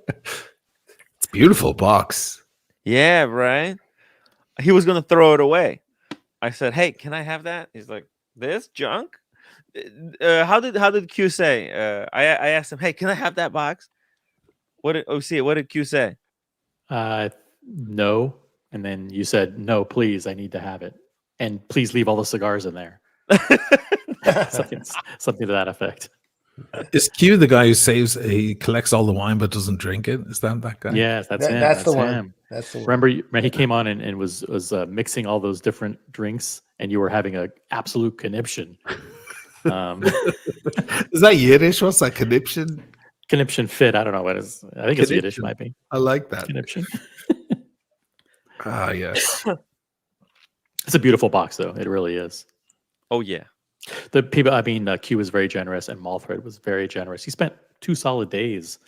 It's a beautiful box. Yeah, right. He was gonna throw it away. I said, "Hey, can I have that?" He's like, "This junk." How did Q say? I asked him, "Hey, can I have that box?" What did Q say? No. And then you said, no, please, I need to have it. And please leave all the cigars in there. something to that effect. Is Q the guy who he collects all the wine but doesn't drink it? Is that guy? Yes, that's him. That's the one. Him. That's the one. Remember, he came on and was mixing all those different drinks, and you were having an absolute conniption. Is that Yiddish? What's that conniption? Conniption fit. I don't know what it is. I think it's Yiddish, might be. I like that. Conniption. Ah, yes. It's a beautiful box, though. It really is. Oh yeah, The people, I mean, Q was very generous, and Malthred was very generous. He spent 2 solid days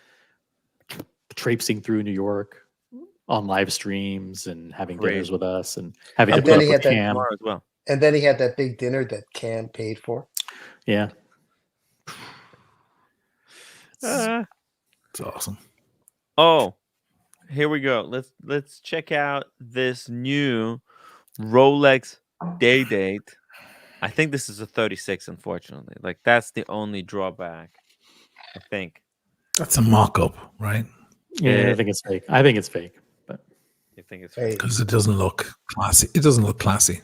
traipsing through New York on live streams and having dinners crazy. with us and having I'll to And put then up he with had that, Cam. tomorrow as well. and then he had that big dinner that Cam paid for. Yeah. It's awesome. Oh, here we go. Let's check out this new Rolex day date. I think this is a 36, unfortunately. Like that's the only drawback. I think. That's a mock-up, right? Yeah, I think it's fake. I think it's fake. But You think it's Hey, fake? Because it doesn't look classy. It doesn't look classy.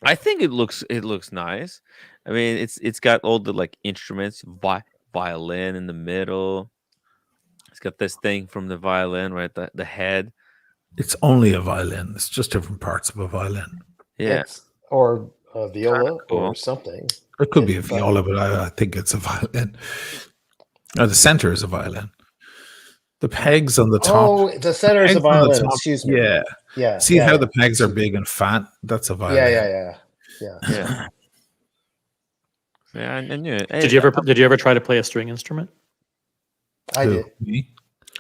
I think it looks nice. I mean, it's got all the like instruments, violin in the middle. It's got this thing from the violin, right? The head. It's only a violin. It's just different parts of a violin. Yeah, or a viola or cool. something. It could be a But- viola, but I think it's a violin. The center is a violin. The pegs on the top. Oh, the center is a pegs on the violin. top, Excuse me. Yeah. Yeah. See yeah, how yeah. the pegs are big and fat? That's a violin. Yeah. yeah, yeah. I knew it. did you ever try to play a string instrument? I Who? did. Me?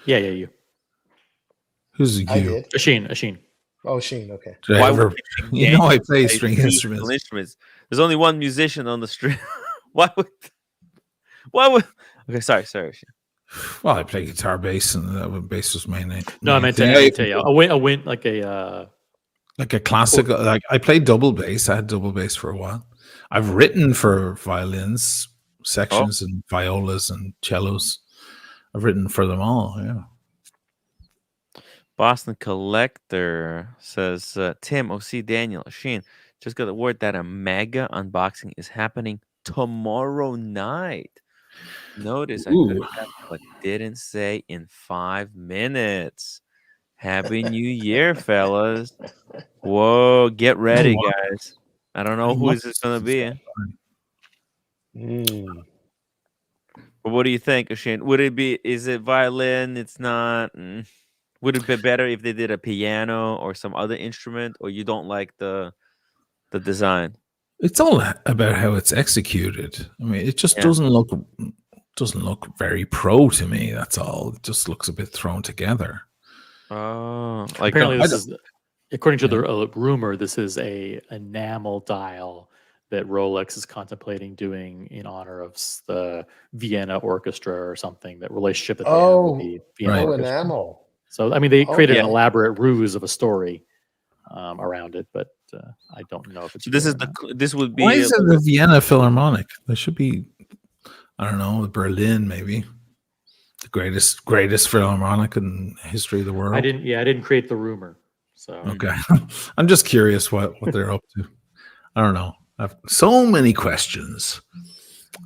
Yeah, you. Who's you? I did. Asheen. Oh, Sheen. Okay. Did I Why ever? would you think You know, I Daniel play plays string musical instruments. There's only one musician on the string. Why would? Why would? Okay, sorry. Well, I play guitar, bass, and bass was my name. No, I meant to tell you. A win like a Like a classical. Like I played double bass. I had double bass for a while. I've written for violins sections and violas and cellos. I've written for them all. Yeah. Boston Collector says, Tim, OC, Daniel, Sheen, just got the word that a mega unboxing is happening tomorrow night. Notice I could Ooh. have, but didn't say in 5 minutes. Happy New Year, fellas. Whoa, get ready, wow. guys. I don't know who is this going to be. Mm. But what do you think, Shane? Is it violin? It's not. Would it be better if they did a piano or some other instrument, or you don't like the design? It's all about how it's executed. I mean, it just doesn't look very pro to me. That's all. It just looks a bit thrown together. Oh, like apparently this is, according to the rumor, this is a enamel dial that Rolex is contemplating doing in honor of the Vienna Orchestra or something. That relationship that they have with the Vienna right. Orchestra. Enamel. So I mean, they created yeah. an elaborate ruse of a story around it, but I don't know if it's. this true is or not. this would be Why is it the Vienna Philharmonic? There should be, I don't know, Berlin maybe, the greatest Philharmonic in the history of the world. I didn't create the rumor. So Okay, I'm just curious what they're up to. I don't know. I have so many questions.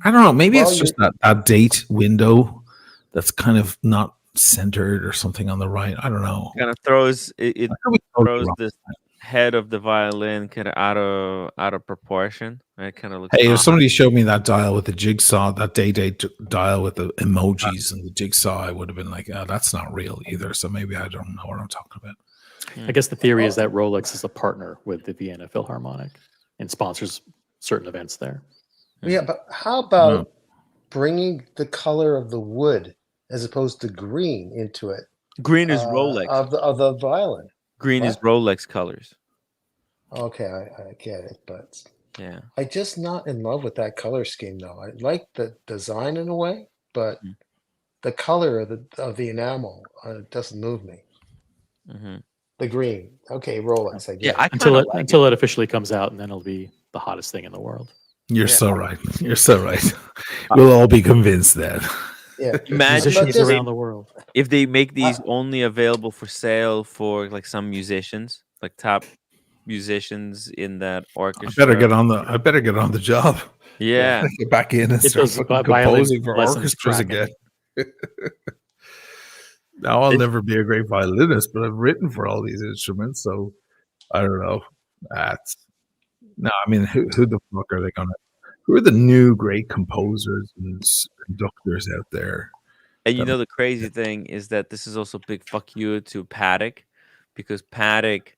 I don't know. Maybe Well, it's just that date window that's kind of not centered or something on the right. I don't know. kind of throws it I could be totally throws wrong. this head of the violin kind of out of proportion. Right, kind of looks. Hey, if odd. somebody showed me that dial with the jigsaw, that day dial with the emojis and the jigsaw, I would have been like, oh, that's not real either. So maybe I don't know what I'm talking about. I guess the theory is that Rolex is a partner with the Vienna Philharmonic and sponsors certain events there. Yeah, but how about bringing the color of the wood as opposed to green into it? Green is Rolex. Of the violin. Green is Rolex colors. Okay, I get it, but Yeah. I'm just not in love with that color scheme though. I like the design in a way, but the color of the enamel doesn't move me. Mm-hmm. The green, okay, Rolex. I get Yeah, it. Until it officially comes out, and then it'll be the hottest thing in the world. You're so right. You're so right. We'll all be convinced then. Yeah, Imagine But Musicians just- around the world. if they make these only available for sale for like some musicians, like top musicians in that I orchestra. better get on the job. Yeah. Get back in and Get start those fucking violin composing for lessons orchestras cracking. again. Now I'll never be a great violinist, but I've written for all these instruments, so I don't know. I mean, who the fuck are they gonna? Who are the new great composers and conductors out there? And you know the crazy thing is that this is also big fuck you to Paddock, because Paddock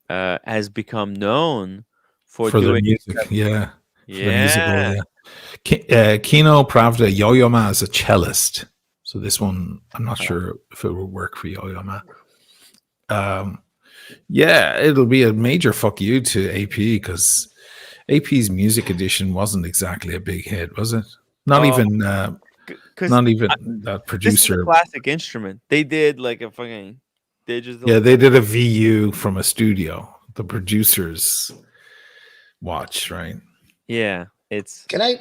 has become known for for their doing. music. Yeah, for the musical. Yeah. Yeah, Kino Pravda Yo-Yo Ma is a cellist. So this one, I'm not sure if it will work for Yo-Yo Ma. Yeah, it'll be a major fuck you to AP because AP's music edition wasn't exactly a big hit, was it? Not Oh, even, because not even that this is a producer. classic instrument. They did like a fucking Yeah, digital. they did a VU from a studio. The producers watch, right? Yeah, it's Can I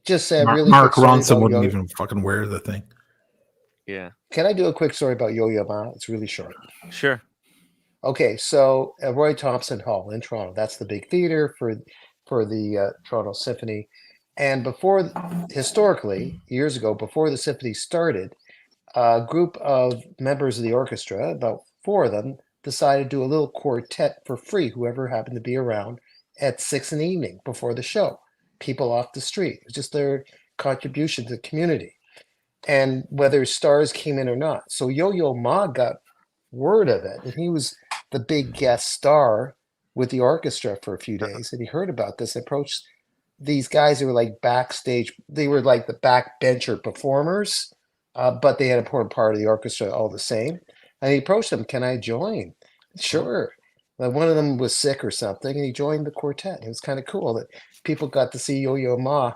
just say a Mark, really quick Mark story Ronson about wouldn't Yo? even fucking wear the thing. yeah. Can I do a quick story about Yo-Yo Ma? It's really short. Sure. Okay, so Roy Thompson Hall in Toronto. That's the big theater for the Toronto Symphony. And before, historically, years ago, before the symphony started, a group of members of the orchestra, about four of them, decided to do a little quartet for free. Whoever happened to be around at 6 in the evening before the show, people off the street. It was just their contribution to the community, and whether stars came in or not. So Yo-Yo Ma got word of it, and he was the big guest star with the orchestra for a few days, and he heard about this, approached these guys who were like backstage. They were like the backbencher performers, but they had an important part of the orchestra all the same. And he approached them, "Can I join?" Sure. Like one of them was sick or something, and he joined the quartet. It was kind of cool that people got to see Yo-Yo Ma,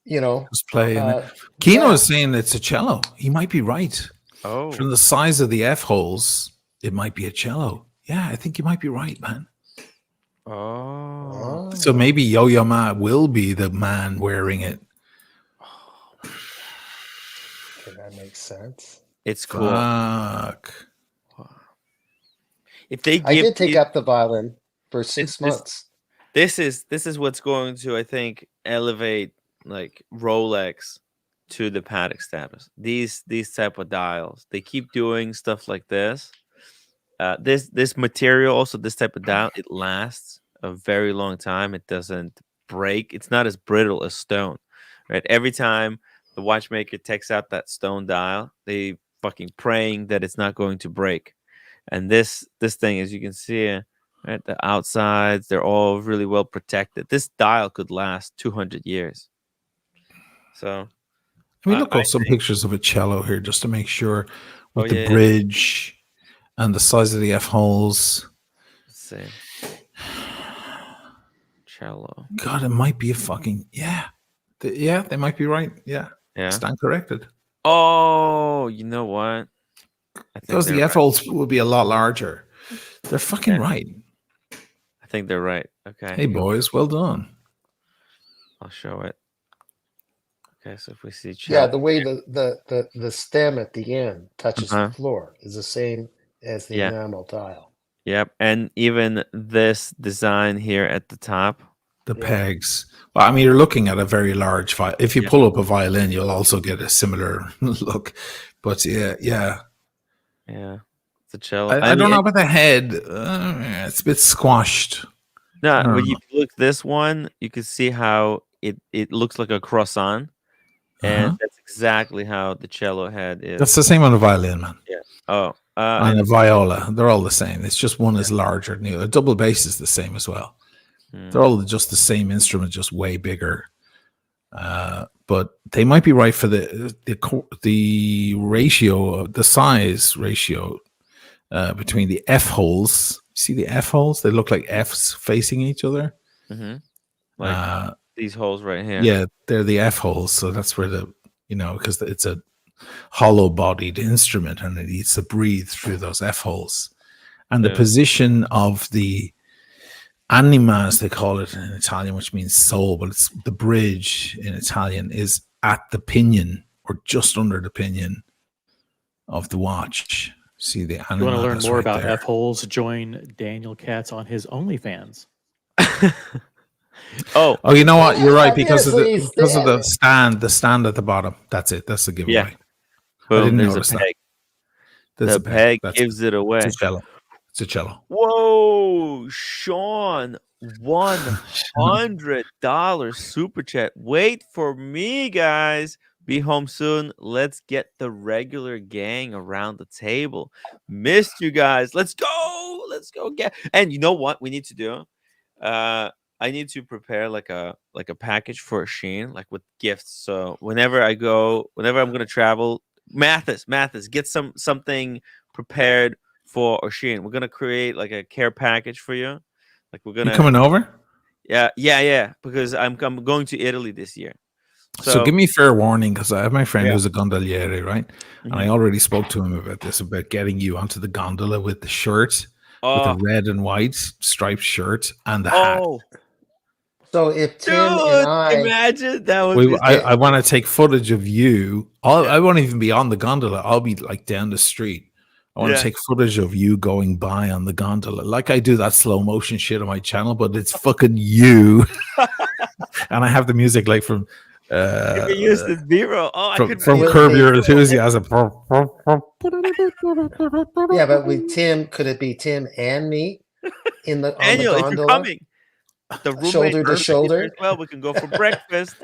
you know. Just playing. Kino Yeah, is saying it's a cello. He might be right. Oh. From the size of the F holes, it might be a cello. Yeah, I think you might be right, man. Oh. So maybe Yo-Yo Ma will be the man wearing it. okay, that makes sense. It's cool. Fuck. If they I give did take these- up the violin for this, 6 this months. this is what's going to, I think, elevate like Rolex to the Patek status. These type of dials, they keep doing stuff like this. This material, also this type of dial, it lasts a very long time. It doesn't break. It's not as brittle as stone, right? Every time the watchmaker takes out that stone dial, they fucking praying that it's not going to break. And this thing, as you can see, right, the outsides, they're all really well protected. This dial could last 200 years. So, Let me look I up some think, pictures of a cello here just to make sure oh with the yeah, bridge and the size of the F holes. let's see, cello, God, it might be a fucking yeah. Yeah, they might be right. Yeah. yeah. Stand corrected. Oh, you know what? I think Because the they're F right. holes will be a lot larger. They're fucking Yeah. right. I think they're right. Okay. Hey boys, well done. I'll show it. Okay, so if we see Yeah, cello, the way the stem at the end touches Uh-huh. the floor is the same as the Yeah. enamel dial. Yep, and even this design here at the top. The Yeah. pegs. Well, I mean, you're looking at a very large violin. If you Yeah. pull up a violin, you'll also get a similar look. But yeah. Yeah, it's a cello. I don't mean, know about the head. It's a bit squashed. no, don't when know. you look this one, you can see how it looks like a croissant, and Uh-huh. that's exactly how the cello head is. That's the same on a violin, man. Yeah. Oh, And a and viola. They're all the same. It's just one is larger than the other. A double bass is the same as well. They're all just the same instrument, just way bigger. But they might be right for the ratio, the size ratio between the F holes. See the F holes? They look like Fs facing each other. like these holes right here. Yeah, they're the F holes. So that's where because it's a hollow bodied instrument and it needs to breathe through those F holes. And the Yeah. position of the anima, as they call it in Italian, which means soul, but it's the bridge in Italian, is at the pinion or just under the pinion of the watch. See the anima. If you want to learn that's more right about there. F holes, join Daniel Katz on his OnlyFans. Oh, Oh, you know what? You're right because of Obviously, the Stan. stand at the bottom. That's it. That's the giveaway. yeah. I Boom. didn't There's a notice that. peg. There's The a peg That's gives it away. It's a cello. It's a cello. Whoa, Sean, $100 super chat. Wait for me, guys. Be home soon. Let's get the regular gang around the table. Missed you guys. Let's go. Let's go get. And you know what we need to do? I need to prepare like a package for Sheen, like with gifts. So whenever I'm gonna travel, Mathis, get something prepared for Oshin. We're gonna create like a care package for you. Like we're You gonna, coming over? yeah, because I'm going to Italy this year. So So give me fair warning because I have my friend yeah. who's a gondoliere, right? And I Mhm. already spoke to him about this, about getting you onto the gondola with the shirt, with the Oh, red and white striped shirt and the hat. oh, So if Tim and dude! I, Imagine that would be it, I want to take footage of you. yeah, I won't even be on the gondola. I'll be like down the street. I want to yeah. take footage of you going by on the gondola. Like I do that slow motion shit on my channel, but it's fucking you. And I have the music like You uh can use the B-roll. Oh, I could from use will the Curb hey, Your B-roll. Enthusiasm. yeah, but with Tim, could it be Tim and me on the Daniel, if you're gondola, coming, the roommate shoulder to Irvin is there as shoulder? well. We can go for breakfast.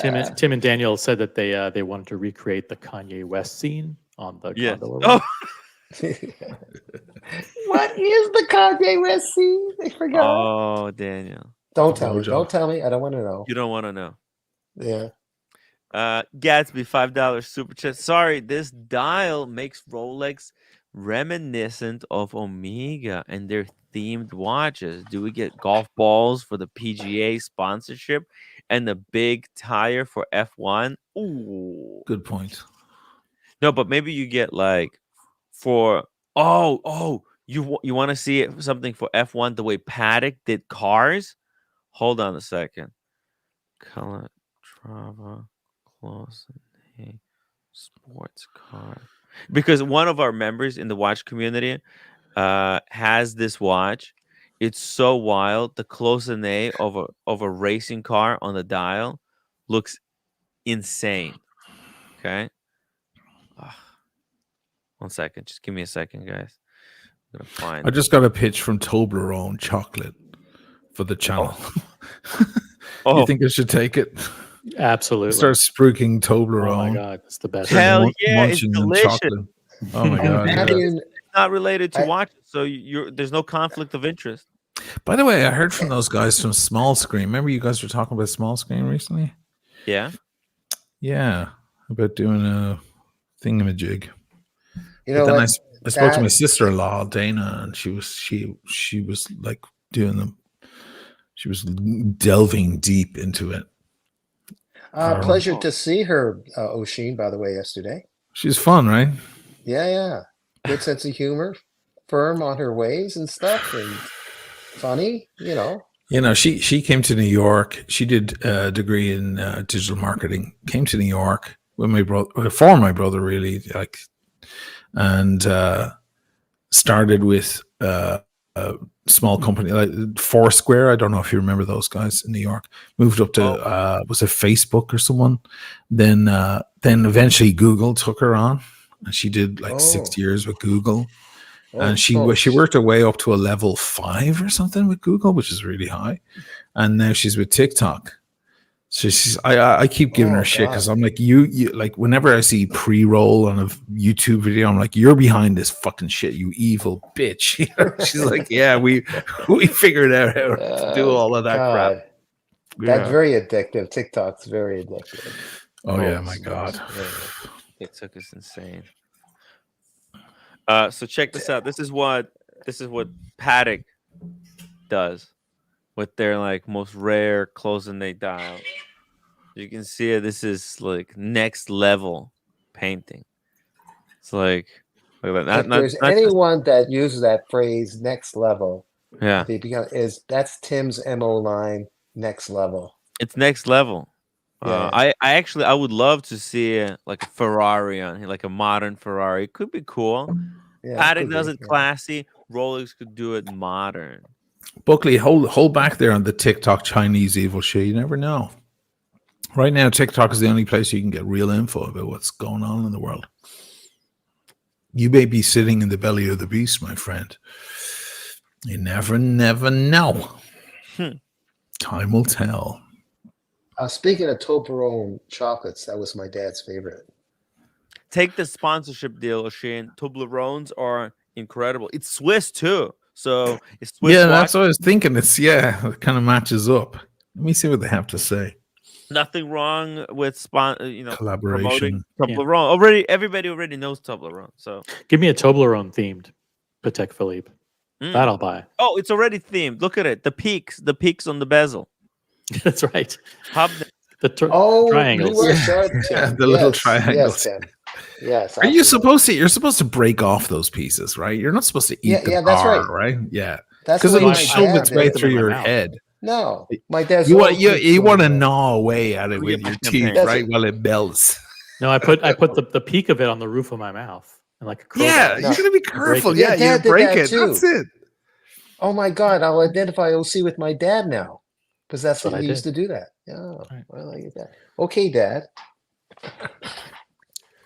Tim Yeah. and Tim and Daniel said that they wanted to recreate the Kanye West scene on the Yes. gondola Oh, ride. What is the Kanye West scene? I forgot. oh, Daniel, The Don't tell me. blowjob. Don't tell me. I don't want to know. you don't want to know. Yeah. Gatsby, $5 super chat. Sorry, this dial makes Rolex reminiscent of Omega and their themed watches. Do we get golf balls for the PGA sponsorship and the big tire for F1? Ooh, Good point. no, but maybe you get like for you want to see it, something for F1 the way Paddock did cars. Hold on a second. Color Trava close a sports car, because one of our members in the watch community has this watch. It's so wild. The close an A of a racing car on the dial looks insane. Okay. Ah, 1 second. Just give me a second, guys. I'm gonna I find. just got a pitch from Toblerone chocolate for the channel. You Oh, think I should take it? Absolutely. Start spruiking Oh my Toblerone. god, it's the best. Start hell yeah, it's munching on delicious. chocolate. Oh my I'm god! Yeah. having. Not related to I, watches, so there's no conflict of interest. By the way, I heard from those guys from Small Screen. Remember, you guys were talking about Small Screen recently? Yeah. Yeah, about doing a thingamajig. you But know then what? I spoke to my That sister-in-law Dana, and she was like doing them. She was delving deep into it. pleasure Oh, to see her, Oshin. By the way, yesterday. She's fun, right? Yeah, yeah. Good sense of humor, firm on her ways and stuff, and funny. You know, she came to New York. She did a degree in digital marketing. Came to New York with my brother, for my brother, really, like, and started with a small company like Foursquare. I don't know if you remember those guys in New York. Moved up to oh, was it Facebook or someone? Then eventually Google took her on, and she did like Oh, 6 years with Google. And oh. she worked her way up to a level 5 or something with Google, which is really high. And now she's with TikTok. So I keep giving her Oh shit because God. I'm like, you like whenever I see pre-roll on a YouTube video, I'm like, you're behind this fucking shit, you evil bitch. You know? She's like, yeah, we figured out how to do all of that crap. God. That's Yeah. very addictive. TikTok's very addictive. Oh yeah, my it's god. TikTok is insane. So check this out. This is what Paddock does with their like most rare closing they dial. You can see it. This is like next level painting. It's like look at that. If there's Not just anyone that uses that phrase "next level," yeah. that's Tim's MO line. Next level. It's next level. Yeah, I actually I would love to see like a Ferrari on here, like a modern Ferrari. It could be cool. yeah, it Paddock could does be. it Yeah. classy. Rolex could do it modern. Buckley, hold back there on the TikTok Chinese evil shit. You never know. Right now, TikTok is the only place you can get real info about what's going on in the world. You may be sitting in the belly of the beast, my friend. You never know. Hmm. Time will tell. Speaking of Toblerone chocolates, that was my dad's favorite. Take the sponsorship deal, Shane. Toblerones are incredible. It's Swiss too, So it's Swiss Yeah, watch. that's what I was thinking. It kind of matches up. Let me see what they have to say. Nothing wrong with promoting Collaboration. Yeah. Toblerone. Already, everybody already knows Toblerone. So, Give me a Toblerone themed Patek Philippe. mm. That I'll buy. Oh, it's already themed. Look at it. The peaks on the bezel. That's right. Hub. The Oh, triangles. you are Yeah, sharp, yeah, Tim. the little Yes, yes, triangles. Tim. Yes, Are you absolutely. supposed to? You're supposed to break off those pieces, right? You're not supposed to eat Yeah, the yeah, that's bar, right. right? Yeah, That's the because way it'll my shove dad its way did them it. through in my your mouth. head. No, my dad's You want old you school you want to man. gnaw away at it Go with get my your champagne. teeth, That's right? it. While it melts. No, I put the peak of it on the roof of my mouth and like a Yeah, crowbar. you No. gotta be You break careful. it. Yeah, Yeah, you Dad did break that it. That's too. it. Oh my God, I'll identify OC with my dad now because That's what he I used did. to do that. Yeah, Right. well, I get that. Okay, Dad.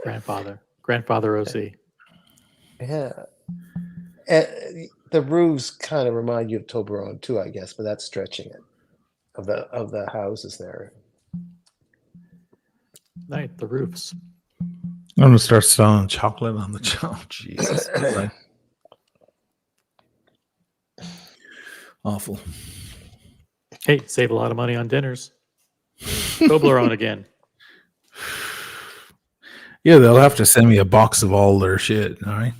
Grandfather OC. Yeah. The roofs kind of remind you of Toblerone too, I guess, but that's stretching it of the houses there. Right, the roofs. I'm gonna start selling chocolate on the chocolate. Jesus, right? Awful. Hey, save a lot of money on dinners. Toblerone again. Yeah, they'll have to send me a box of all their shit. All right.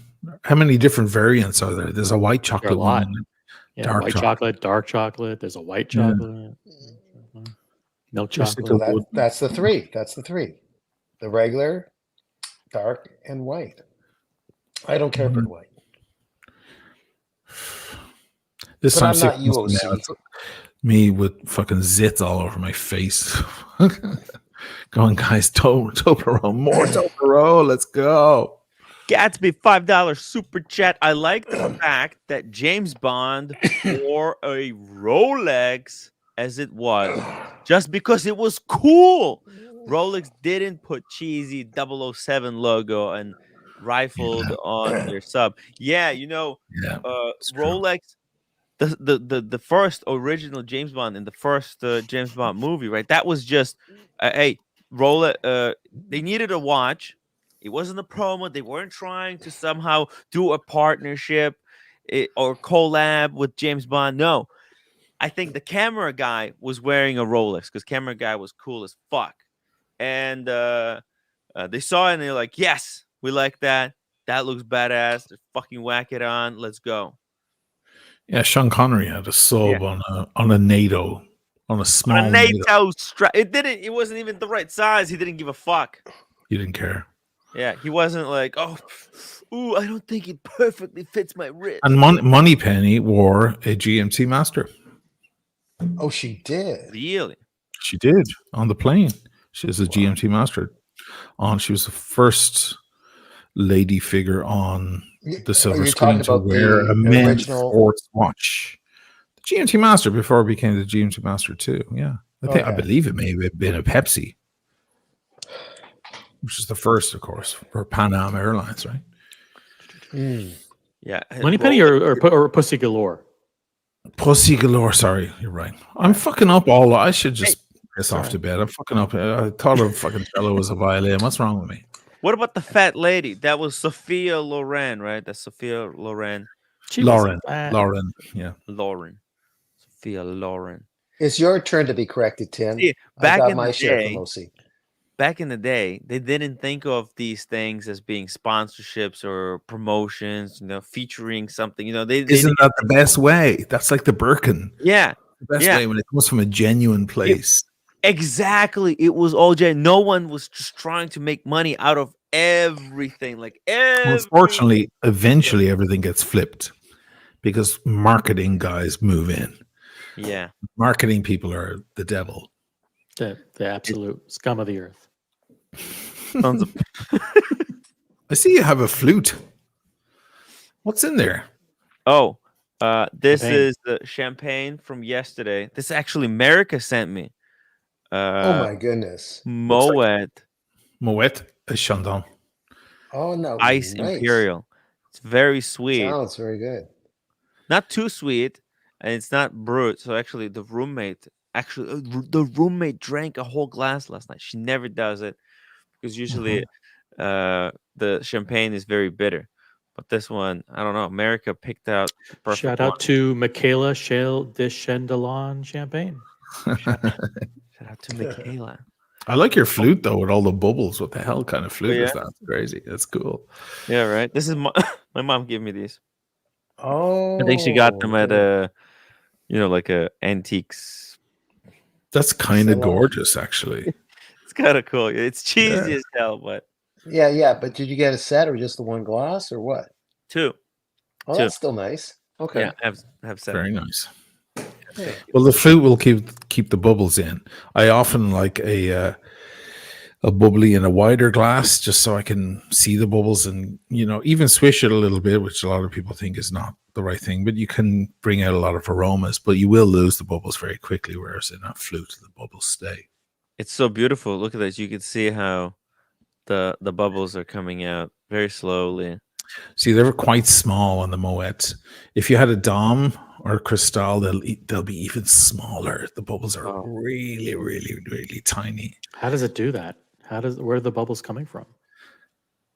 How many different variants are there? There's a white There are a chocolate one. lot. And Yeah, dark white chocolate, dark chocolate. There's a white Yeah. chocolate, milk Just like chocolate. Well, that's the three. That's the three. The regular, dark, and white. I don't care for the white. This But time, I'm 6 not you, months from now, OC. it's me with fucking zits all over my face. Going, guys, Toblerone, more Toblerone. Let's go. Gatsby $5 super chat. I like the fact that James Bond wore a Rolex as it was, just because it was cool. Rolex didn't put cheesy 007 logo and rifled on their sub. Yeah, Yeah, it's true. Rolex, the first original James Bond in the first James Bond movie, right? That was just hey, Rolex. They needed a watch. It wasn't a promo. They weren't trying to somehow do a partnership or collab with James Bond. No, I think the camera guy was wearing a Rolex because camera guy was cool as fuck, and they saw it and they're like, "Yes, we like that. That looks badass. Just fucking whack it on. Let's go." Yeah, Sean Connery had a sub on a NATO, on a On small a NATO. NATO strap. It wasn't even the right size. He didn't give a fuck. You didn't care. Yeah, he wasn't like, oh, ooh, I don't think it perfectly fits my wrist. And Moneypenny wore a GMT Master. Oh, she did. Really? She did on the plane. She has a GMT Master on. She was the first lady figure on the Are silver you screen talking to about wear a the men's original? sports watch. The GMT Master before it became the GMT Master 2. Yeah. I Okay. believe it may have been a Pepsi, which is the first, of course, for Pan Am Airlines, right? Yeah. Moneypenny or Pussy Galore. Pussy galore. Sorry, you're right. I'm fucking up all. I should just piss off sorry. to bed. I'm fucking up. I thought a fucking cello was a violin. What's wrong with me? What about the fat lady? That was Sophia Loren, right? That's Sophia Loren. She Lauren. wasn't fat. Lauren. Yeah. Lauren. Sophia Loren. It's your turn to be corrected, Tim. See, I back got in my the share day, from OC. they didn't think of these things as being sponsorships or promotions, featuring something. They Isn't that the best way? That's like the Birkin. yeah. The best Yeah. way when it comes from a genuine place. Exactly. It was all no one was just trying to make money out of everything. Like Unfortunately, eventually everything gets flipped because marketing guys move in. Yeah. Marketing people are the devil. The absolute scum of the earth. Tons of I see you have a flute. What's in there? Oh, this Champagne. is the champagne from yesterday. This actually America sent me. Oh my goodness. Moet Moet Chandon. Oh no. Ice Nice. Imperial. It's very sweet. Sounds very good. Not too sweet, and it's not brut. So actually, the roommate drank a whole glass last night. She never does it because usually the champagne is very bitter. But this one, I don't know. America picked out the perfect Shout one. out to Michaela Shale de Chendelon Champagne. Shout, shout out to Michaela. I like your flute though, with all the bubbles. What the hell kind of Oh flute yeah, is that? It's crazy. That's cool. yeah, right. This is my my mom gave me these. I think she got Oh, them at okay. a, like a antiques. That's kind of Sell-off. gorgeous, actually. It's kind of cool. It's cheesy Yeah. as hell, but Yeah, yeah. But did you get a set or just the one glass or what? two, Oh, two. that's still nice. Okay. Yeah, have seven. Very nice. Yeah. Well, the flute will keep the bubbles in. I often like a bubbly in a wider glass just so I can see the bubbles and even swish it a little bit, which a lot of people think is not the right thing. But you can bring out a lot of aromas, but you will lose the bubbles very quickly. Whereas in a flute, the bubbles stay. It's so beautiful. Look at this. You can see how the bubbles are coming out very slowly. See, they're quite small on the Moet. If you had a Dom or a Cristal, they'll be even smaller. The bubbles are Oh. really, really, really tiny. How does it do that? Where are the bubbles coming from?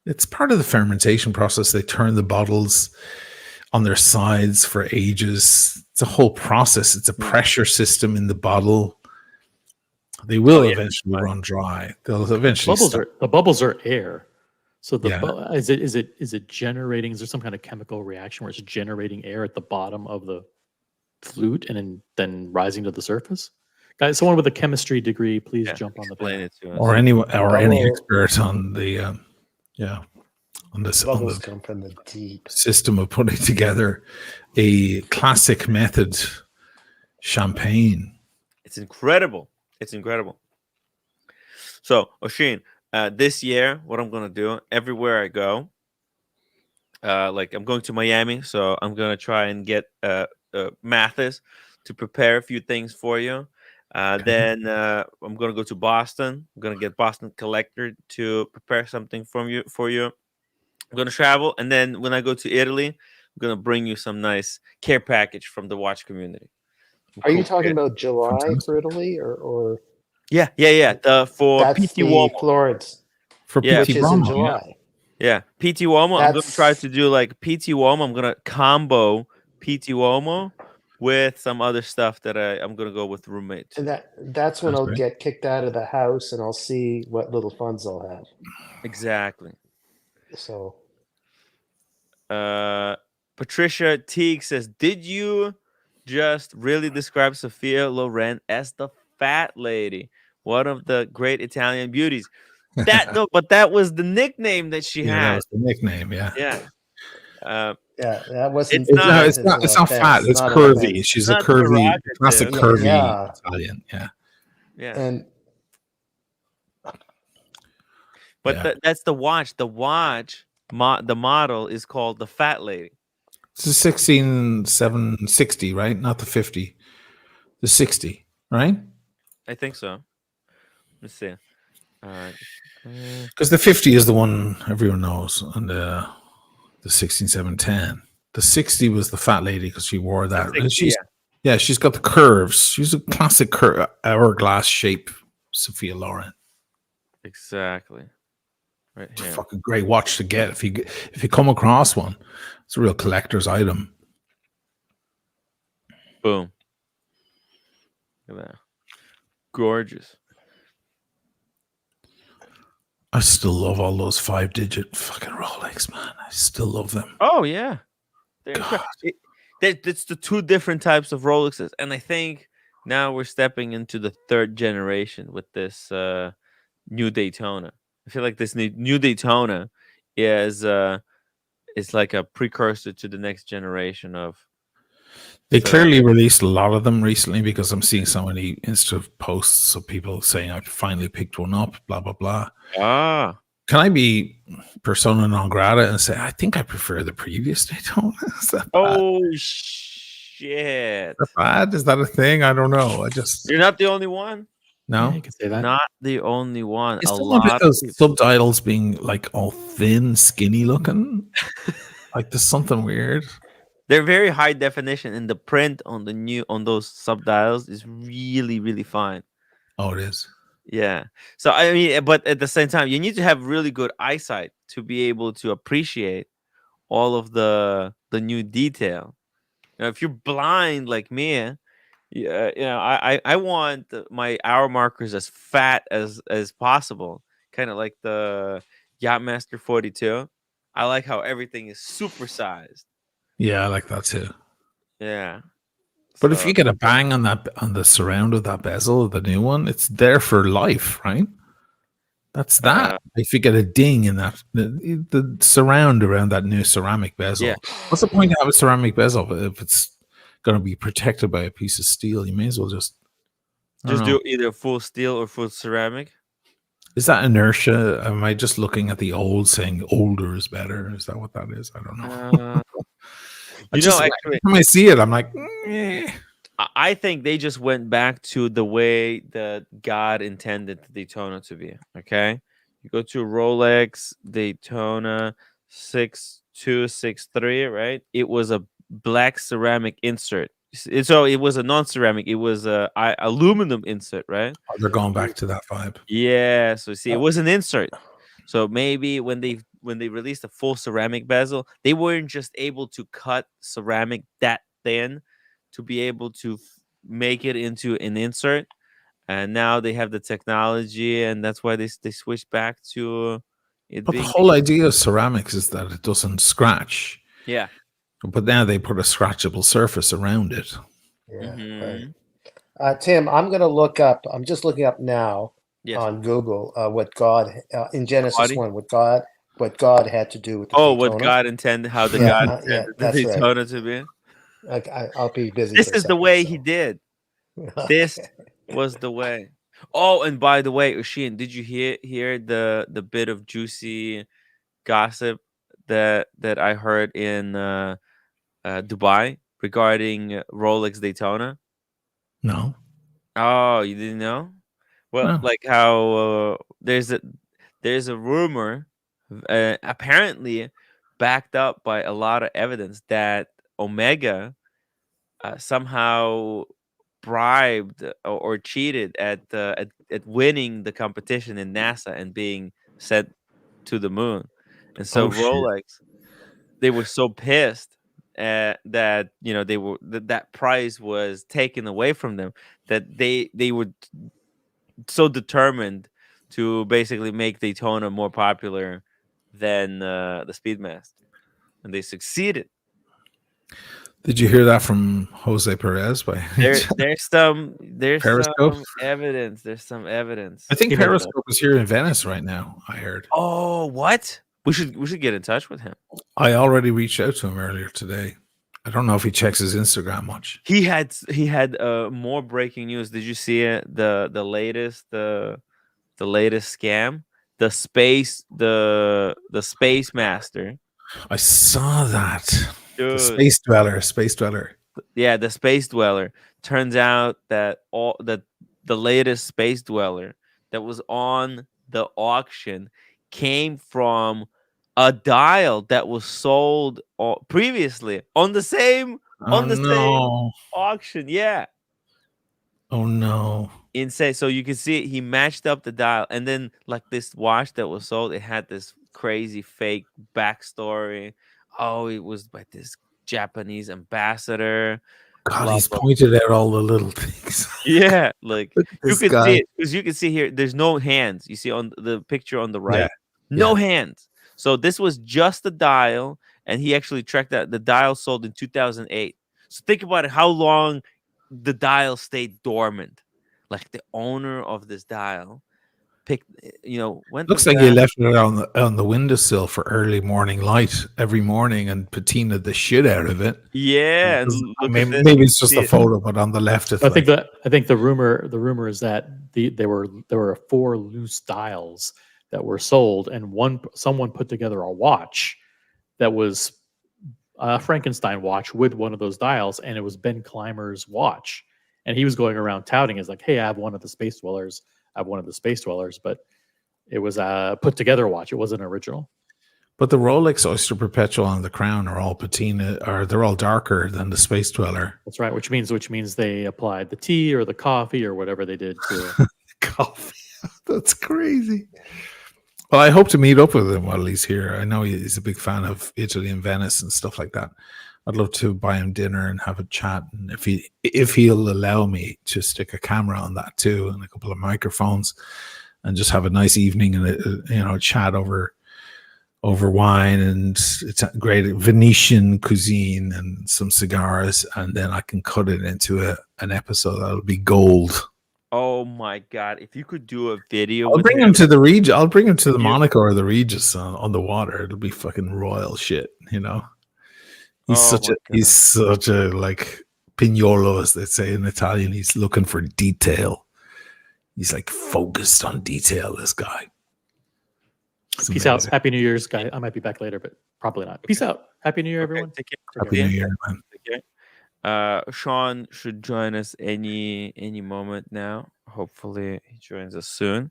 It's part of the fermentation process. They turn the bottles on their sides for ages. It's a whole process. It's a pressure system in the bottle. They will eventually run dry. They'll eventually stop. The bubbles are air. So Yeah. is it generating? Is there some kind of chemical reaction where it's generating air at the bottom of the flute and then rising to the surface? Guys, someone with a chemistry degree, please Yeah, jump on the explain panel. it to us. Or any Bubble- expert on the on Bubbles the come from the deep. system of putting together a classic method champagne. It's incredible. It's incredible. So, Oshin, this year, what I'm gonna do everywhere I go, like I'm going to Miami, so I'm gonna try and get Mathis to prepare a few things for you. Then I'm gonna go to Boston. I'm gonna get Boston Collector to prepare something for you. I'm gonna travel, and then when I go to Italy, I'm gonna bring you some nice care package from the watch community. Are you Cool. talking about July Fantastic. for Italy or Yeah. For that's PT the Uomo. Florence, For Yeah. which PT is in Bromo, yeah. July? Yeah, PT Uomo. I'm gonna try That's to do like PT Uomo. I'm gonna combo PT Uomo with some other stuff that I'm gonna go with roommate. and that's when That's I'll great. get kicked out of the house and I'll see what little funds I'll have. Exactly. So Patricia Teague says, "Did you just really describe Sophia Loren as the fat lady, one of the great Italian beauties?" No, but that was the nickname that she Yeah, that had. was the nickname. Yeah. Yeah. yeah, that wasn't It's not- meant It's as not. an It's not fat. offense, It's not an curvy. offense. She's It's a not curvy, classic derogative. curvy Yeah. Italian. Yeah. Yeah. And But Yeah. that's the watch. The watch, the model is called the Fat Lady. It's a 16760, right? Not the 50. The 60, right? I think so. Let's see. Uh, Because the 50 is the one everyone knows, and the 16710. The 60 was the fat lady because she wore that. And 60, she's got the curves. She's a classic hourglass shape, Sophia Loren. exactly. Right It's a here. fucking great watch to get if you come across one. It's a real collector's item. Boom. Look at that. Gorgeous. I still love all those 5-digit fucking Rolex, man. I still love them. Oh yeah. They're God. It's the two different types of Rolexes, and I think now we're stepping into the third generation with this new Daytona. I feel like this new Daytona is like a precursor to the next generation of. They So- clearly released a lot of them recently because I'm seeing so many Insta posts of people saying I finally picked one up, blah, blah, blah. Ah, Can I be persona non grata and say, I think I prefer the previous Daytona? Is that bad? oh shit! Is that bad? Is that a thing? I don't know. I just, You're not the only one. no. Yeah, you can say that. Not the only one. Is A someone lot. those subtitles being like all thin, skinny looking? Like there's something weird. They're very high definition, and the print on those subdials is really, really fine. Oh, it is. Yeah. So I mean, but at the same time, you need to have really good eyesight to be able to appreciate all of the new detail. Now, if you're blind like me, yeah, I want my hour markers as fat as possible, kind of like the Yachtmaster 42. I like how everything is supersized. Yeah, I like that too. Yeah. But if So you get a bang on the surround of that bezel, the new one, it's there for life, right? That's that. uh, If you get a ding in that, the surround around that new ceramic yeah, bezel, what's the point to have a ceramic bezel if it's going to be protected by a piece of steel? You may as well just, I don't just know. do either full steel or full ceramic. Is that inertia? Am I just looking at the old saying older is better? Is that what that is? I don't know. Uh, I you know, just, every actually, time I see it, I'm like, eh. I think they just went back to the way that God intended Daytona to be. Okay, you go to Rolex Daytona 6263, right? It was a black ceramic insert. So it was a non-ceramic. It was a aluminum insert, right? They're going back to that vibe. Yeah. So see, it was an insert. So maybe when they released a full ceramic bezel, they weren't just able to cut ceramic that thin to be able to make it into an insert. And now they have the technology, and that's why they switched back to it But the being whole idea of ceramics is that it doesn't scratch. yeah. But now they put a scratchable surface around it. Yeah, right. Hmm. Tim, I'm going to look up. I'm just looking up now Yes. on Google what God in Genesis Body. 1, what God had to do with the Oh, what Daytona. God intended, how the Yeah, God yeah, intended the that's right. Daytona to be. I'll be busy This for a is the second. way So. he did. This Okay. was the way. Oh, and by the way, Ushin, did you hear the bit of juicy gossip that I heard in Dubai regarding Rolex Daytona? No, Oh, you didn't know? Well, no. like how there's a rumor, apparently backed up by a lot of evidence, that Omega somehow bribed or cheated at winning the competition in NASA and being sent to the moon. And so Oh shit! Rolex, they were so pissed that that prize was taken away from them, that they were so determined to basically make Daytona more popular than the Speedmaster, and they succeeded. Did you hear that from Jose Perez by any There, chance? there's Periscope? some evidence. There's some I evidence. think He made it up. Periscope is here in Venice right now. I heard. Oh, what? We should get in touch with him. I already reached out to him earlier today. I don't know if he checks his Instagram much. He had more breaking news. Did you see it? The latest scam, the Space Master, I saw that. The dude. Space dweller. Yeah, the Space Dweller. Turns out that the latest Space Dweller that was on the auction came from a dial that was sold previously Oh on the same no! auction. Yeah, Oh no! insane. So you can see he matched up the dial, and then like this watch that was sold, it had this crazy fake backstory. Oh, it was by this Japanese ambassador. God, Blah he's blah. pointed out all the little things. Yeah, like Look at you this could see guy. it because you can see here. There's no hands. You see on the picture on the Yeah, right, no yeah. hands. So this was just the dial, and he actually tracked that the dial sold in 2008. So think about it, how long the dial stayed dormant. Like the owner of this dial went to Looks like he bat. left it on the windowsill for early morning light every morning and patinaed the shit out of it. Yeah, and look at this. Maybe You it's can just see a it. photo, but on the left it's I think like, the rumor is that there were 4 loose dials that were sold, and someone put together a watch that was a Frankenstein watch with one of those dials, and it was Ben Clymer's watch, and he was going around touting as like, "Hey, I have one of the Space Dwellers. I have one of the Space Dwellers," but it was a put together watch. It wasn't original. but the Rolex Oyster Perpetual and the Crown are all patina, or they're all darker than the Space Dweller. That's right. Which means they applied the tea or the coffee or whatever they did to. Coffee. That's crazy. Well, I hope to meet up with him while he's here. I know he's a big fan of Italy and Venice and stuff like that. I'd love to buy him dinner and have a chat, and if he'll allow me to stick a camera on that too, and a couple of microphones, and just have a nice evening and chat over wine, and it's a great Venetian cuisine and some cigars, and then I can cut it into an episode that'll be gold. Oh my god! If you could do a video I'll with bring him, him to the Regis. I'll bring him to the You- Monaco or the Regis on the water. It'll be fucking royal shit, you know. He's Oh such my a like pignolo, as they say in Italian. He's looking for detail. He's like focused on detail. This guy. It's Peace out. amazing. Happy New Year's, guy. I might be back later, but probably not. Peace out. Happy New Year, Okay, everyone. take care. Take care. Happy New Year, man. Take care. Sean should join us any moment now. Hopefully, he joins us soon.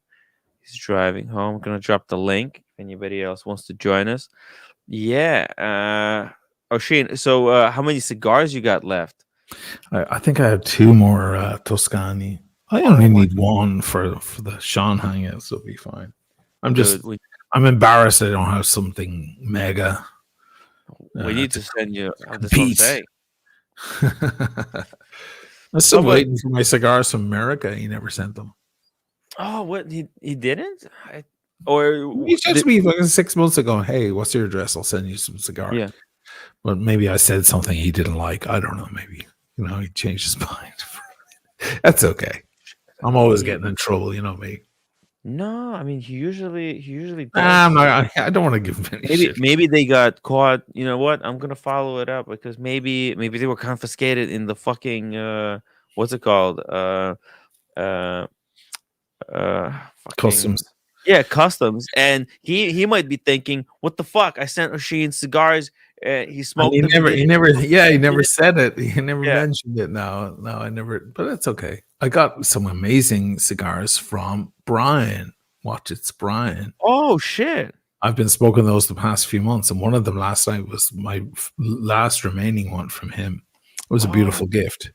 He's driving home. I'm gonna drop the link if anybody else wants to join us. Yeah. Shane. So, how many cigars you got left? I think I have 2 more Toscani. I only need 1 for the Sean hangout, so it'll be fine. Dude, I'm embarrassed I don't have something mega. we need to send you. That's what I'm compete. saying. I'm still Oh, but- waiting for my cigars from America. He never sent them. Oh, what he didn't? Or He texted me like 6 months ago. Hey, what's your address? I'll send you some cigars. Yeah. But maybe I said something he didn't like. I don't know. Maybe he changed his mind. That's okay. I'm always getting in trouble. You know me. No, I mean he usually does. I'm not. I don't want to give him any shit. Maybe they got caught. You know what? I'm gonna follow it up because maybe they were confiscated in the fucking what's it called? Fucking, Customs. Yeah, customs. And he might be thinking, what the fuck? I sent O'Sheen cigars. He smoked. He them, never said it. He never Yeah. mentioned it. No, I never. But that's okay. I got some amazing cigars from Brian. Watch, it's Brian. Oh shit! I've been smoking those the past few months, and one of them last night was my last remaining one from him. It was a beautiful gift.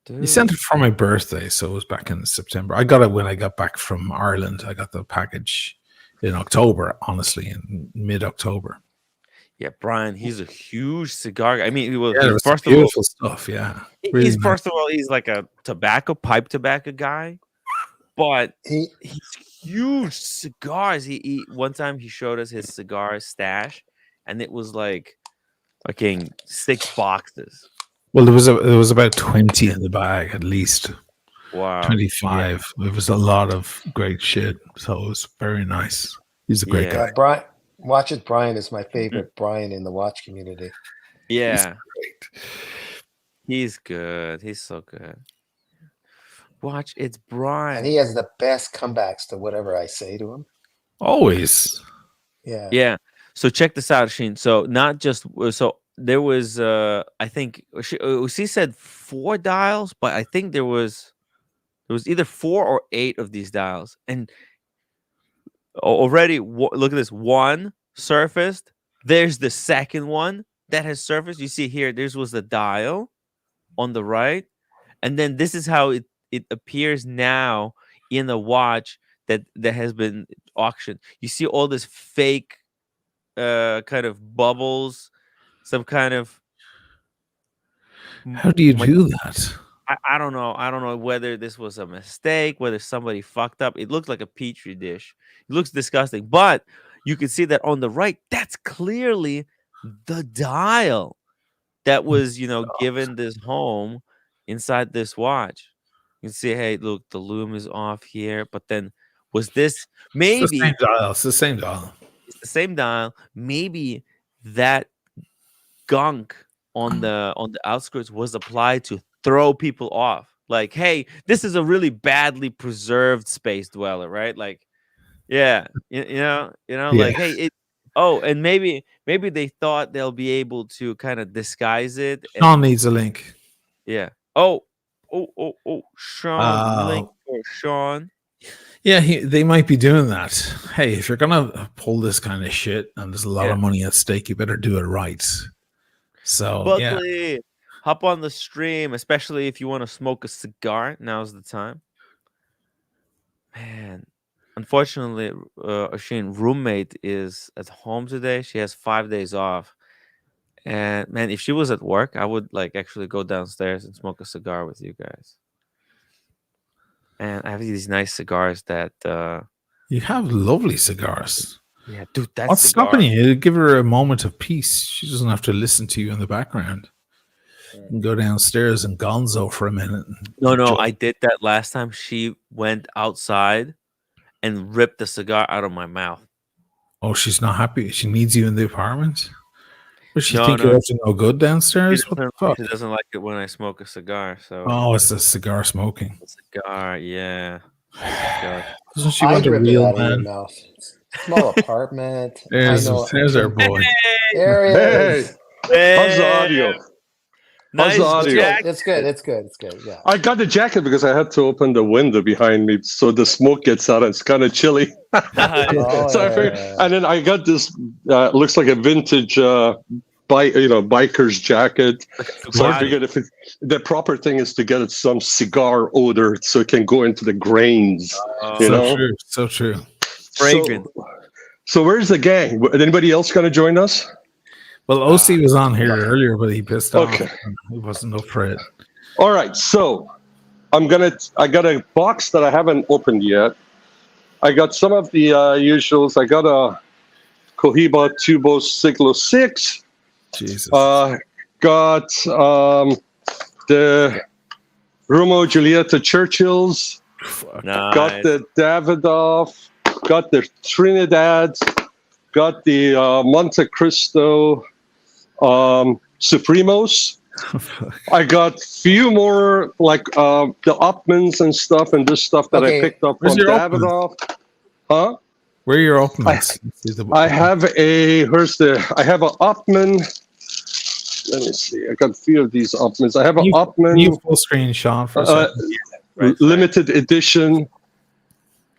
Dude. He sent it for my birthday, so it was back in September. I got it when I got back from Ireland. I got the package in October, honestly, in mid-October. Yeah, Brian, he's a huge cigar guy. I mean, It was first of all, beautiful stuff. Yeah, really he's nice. first of all, he's like a pipe tobacco guy, but He he's huge cigars. He one time he showed us his cigar stash, and it was like fucking 6 boxes. Well, there was about 20 in the bag at least. Wow, 25. It was a lot of great shit. So it was very nice. He's a great Yeah. guy. Brian, Watch It Brian is my favorite Brian in the watch community. Yeah, Great. he's good. He's so good. Watch, it's Brian. And he has the best comebacks to whatever I say to him. Always. Yeah. Yeah. So check this out, Sheen. So not just so there was I think she said 4 dials, but I think there was either 4 or 8 of these dials, and already look at this one surfaced. There's the second one that has surfaced. You see here, this was the dial on the right, and then this is how it appears now in the watch that has been auctioned. You see all this fake kind of bubbles, some kind of How do you do that? I don't know. I don't know whether this was a mistake, whether somebody fucked up. It looks like a petri dish. It looks disgusting, but you can see that on the right, that's clearly the dial that was, given this home inside this watch. You can see, hey, look, the loom is off here, but then was this maybe It's the same dial. It's the same dial. it's the same dial? Maybe that gunk on the outskirts was applied to throw people off. Like, hey, this is a really badly preserved space dweller, right? Like, yeah, like, hey, it. Oh, and maybe they thought they'll be able to kind of disguise it. Sean needs a link. Yeah. Oh, Sean, link for Sean. Yeah, they might be doing that. Hey, if you're gonna pull this kind of shit and there's a lot of money at stake, you better do it right. So Buckley, hop on the stream, especially if you want to smoke a cigar. Now's the time. Man, unfortunately, Oshin roommate is at home today. She has 5 days off. And man, if she was at work, I would like actually go downstairs and smoke a cigar with you guys. And I have these nice cigars that You have lovely cigars. yeah, dude, that What's stopping cigar. you? Give her a moment of peace. She doesn't have to listen to you in the background. You can go downstairs and gonzo for a minute. And No, enjoy. I did that last time. She went outside and ripped the cigar out of my mouth. Oh, she's not happy. She needs you in the apartment. Does she No, think no, you're up to no good She downstairs? What the fuck? she doesn't like it when I smoke a cigar. So Oh, it's the cigar smoking. a cigar, yeah. Cigar. Doesn't she I'd want a rip it real out of your man? mouth. Small apartment. There's, I know. there's our boy. There he Hey, is. how's the audio? Nice the audio? jacket. It's good. It's good. It's good. Yeah. I got the jacket because I had to open the window behind me so the smoke gets out. It's kind of chilly. Nice. Oh, So I figured, yeah. and then I got this. Looks like a vintage biker's jacket. So I figured if the proper thing is to get it some cigar odor so it can go into the grains. You So know? true. So true. Fragrant. So where's the gang? Anybody else going to join us? Well, OC was on here earlier, but he pissed Okay. off. He wasn't up for it. All right. So I got a box that I haven't opened yet. I got some of the usuals. I got a Cohiba Tubo Siglo 6. Jesus. Got the Romeo Giulietta Churchills. Fuck. Nice. Got the Davidoff. Got the Trinidad. Got the Monte Cristo Supremos. I got few more like the Upmans and stuff and this stuff that Okay. I picked up Where's from your Upman? Davidoff. Huh? Where are your openings? I have a I have a Upman. Let me see. I got a few of these Upmans. I have an Can Upman you full screen, Sean, for a second? Right, limited edition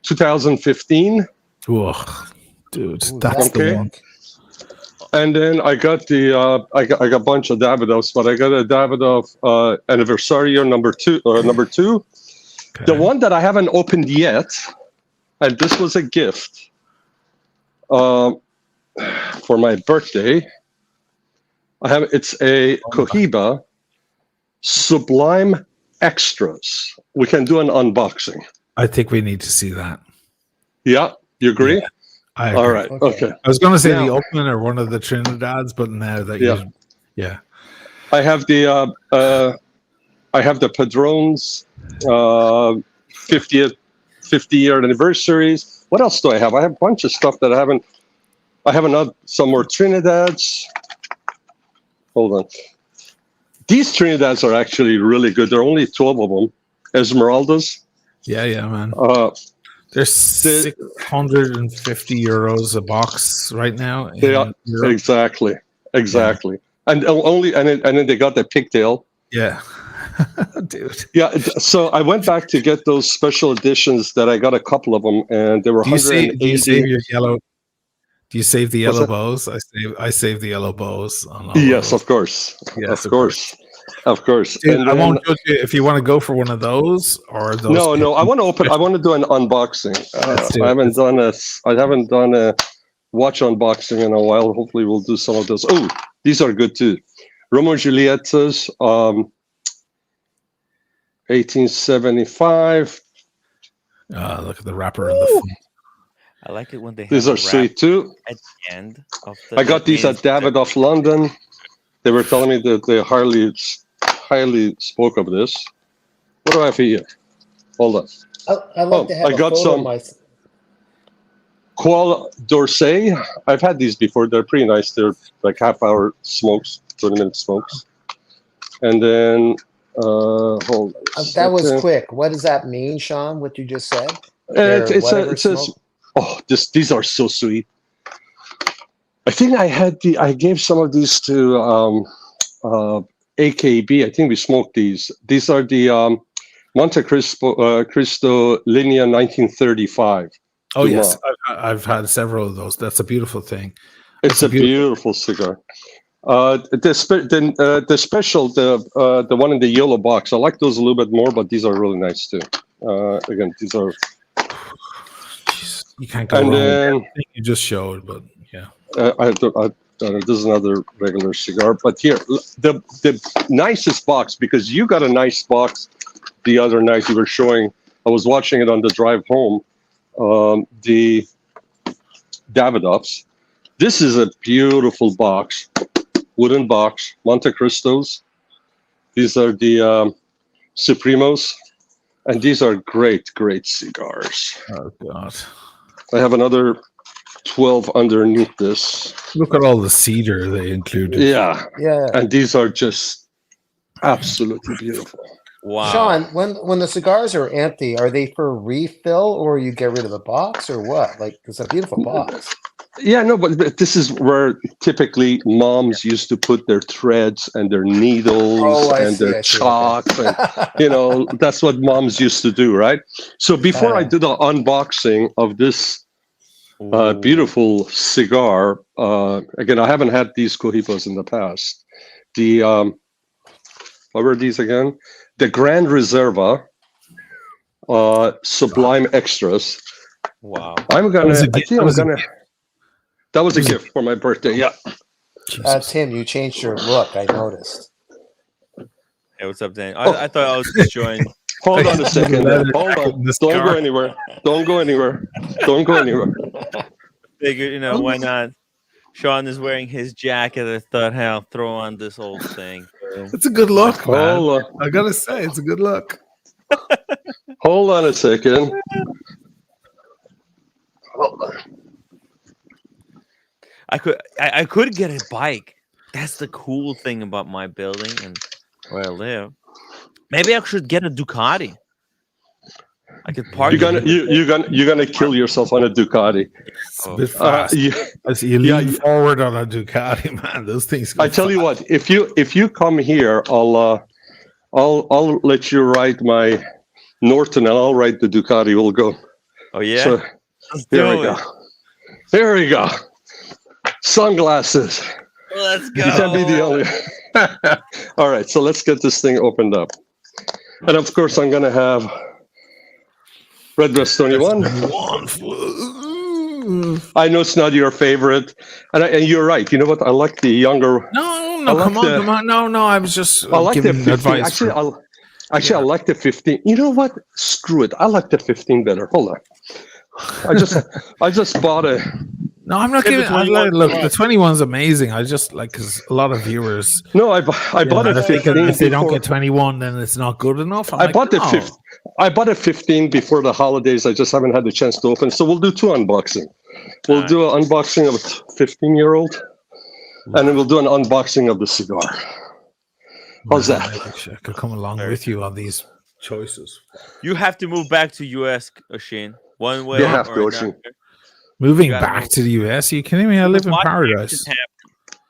2015. Ugh, dude, Ooh, that's the okay. one. And then I got the I got a bunch of Davidoffs, but I got a Davidoff Anniversario number two. Okay. The one that I haven't opened yet, and this was a gift for my birthday. It's a Cohiba Sublime Extras. We can do an unboxing. I think we need to see that. Yeah, you agree? Yeah, I agree. All right. Okay. I was going to say the Now- opening or one of the Trinidads, but now that yeah, I have the Padrones 50-year anniversaries. What else do I have? I have a bunch of stuff that I haven't. I have some more Trinidads. Hold on. These Trinidads are actually really good. There are only 12 of them. Esmeraldas. yeah, man. The- They're 650 euros a box right now. in They are Europe. exactly. And then they got the pigtail. Yeah, dude. Yeah. So I went back to get those special editions that I got a couple of them, and they were Do you save 180. your yellow? Do you save the What's yellow that? bows? I save the yellow bows. On all Yes, those. of course. Yes, of course. Dude, And I then- won't judge you if you want to go for one of those or those. No. I want to open. I want to do an unboxing. Let's do I it. haven't done a watch unboxing in a while. Hopefully, we'll do some of those. Oh, these are good too. Romeo and Julietta's 1875. Look at the wrapper in the front. I like it when they These have are a wrap sweet too. at the end of the. I got these at Davidoff London. They were telling me that they highly spoke of this. What do I have here? Hold on. I'd like to have I a got photo some- of my. Qual d'Orsay. I've had these before. They're pretty nice. They're like half-hour smokes, 20-minute smokes. And then, hold on. a That was second. quick. What does that mean, Sean? What you just said? It Whatever says, smoke? oh, these are so sweet. I think I gave some of these to AKB. I think we smoked these. These are the Monte Cristo Linea 1935. Oh Wow. yes, I've had several of those. That's a beautiful thing. It's a a beautiful cigar. The special, the one in the yellow box. I like those a little bit more, but these are really nice too. Again, these are. Jesus. You can't go And wrong with then everything you just showed, but yeah. this is another regular cigar. But here, the nicest box, because you got a nice box the other night. You were showing. I was watching it on the drive home. The Davidoffs. This is a beautiful box, wooden box, Monte Cristos. These are the Supremos, and these are great, great cigars. Oh God! I have another 12 underneath this. Look at all the cedar they included. Yeah, Yeah. and these are just absolutely beautiful. Wow. Sean, when the cigars are empty, are they for refill or you get rid of the box or what? Like, it's a beautiful box. Yeah, no, but this is where typically moms used to put their threads and their needles Oh, I and see, their I see, chalk. okay. And, that's what moms used to do, right? So before I do the unboxing of this Ooh. beautiful cigar, again, I haven't had these Cohibas in the past. The, what were these again? The Grand Reserva Sublime Extras. Wow. That was a gift for my birthday. Yeah. Tim, you changed your look. I noticed. Hey, what's up, Dan? I thought I was just joining. Hold on a second. Leather Hold jacket in on. this Don't car. go anywhere. Don't go anywhere. Don't go anywhere. Figured, why not? Sean is wearing his jacket. I thought, hey, I'll throw on this old thing. It's a good look, man. Hold on. I gotta say, it's a good look. Hold on a second. Hold on. I could get a bike. That's the cool thing about my building and where I live. Maybe I should get a Ducati. I could park. You're gonna kill yourself on a Ducati. It's a bit fast. I see you lean forward on a Ducati, man. Those things. I tell you what, if you come here, I'll let you ride my Norton and I'll ride the Ducati. We'll go. Oh yeah. So, here we go. There we go. Sunglasses. Let's go. You can't be the only. All right, so let's get this thing opened up. And of course, I'm going to have Redbreast 21. I know it's not your favorite. And you're right. You know what? I like the younger. No, come on. No. I was just I like the giving 15. advice. Actually, I like the 15. You know what? Screw it. I like the 15 better. Hold on. I just bought a. No, I'm not giving. Look, the 21's amazing. I just because a lot of viewers. No, I bought a 15. If they don't get 21, then it's not good enough. I bought a 15 before the holidays. I just haven't had the chance to open. So we'll do two unboxing. We'll do an unboxing of a 15-year-old, and then we'll do an unboxing of the cigar. How's that? I could come along with you on these choices. You have to move back to US, Oshin. One way You have to, or Oshin. another. Moving back to the US? Are you kidding me? I live in What paradise. happened?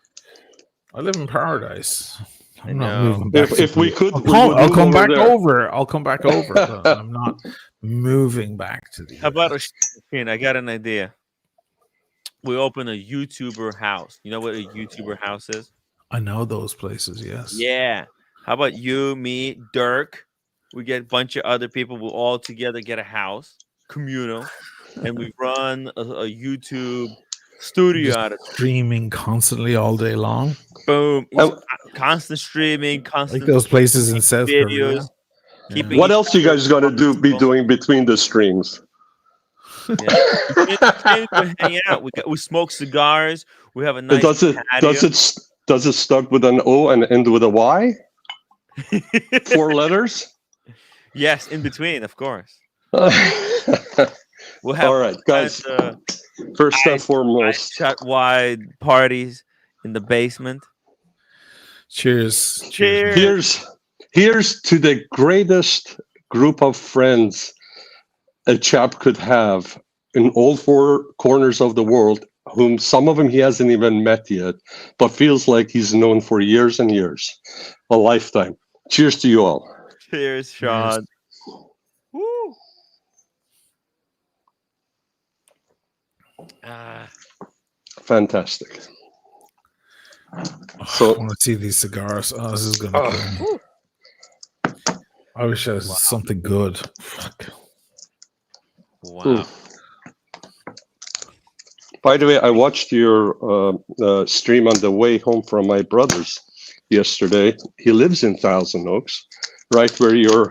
I live in paradise. I'm I not know. moving back. If we could, I'll come back there. over. I'll come back over. But I'm not moving back to the How about Oshin? I got an idea. We open a YouTuber house. You know what a YouTuber house is? I know those places, yes. Yeah. How about you, me, Dirk? We get a bunch of other people. We'll all together get a house, communal, and we run a YouTube studio out of it. Streaming constantly all day long. Boom. Constant streaming, constant Like those places in South videos. Korea. What else you guys gonna be doing between the streams? Yeah. We hang out. We smoke cigars. We have a nice patio. Does it start with an O and end with a Y? 4 letters? Yes, in between, of course. All We'll have right, guys. First and foremost, shot wide parties in the basement. Cheers. Cheers. here's to the greatest group of friends a chap could have in all 4 corners of the world, whom some of them he hasn't even met yet, but feels like he's known for years and years, a lifetime. Cheers to you all. Cheers, Sean. Woo. Fantastic. So I want to see these cigars. Oh, this is gonna kill me. I wish I was something good. Fuck. Wow. By the way, I watched your stream on the way home from my brother's yesterday. He lives in Thousand Oaks, right where your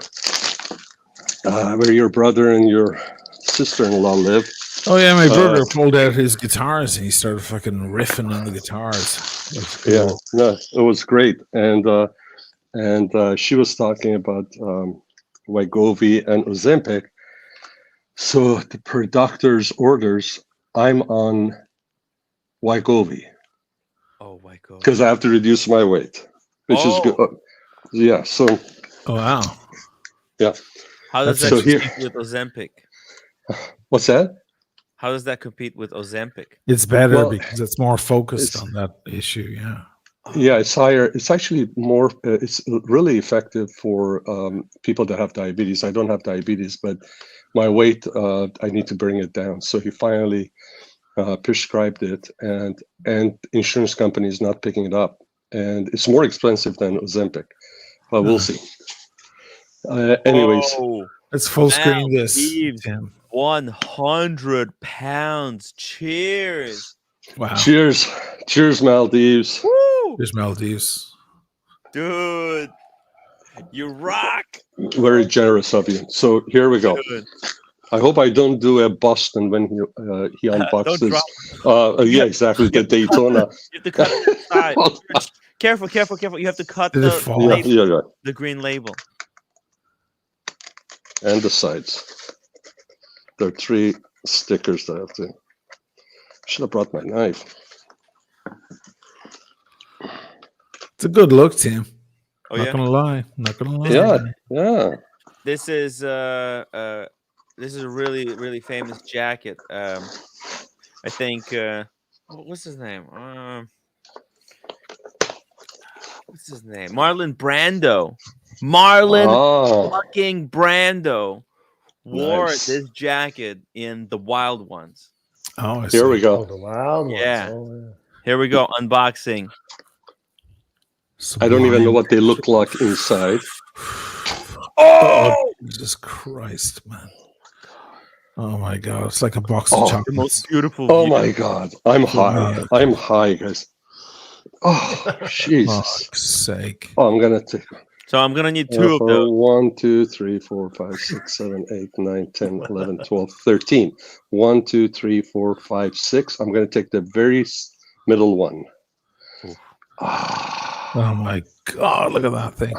brother and your sister-in-law live. Oh yeah, my brother pulled out his guitars and he started fucking riffing on the guitars. Cool. Yeah, no, it was great. And she was talking about Wegovy and Ozempic. So per doctor's orders, I'm on Wegovy Oh my god. because I have to reduce my weight, which is good. Yeah. So Oh wow. yeah. How does That's that so compete with Ozempic? What's that? How does that compete with Ozempic? It's better Well, because it's more focused it's- on that issue. Yeah. Yeah, it's higher. It's actually more. It's really effective for people that have diabetes. I don't have diabetes, but my weight, I need to bring it down. So he finally prescribed it, and insurance company is not picking it up, and it's more expensive than Ozempic. But we'll see. Anyways, Whoa. Let's full screen Wow, this. Yves. Tim. 100 pounds. Cheers. Wow. cheers, Maldives. Woo! There's Maldives. Dude. You rock. Very generous of you. So here we go. Dude. I hope I don't do a Boston when he unboxes. Don't drop. Yeah, exactly. The Daytona. You have to cut it aside. Careful. You have to cut Did it fall? Yeah, label, yeah, right. the green label. And the sides. There are 3 stickers that I have to. Should have brought my knife. It's a good look, Tim. Oh Not yeah. gonna lie. Not gonna lie. Yeah. This is a really really famous jacket. I think what's his name? What's his name? Marlon Brando. Marlon fucking Brando wore Nice. this jacket in The Wild Ones. Oh, I Here we see. go. the wild ones. Yeah. Oh, Here we go, unboxing. I don't even know Sublime. what they look like inside. Oh, Jesus Christ, man. Oh my God. It's like a box of Oh, The chocolates. most beautiful. Oh view. my God. I'm high. I'm high, guys. Oh, Jesus. Fuck's sake. Oh, I'm going to take. So I'm gonna need 2 of those. 1, 2, 3, 4, 5, 6, 7, 8, 9, 10, 11, 12, 13. 1, 2, 3, 4, 5, 6. I'm going to take the very middle one. Oh my God. Look at that thing.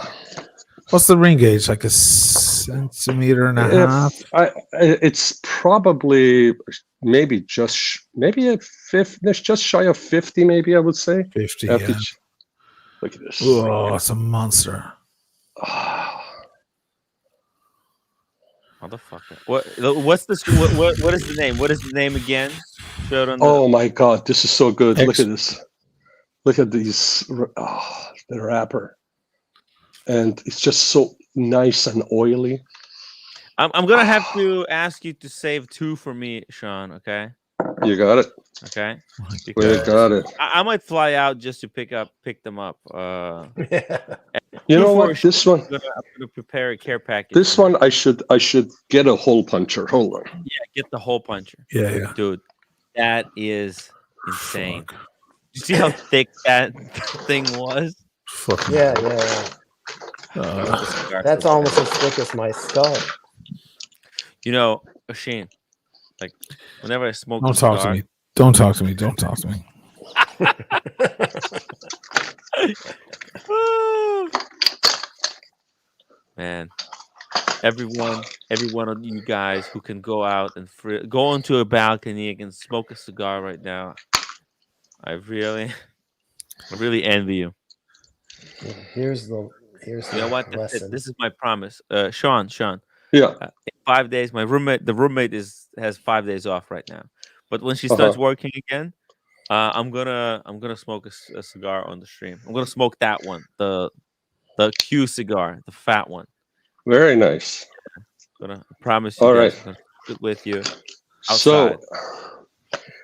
What's the ring gauge? Like a centimeter and a half? It's probably maybe a fifth. It's just shy of 50, maybe I would say. 50. Look Yeah. at this. Oh, it's a monster. Motherfucker. What's this? What is the name? What is the name again? Show it on the. Oh my God, this is so good. Look Ex- at this. Look at these. The wrapper, and it's just so nice and oily. I'm gonna have to ask you to save 2 for me, Sean. Okay. You got it. Okay. We Because got it. I might fly out just to pick them up. You know Before what? she- This one. I'm gonna prepare a care package. This one, I should get a hole puncher. Hold on. Yeah, get the hole puncher. Yeah. Dude, that is insane. You see how thick that thing was? Fucking. yeah. That's almost as thick as my skull. You know, Shane, like whenever I smoke Don't a talk to cigar, me. Don't talk to me. Don't talk to me. Man, every one of you guys who can go out and go onto a balcony and smoke a cigar right now, I really envy you. Here's the You know what? That's it. lesson. This is my promise. Sean, Yeah. in 5 days, the roommate has 5 days off right now. But when she starts working again, I'm gonna smoke a cigar on the stream. I'm gonna smoke that one, the Q cigar, the fat one. Very nice. I promise you All guys, right. I'm gonna sit with you. So, outside.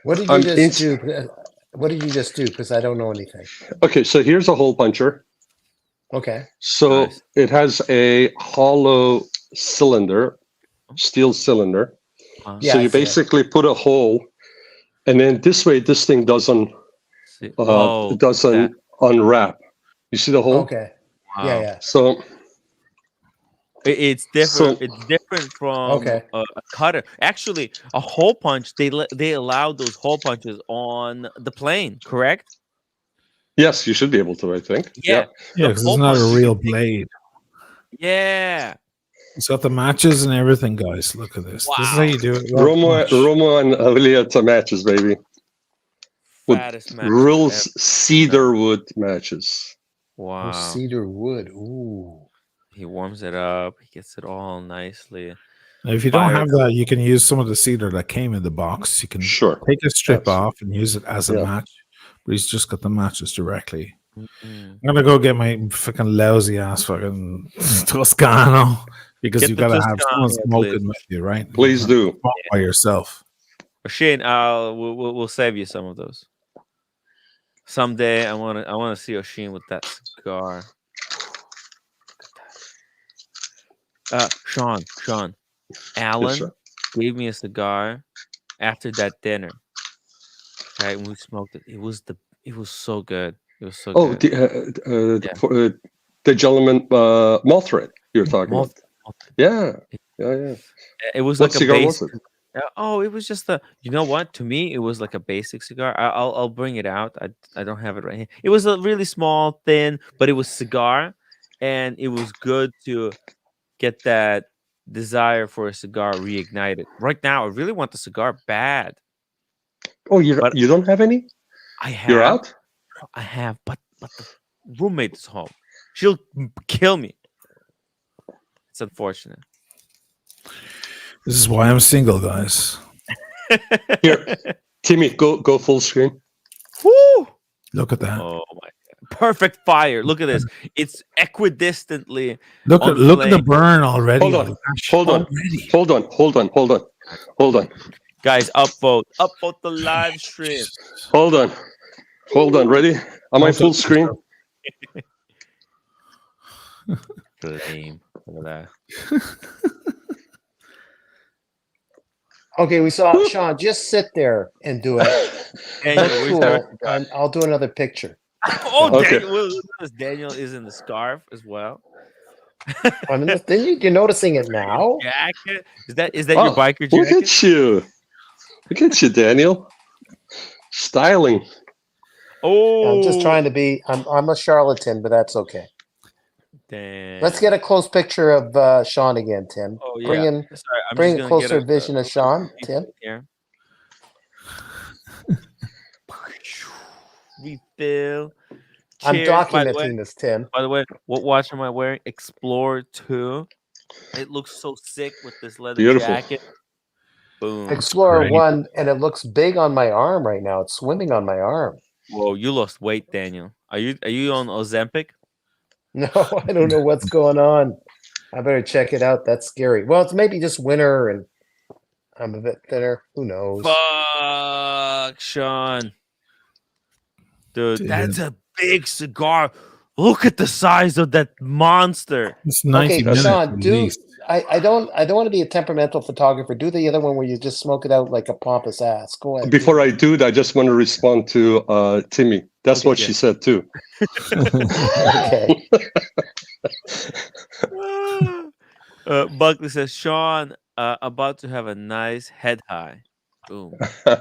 What did I'm you in- just do? What did you just do? Because I don't know anything. okay, so here's a hole puncher. Okay. So Nice. it has a hollow cylinder, steel cylinder. Uh, Yeah, so I you see it. basically put a hole and then this way, this thing doesn't Whoa. it doesn't unwrap. You see the hole? Okay. Wow. Yeah. So It's different. So- It's different from Okay. a cutter. Actually, a hole punch. They allowed those hole punches on the plane. Correct? yes, you should be able to. I think. Yeah. Yeah, The because hole it's not a punch, you real can take- blade. Yeah. It's got the matches and everything, guys. Look at this. This is how Wow. you do it. Watch, watch. Roma and Amelia matches, baby. With Fattest match. rules cedarwood matches. Wow. Oh, cedar wood. Ooh. He warms it up. He gets it all nicely. Now, if you don't Fire. have that, you can use some of the cedar that came in the box. You can Sure. take a strip Absolutely. off and use it as a Yeah. match. But he's just got the matches directly. Mm. I'm gonna go get my fucking lousy ass fucking Toscano because Get you the gotta have Toscano, someone smoking please. with you, right? Please You do. can't smoke by yourself. Shane, we'll save you some of those. Someday I wanna see Oshin with that cigar. Sean, Alan sir. gave me a cigar after that dinner. Right, and we smoked it. It was so good. It was so Oh, good. the gentleman moth red you're talking Malt- about. Yeah. Yeah. It was What like a cigar base. was it? Oh, it was just a. You know what? To me, it was like a basic cigar. I'll bring it out. I don't have it right here. It was a really small, thin, but it was cigar, and it was good to get that desire for a cigar reignited. Right now, I really want the cigar bad. Oh, you But- you don't have any? I have. You're out? I have, but the roommate is home. She'll kill me. It's unfortunate. This is why I'm single, guys. Here. Timmy, go full screen. Woo! Look at that. Oh my god! Perfect fire. Look at this. It's equidistantly. Look on at the flame. burn already. Hold on. Gosh, Hold on. already. Hold on. Guys, upvote the live stream. Hold on. Ready? Am I full screen? Flame. Look at that. Okay, we saw Sean. Just sit there and do it. Daniel, Look where's cool, that cigar? and I'll do another picture. Oh, Okay. Daniel is in the scarf as well. I mean, you're noticing it now. Jacket. Is that your biker Look jacket? at you. Look at you, Daniel. Styling. Oh, I'm just trying to be. I'm a charlatan, but that's okay. Damn. Let's get a close picture of Sean again, Tim. Oh yeah. Bring in, Sorry, I'm bring just a gonna closer get vision of Sean, Tim. Here. Refill. I'm Cheers. By the way, documenting this, Tim. what watch am I wearing? Explorer 2. It looks so sick with this leather Beautiful. jacket. Boom. Explorer great. 1, and it looks big on my arm right now. It's swimming on my arm. Whoa, you lost weight, Daniel. Are you on Ozempic? No, I don't know what's going on. I better check it out. That's scary. Well, it's maybe just winter and I'm a bit thinner. Who knows? Fuck, Sean. Dude, Dude. that's a big cigar. Look at the size of that monster. It's 90 Okay, minutes. Sean, at do least. I don't want to be a temperamental photographer. Do the other one where you just smoke it out like a pompous ass. Go ahead. Before I do that, I just want to respond to Timmy. That's Okay, what yeah. she said too. Okay. Buckley says, Sean, about to have a nice head high. Boom.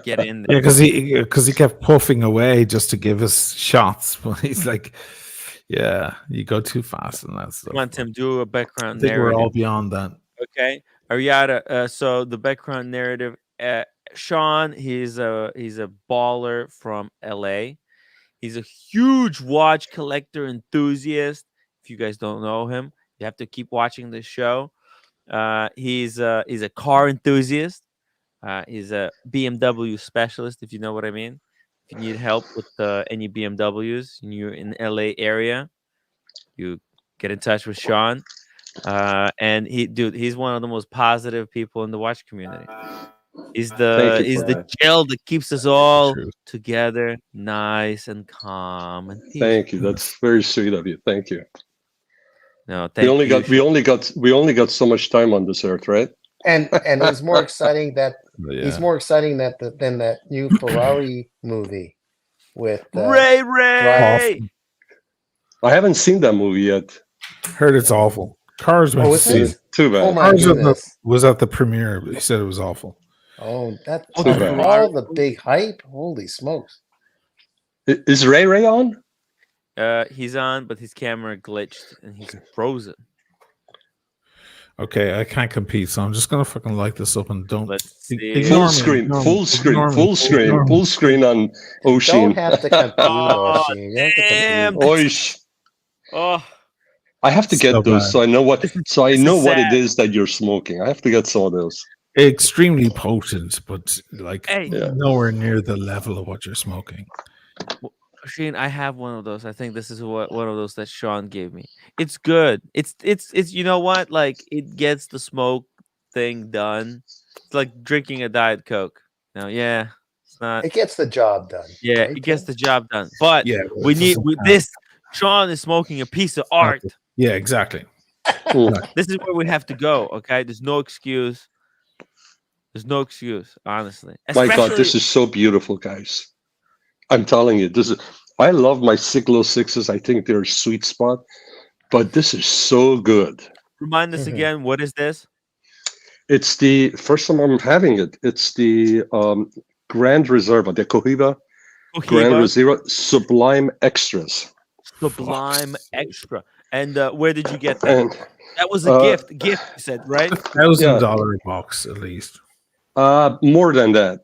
Get in Yeah, there. because he kept puffing away just to give us shots. But he's like, yeah, you go too fast and that's. Come on, Tim, do a I background think we're narrative. all beyond that. Okay. Ariada, so the background narrative, Sean, he's a baller from LA. He's a huge watch collector enthusiast. If you guys don't know him, you have to keep watching this show. He's a car enthusiast. He's a BMW specialist, if you know what I mean. If you need help with any BMWs and you're in LA area, you get in touch with Sean. And he's one of the most positive people in the watch community. He's Thank you for the that. gel that keeps us all True. together, nice and calm and peaceful. Thank you. That's very sweet of you. Thank you. No, We thank only you. got we only got so much time on this earth, right? And he's more exciting that But he's yeah. more exciting than that new Ferrari movie with Ray Ray. Awful. I haven't seen that movie yet. Heard it's awful. Cars went Oh, to is see it? it. Too Oh bad. my Cars goodness. was at the premiere, but he said it was awful. Oh, that Oh, Too the after bad. all Ferrari the big hype. Holy smokes. Is Ray Ray on? He's on, but his camera glitched and he's frozen. Okay, I can't compete, so I'm just gonna fucking light this up and don't Let's see. ignore Full me, screen, ignore me, full screen, ignore me, full screen, ignore me. full screen on Don't Oshin. have to compete, Oh, Oshi. You don't have to damn. compete. Oish. Oh, I have to So get those bad. so I know what this it is is that you're smoking. I have to get some of those. Extremely potent, but like hey, Yeah. nowhere near the level of what you're smoking. Shane, I have one of those. I think this is one of those that Sean gave me. It's good. It's you know what? Like it gets the smoke thing done. It's like drinking a Diet Coke. Now, yeah, it's not. It gets the job done. Yeah, right, it gets Tim? the job done. But Yeah, but we it need doesn't with count. this. Sean is smoking a piece of art. Yeah, exactly. Mm. This is where we have to go. Okay, there's no excuse. There's no excuse, honestly. My God, Especially this is so beautiful, guys. I'm telling you, this is. I love my Siglo 6s. I think they're a sweet spot, but this is so good. remind us Mhm. again. What is this? It's the first time I'm having it. It's the Grand Reserva, the Cohiba Grand Cohiba Reserva Sublime Extras. Sublime Extra. And where did you get that? And That was a gift. Gift, you said, right? $1,000 box at least. more than that.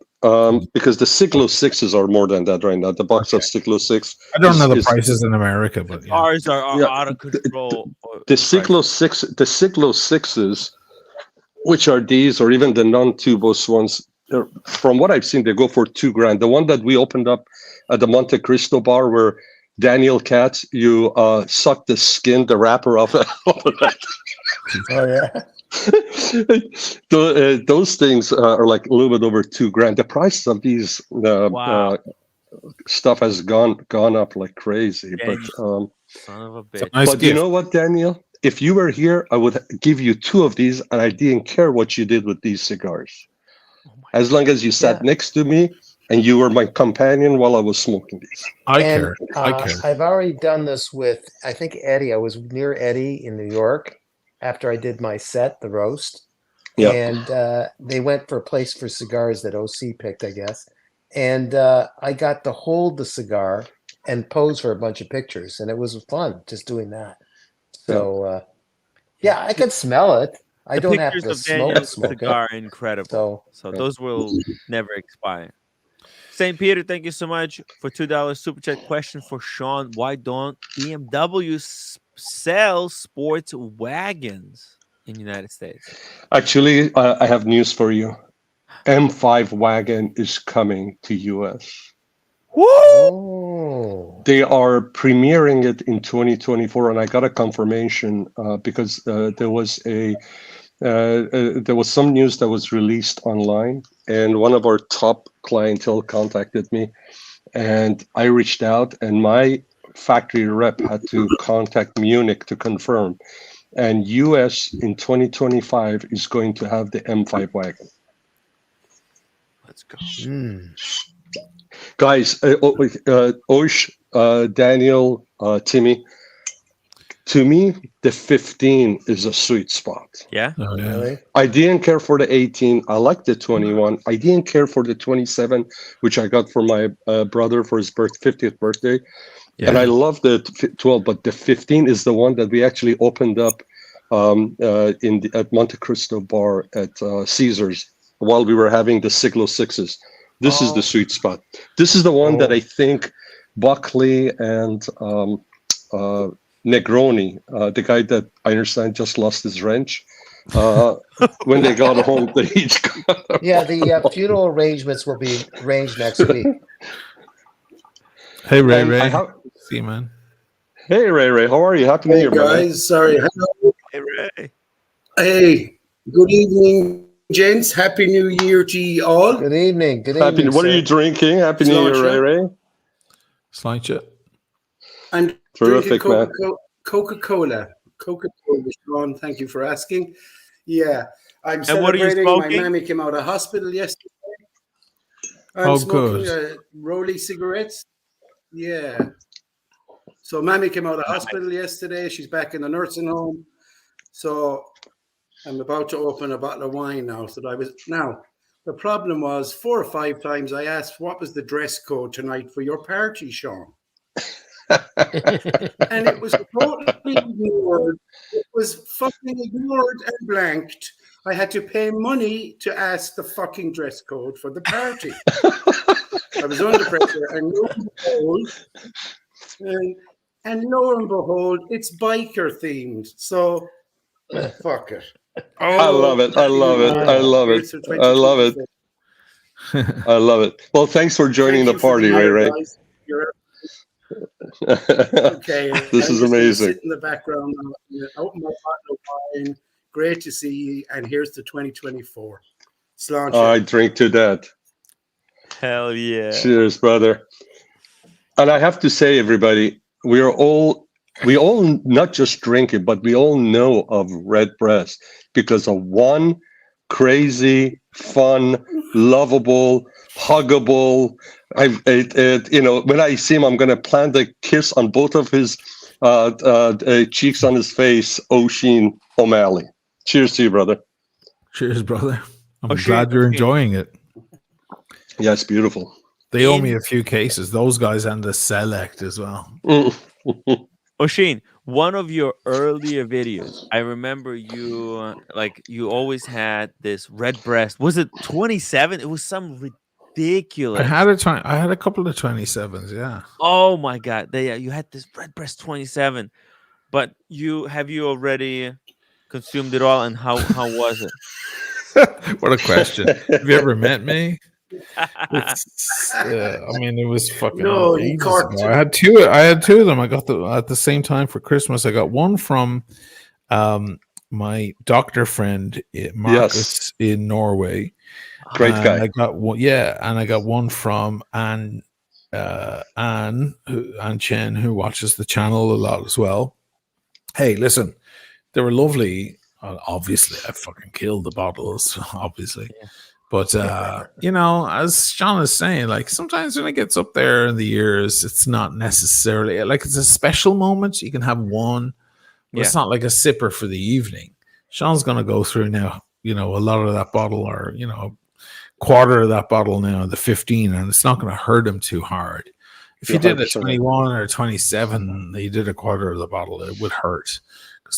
Because the Siglo 6s are more than that right now. The box of Siglo 6 I don't know the is- prices in America, but yeah. Ours are Yeah, out of control. the Siglo 6s, which are these or even the non-tubos ones, from what I've seen, they go for $2,000. The one that we opened up at the Monte Cristo bar where Daniel Katz, you sucked the skin, the wrapper off of that. Oh yeah. Those things are like a little bit over $2,000. The price of these Wow. stuff has gone up like crazy. Daniel. But Son of a It's a bitch. nice but you gift. know what, Daniel? If you were here, I would give you 2 of these, and I didn't care what you did with these cigars, Oh my as long as you sat Yeah. next to me and you were my companion while I was smoking these. I And care. I care. I've already done this with, I think, Eddie. I was near Eddie in New York after I did my set, the roast. Yeah. And they went for a place for cigars that OC picked, I guess. And I got to hold the cigar and pose for a bunch of pictures. And it was fun just doing that. So, yeah, I can smell it. I The don't have pictures to of Daniel's smoke it. cigar are incredible. So So, those will never expire. St. Peter, thank you so much for $2 super chat question for Sean. Why don't BMW sell sports wagons in the United States? Actually, I have news for you. M5 wagon is coming to US. Woo! oh, They are premiering it in 2024, and I got a confirmation because there was some news that was released online, and one of our top clientele contacted me, and I reached out, and my factory rep had to contact Munich to confirm. And US in 2025 is going to have the M5 wagon. Let's go. Guys, Osh, Daniel, Timmy, to me, the 15 is a sweet spot. Yeah? Oh, yeah. really? I didn't care for the 18. I like the 21. I didn't care for the 27, which I got for my brother for his 50th birthday. Yeah. And I love the 12, but the 15 is the one that we actually opened up at Monte Cristo bar at Caesars while we were having the Siglo 6s. This is the sweet spot. This is the one that I think Buckley and Negroni, the guy that I understand just lost his wrench, when they got home, they each got Yeah, the funeral arrangements will be arranged next week. Hey, Ray, And Ray. I have- See you, man. Hey, Ray, how are you? Happy New Hey Year, brother. guys, sorry. Hello. Hey, Ray. Hey, good evening, gents. Happy New Year to you all. Good evening. Good Happy. evening. What are sir. you drinking? Happy New Year, Sláinte. Ray. Slide you. I'm Terrific, drinking man. Coca-Cola. Coca-Cola, Sean. Thank you for asking. Yeah. I'm And what are you celebrating. My smoking? mammy came out of hospital yesterday. I'm Oh, smoking good. Rolex cigarettes. Yeah. So mammy came out of hospital yesterday. She's back in the nursing home. So I'm about to open a bottle of wine now. Now. The problem was 4 or 5 times I asked what was the dress code tonight for your party, Sean, and it was totally ignored. It was fucking ignored and blanked. I had to pay money to ask the fucking dress code for the party. I was under pressure, and lo and behold, it's biker themed. So, fuck it. I love Oh, it. I love it. I Wow. love it. Here's for I love it. 2024. I love it. Well, thanks for joining Thank the you for the party, Ray year, Ray. guys. You're okay. This I'm is just going to amazing. sit in the background now. I'm going to open my bottle of wine. Great to see you. And here's the 2024. Sláinte. I drink to that. hell yeah. Cheers, brother. And I have to say, everybody, we all not just drink it, but we all know of Redbreast because of one crazy, fun, lovable, huggable. When I see him, I'm going to plant a kiss on both of his cheeks on his face. Oisin O'Malley. Cheers to you, brother. Cheers, brother. I'm Oisin, glad you're Oisin. enjoying it. Yeah, it's beautiful. They owe me a few cases. Those guys and the Select as well. Oisin, one of your earlier videos, I remember you you always had this Redbreast. Was it 27? It was some ridiculous. I had a couple of 27s, yeah. Oh my god. You had this Redbreast 27. But have you already consumed it all, and how was it? What a question. Have you ever met me? I mean, it was fucking No, he ages corked ago. it. I had two of them. I got at the same time for Christmas. I got one from my doctor friend Marcus in Norway. Great And guy. I got one, yeah, and I got one from Anne Chen, who watches the channel a lot as well. Hey, listen, they were lovely. Obviously, I fucking killed the bottles, obviously. Yeah. But as Sean is saying, like sometimes when it gets up there in the years, it's not necessarily like it's a special moment. You can have one, but it's not like a sipper for the evening. Sean's gonna go through now, a lot of that bottle, or quarter of that bottle now, the 15, and it's not gonna hurt him too hard. If you did a 21 or 27, you did a quarter of the bottle, it would hurt.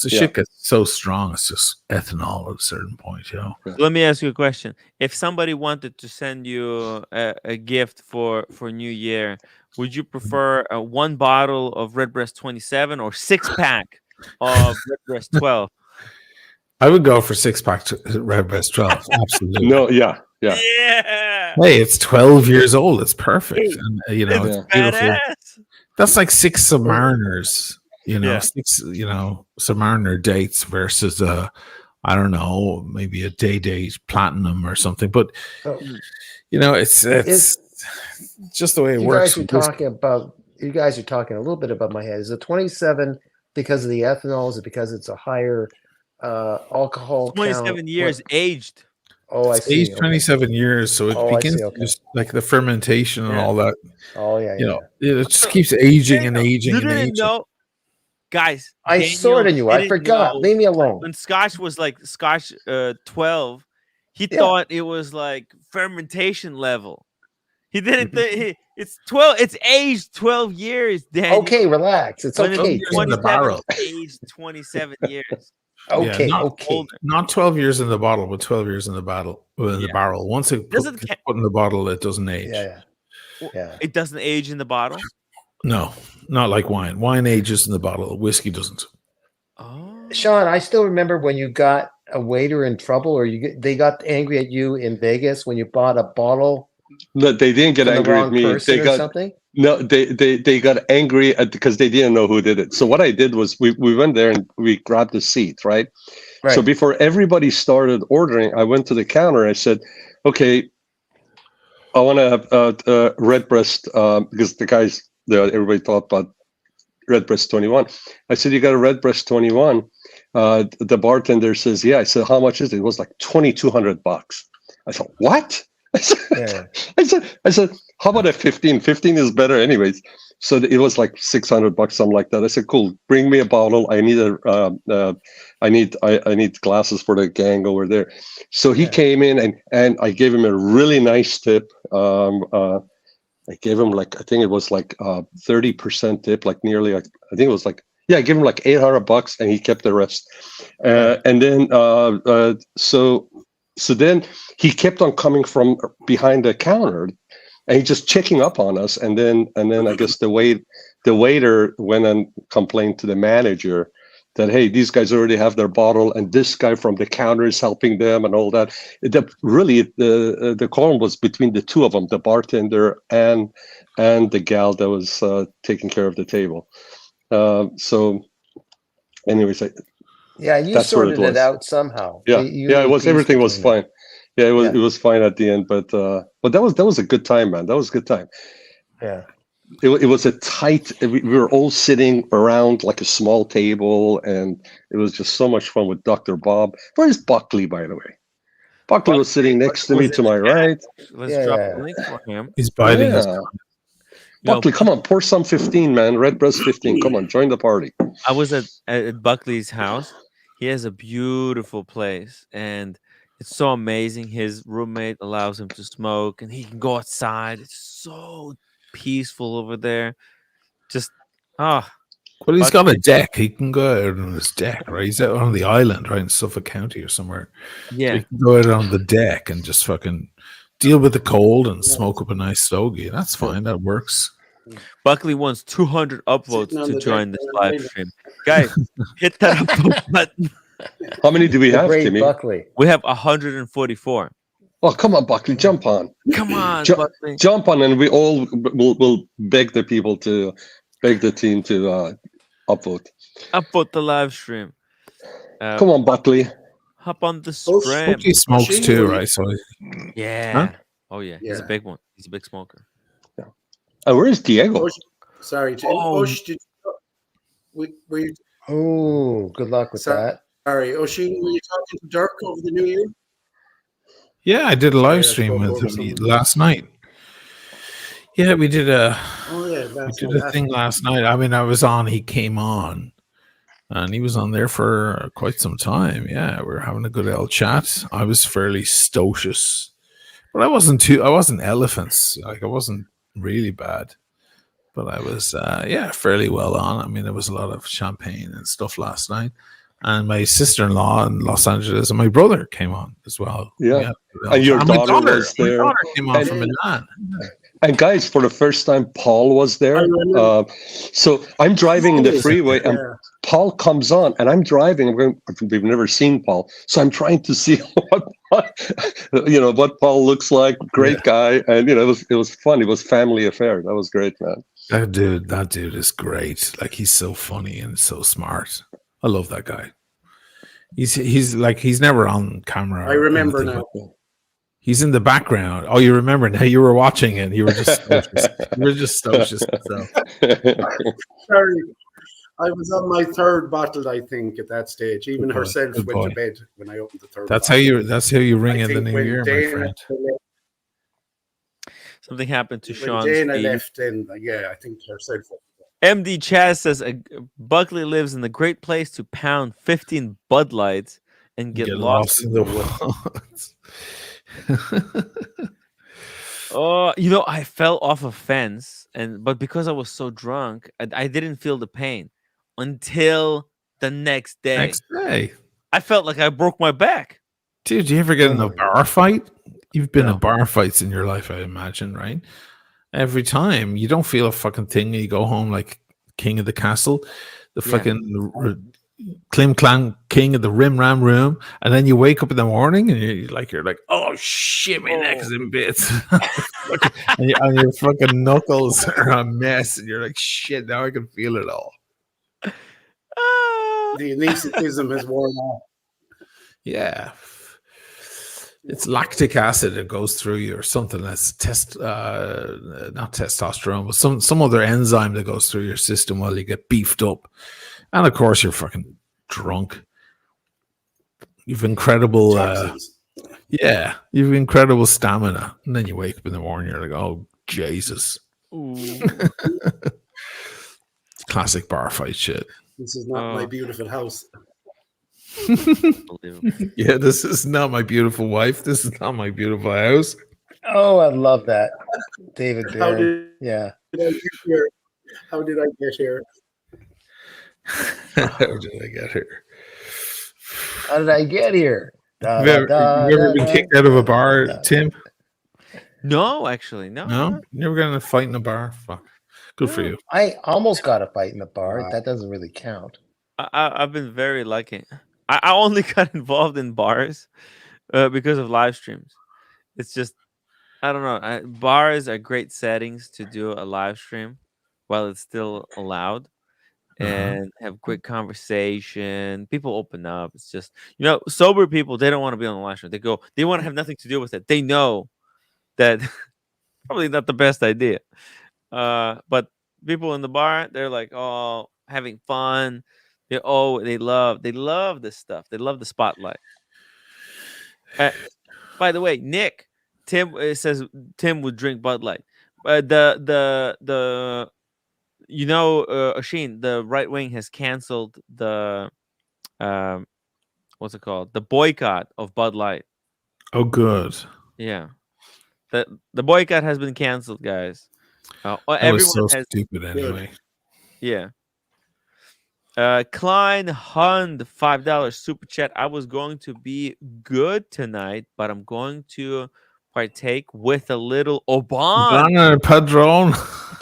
The shit gets so strong, it's just ethanol at a certain point, Let me ask you a question. If somebody wanted to send you a gift for New Year, would you prefer one bottle of Redbreast 27 or 6-pack of Redbreast 12? I would go for 6-pack Redbreast 12. Absolutely. No, yeah. Hey, it's 12 years old. It's perfect. And, it's beautiful. Badass. That's like 6 Submariners. 6, Submariner dates versus I don't know, maybe a date platinum or something. But it's just the way it works. You guys are talking a little bit above my head. Is it 27 because of the ethanol? Is it because it's a higher alcohol 27 count? years aged. Oh, I see. Aged 27 years, so it begins just like the fermentation and all that. Oh, yeah. It just keeps aging and aging and aging. Know? Guys, I sort of knew. I forgot. Leave me alone. When Scotch was like Scotch 12, he thought it was like fermentation level. He didn't think it's 12. It's aged 12 years. Daniel. Okay, relax. It's okay. In the barrel. Aged 27 years. Okay, not 12 years in the bottle, but 12 years in the barrel. Once it gets put in the bottle, it doesn't age. Yeah. It doesn't age in the bottle? No, not like wine. Wine ages in the bottle. Whiskey doesn't. Oh, Sean, I still remember when you got a waiter in trouble, or they got angry at you in Vegas when you bought a bottle. No, they didn't get angry at me. They got something. No, they got angry because they didn't know who did it. So what I did was we went there and we grabbed the seat, right? So before everybody started ordering, I went to the counter. I said, "Okay, I want to have Redbreast because the guys there, everybody thought about Redbreast 21." I said, "You got a Redbreast 21." the bartender says, "Yeah." I said, "How much is it?" It was like $2,200. I thought, "What?" I said, Yeah. I said, "How about a 15? 15 is better, anyways." So it was like $600, something like that. I said, "Cool, bring me a bottle. I need I need glasses for the gang over there." So he Yeah. came in and I gave him a really nice tip. I gave him like, I think it was like 30% tip, like nearly, I think it was like, yeah, I gave him like $800 and he kept the rest. And then, so then he kept on coming from behind the counter and he just checking up on us. And then I guess the waiter went and complained to the manager that, hey, these guys already have their bottle and this guy from the counter is helping them and all that. The call was between the two of them, the bartender and the gal that was taking care of the table. So anyways, Yeah, you that's where it sorted it was. out somehow. Yeah, You yeah, it made was, peace everything was between them. fine. Yeah, Yeah. it was fine at the end, but that was a good time, man. That was a good time. Yeah. It was a tight. We were all sitting around like a small table, and it was just so much fun with Dr. Bob. Where's Buckley, by the way? Buckley was sitting next to me, to my right. Let's Yeah, drop yeah. the link for him. He's biting his Yeah, You know, Buckley, come on, pour some 15, man. Red Breast 15. Come on, join the party. I was at Buckley's house. He has a beautiful place, and it's so amazing. His roommate allows him to smoke, and he can go outside. It's so peaceful over there. Just ah, Well, he's got a Buckley. deck. He can go out on his deck, right? He's out on the island, right, in Suffolk County or somewhere. So Yeah, he can go out on the deck and just fucking deal with the cold and smoke up a nice stogie. That's fine. That works. Buckley wants 200 upvotes Sitting on to the join deck this there, live stream. Guys, hit that upvote button. How many do we The have, great Timmy? Buckley. We have 144. Oh, come on, Buckley, jump on. Come on, Ju- Buckley. Jump on, and we all will beg the people to beg the team to upvote. Upvote the live stream. Come on, Buckley. Hop on the Oh, stream. He smokes Machine too, will- right? So Yeah. Huh? Oh yeah. He's a Yeah. big one. He's a big smoker. Where is Diego? Osh, sorry, Jim. Oh. Osh, were you, Oh, good luck with that. sorry, Oshie, were you talking to Dirk over the New Year? yeah, I did a Sorry, I live stream spoke with over him someone. last night. Yeah, we did a Oh yeah, that's we did a thing last night. I mean, I was on. He came on, and he was on there for quite some time. Yeah, we were having a good old chat. I was fairly stocious, but I wasn't too. I wasn't elephants. Like I wasn't really bad, but I was yeah, fairly well on. I mean, there was a lot of champagne and stuff last night, and my sister-in-law in Los Angeles and my brother came on as well. Yeah. We had a good And your old chat. daughter was My there. daughter came on And- from Milan. And guys, for the first time, Paul was there. I remember. So I'm driving in the freeway, and Yeah. Paul comes on, and I'm driving. We've never seen Paul, so I'm trying to see what Paul looks like. Great guy, and it was fun. It was family affair. That was great, man. That dude is great. Like he's so funny and so smart. I love that guy. He's like he's never on camera. I or remember anything, now. but He's in the background. Oh, you remember now? You were watching it. You were just stocious. You were just stocious. So. Sorry, I was on my third bottle, I think, at that stage. Even Good boy, herself good went to boy. bed when I opened the third. That's bottle. how you ring I in the think new when year, my Dana friend. Something happened to When Sean's Dana feed. left, then yeah, I think herself. MD Chaz says Buckley lives in a great place to pound 15 Bud Lights and get lost in the woods. Oh, I fell off a fence, but because I was so drunk, I didn't feel the pain until the next day. Next day. I felt like I broke my back. Dude, do you ever get in a bar fight? You've been No. in bar fights in your life, I imagine, right? Every time you don't feel a fucking thing, and you go home like king of the castle, the Yeah. fucking clim clam king of the rim ram room, and then you wake up in the morning and you're like, oh shit, my neck is in bits, and your fucking knuckles are a mess, and you're like, shit, now I can feel it all. The anesthetist has worn off. Yeah. It's lactic acid that goes through you or something that's not testosterone, but some other enzyme that goes through your system while you get beefed up. And of course you're fucking drunk you've incredible, Toxins. you've incredible stamina, and then you wake up in the morning, you're like, oh Jesus, Ooh. it's classic bar fight shit. This is not my beautiful house. Unbelievable. Yeah, this is not my beautiful wife. This is not my beautiful house. Oh, I love that, David How Barron. did Yeah. I get here? How did I get here? How did I get here? How did I get here? Da, Have you ever been kicked out of a bar, da. Tim? No, actually, no. No? You never got in a fight in a bar? Fuck. Good for No. you. I almost got a fight in the bar. That doesn't really count. I've been very lucky. I only got involved in bars because of live streams. It's just, I don't know. Bars are great settings to do a live stream while it's still allowed and have quick conversation. People open up. It's just, sober people, they don't want to be on the live stream. They want to have nothing to do with it. They know that probably not the best idea. But people in the bar, they're like, oh, having fun. They love this stuff. They love the spotlight. By the way, Nick, Tim says Tim would drink Bud Light. Asheen, the right wing has canceled the what's it called? The boycott of Bud Light. Oh, good. Yeah, the boycott has been canceled, guys. That Everyone was so has. stupid anyway. Yeah. Klein Hund, $5 super chat. I was going to be good tonight, but I'm going to partake with a little Oban. Banner Padron.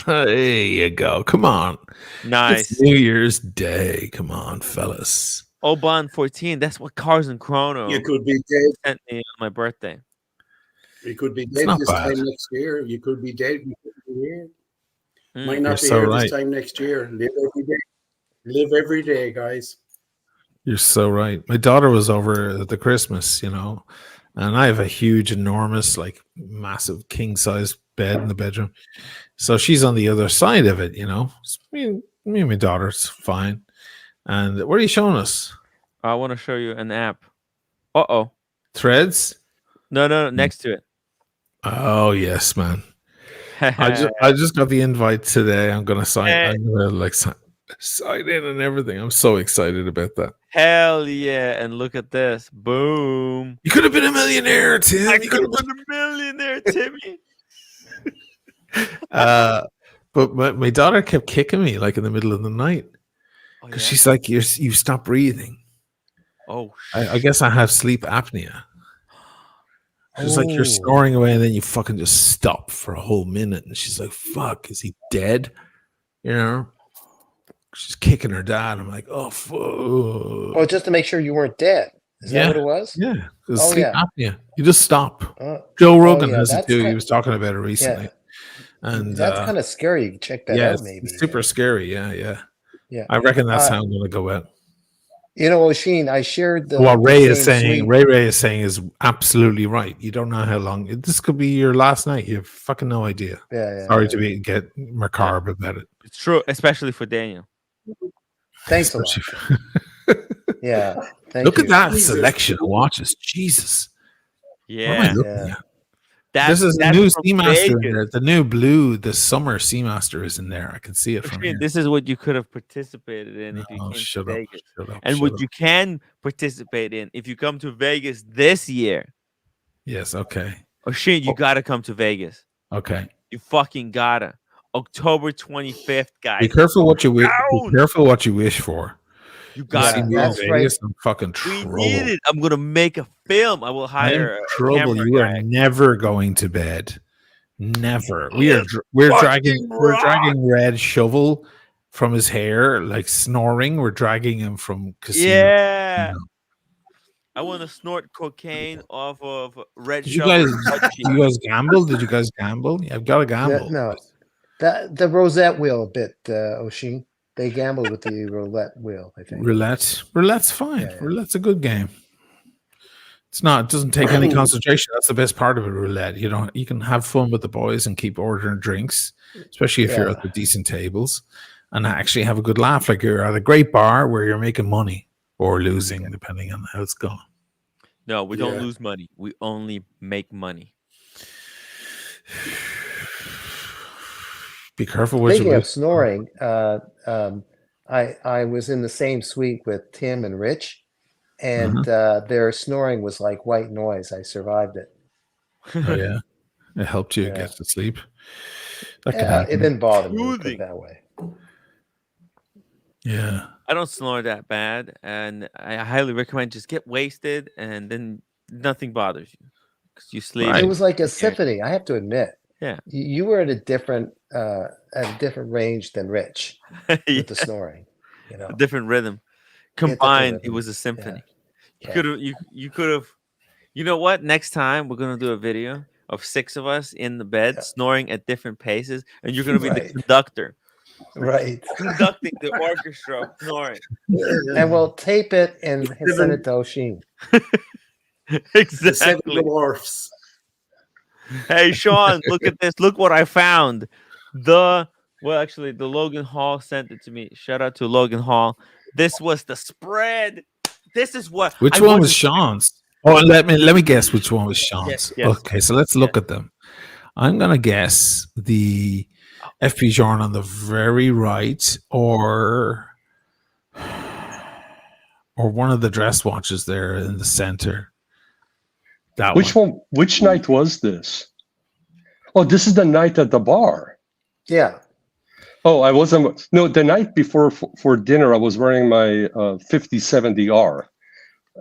There you go. Come on. Nice. It's New Year's Day. Come on, fellas. Oban 14. That's what Cars and Chrono You could be dead. sent me on my birthday. You could be dead not this bad. time next year. You could be dead. You could be here. Mm. Might not You're be so here right. this time next year. Live every day. Live every day, guys. You're so right. My daughter was over at the Christmas, and I have a huge, enormous, like massive king size bed in the bedroom. So she's on the other side of it, Me and my daughter's fine. And what are you showing us? I want to show you an app. Uh-oh. Threads? No, next to it. Oh yes, man. I just got the invite today. I'm gonna sign in and everything. I'm so excited about that. Hell yeah. And look at this. Boom. You could have been a millionaire, Tim. I could have been a millionaire, Timmy. But my daughter kept kicking me like in the middle of the night Oh, because yeah? she's like, you stop breathing. Oh, I guess I have sleep apnea. She's like, you're Oh. snoring away and then you fucking just stop for a whole minute. And she's like, fuck, is he dead? She's kicking her dad. I'm like, oh, fuck. Oh, just to make sure you weren't dead. Is that what it was? Yeah. Oh, Sleep yeah. apnea. You just stop. Joe Joe Rogan has it that's too. He kind- was talking about it recently. Yeah. And That's kind of scary. Check that yeah, out, it's maybe. super scary. Yeah. Yeah. I reckon that's Uh, how I'm going to go out. Oisin, I shared the. What the Ray is same saying, tweet. Ray is saying is absolutely right. You don't know how long this could be your last night. You have fucking no idea. Yeah. Sorry to get macabre about it. it's true, especially for Daniel. Thanks a lot. Especially- Yeah. Thank Look you. at that selection of watches. Jesus. What am I Yeah. looking Yeah. at? This is the that's new from Seamaster in Vegas. there. The new blue, the summer Seamaster is in there. I can see it from Actually, here. this is what you could have participated in if you Oh, came shut to up. Vegas. Shut up. And shut what up. you can participate in if you come to Vegas this year. Yes, okay. Oh shit, you gotta come to Vegas. Okay. You fucking gotta. October 25th, guys. Be careful what you wish. Be Down. careful what you wish for. You See gotta me go. in that's Vegas, I'm fucking We trouble. need it. I'm gonna make a film. I will I'm hire a trouble. camera You are guy. never going to bed. Never. We're fucking dragging Red Shovel from his hair, like snoring. We're dragging him from casino. Yeah. No. I want to snort cocaine off of Red Did you Shovel. guys gamble? Did you guys gamble? I've got to gamble. No. The Rosette wheel a bit, Oisin. They gambled with the roulette wheel, I think. Roulette's fine. Yeah. Roulette's a good game. It's not. It doesn't take any concentration. That's the best part of a roulette. You can have fun with the boys and keep ordering drinks, especially if you're Yeah. at the decent tables, and actually have a good laugh. Like you're at a great bar where you're making money or losing, depending on how it's going. No, we don't Yeah. lose money. We only make money. Be careful what you Speaking of wish. snoring, I was in the same suite with Tim and Rich, and their snoring was like white noise. I survived it. Oh yeah, it helped you Yeah. get to sleep. That can Yeah, it happen. didn't bother me. Put it Soothing. that way. Yeah. I don't snore that bad, and I highly recommend just get wasted, and then nothing bothers you because you sleep. It Right. was like a Yeah. symphony. I have to admit. Yeah. You were at a different range than Rich Yeah, with the snoring. You a know, different rhythm different combined. It rhythm. was a Yeah. symphony. You Yeah. could have. You could have. You know what? Next time we're gonna do a video of 6 of us in the bed Yeah. snoring at different paces, and you're gonna be the Right. conductor Right. conducting the orchestra of snoring. And we'll tape it and send Seven- it to Oshin. The Seven Exactly. Dwarfs. Hey, Sean, look at this. Look what I found. Actually, the Logan Hall sent it to me. Shout out to Logan Hall. This was the spread. This is what. Which I one was wasn't- Sean's? Oh, let me guess which one was Sean's. yes, Okay, so let's look at them. I'm gonna guess the FP Jorn on the very right, or one of the dress watches there in the center. That Which one? Which night was this? Oh, this is the night at the bar. Yeah. Oh, I wasn't. No, the night before for dinner, I was wearing my 5070R,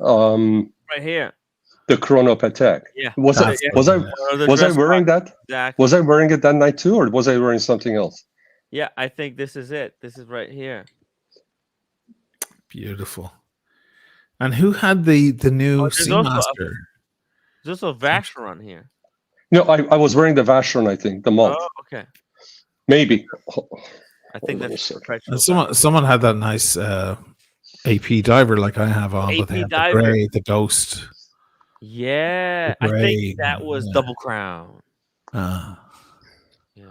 right here. the Chrono Patek. Yeah. Was I That's was I The was I dress wearing watch. that? Exactly. Was I wearing it that night too, or was I wearing something else? Yeah, I think this is it. This is right here. beautiful. And who had the new there's also a- Seamaster? There's also Vacheron here. No, I was wearing the Vacheron, I think, the month. Oh, okay. Maybe. I think Hold on a that's second. perpetual. And someone had that nice AP diver like I have on, but they AP had the diver. gray, the ghost. Yeah, The I gray, think that was yeah. Double Crown. Ah, Yeah.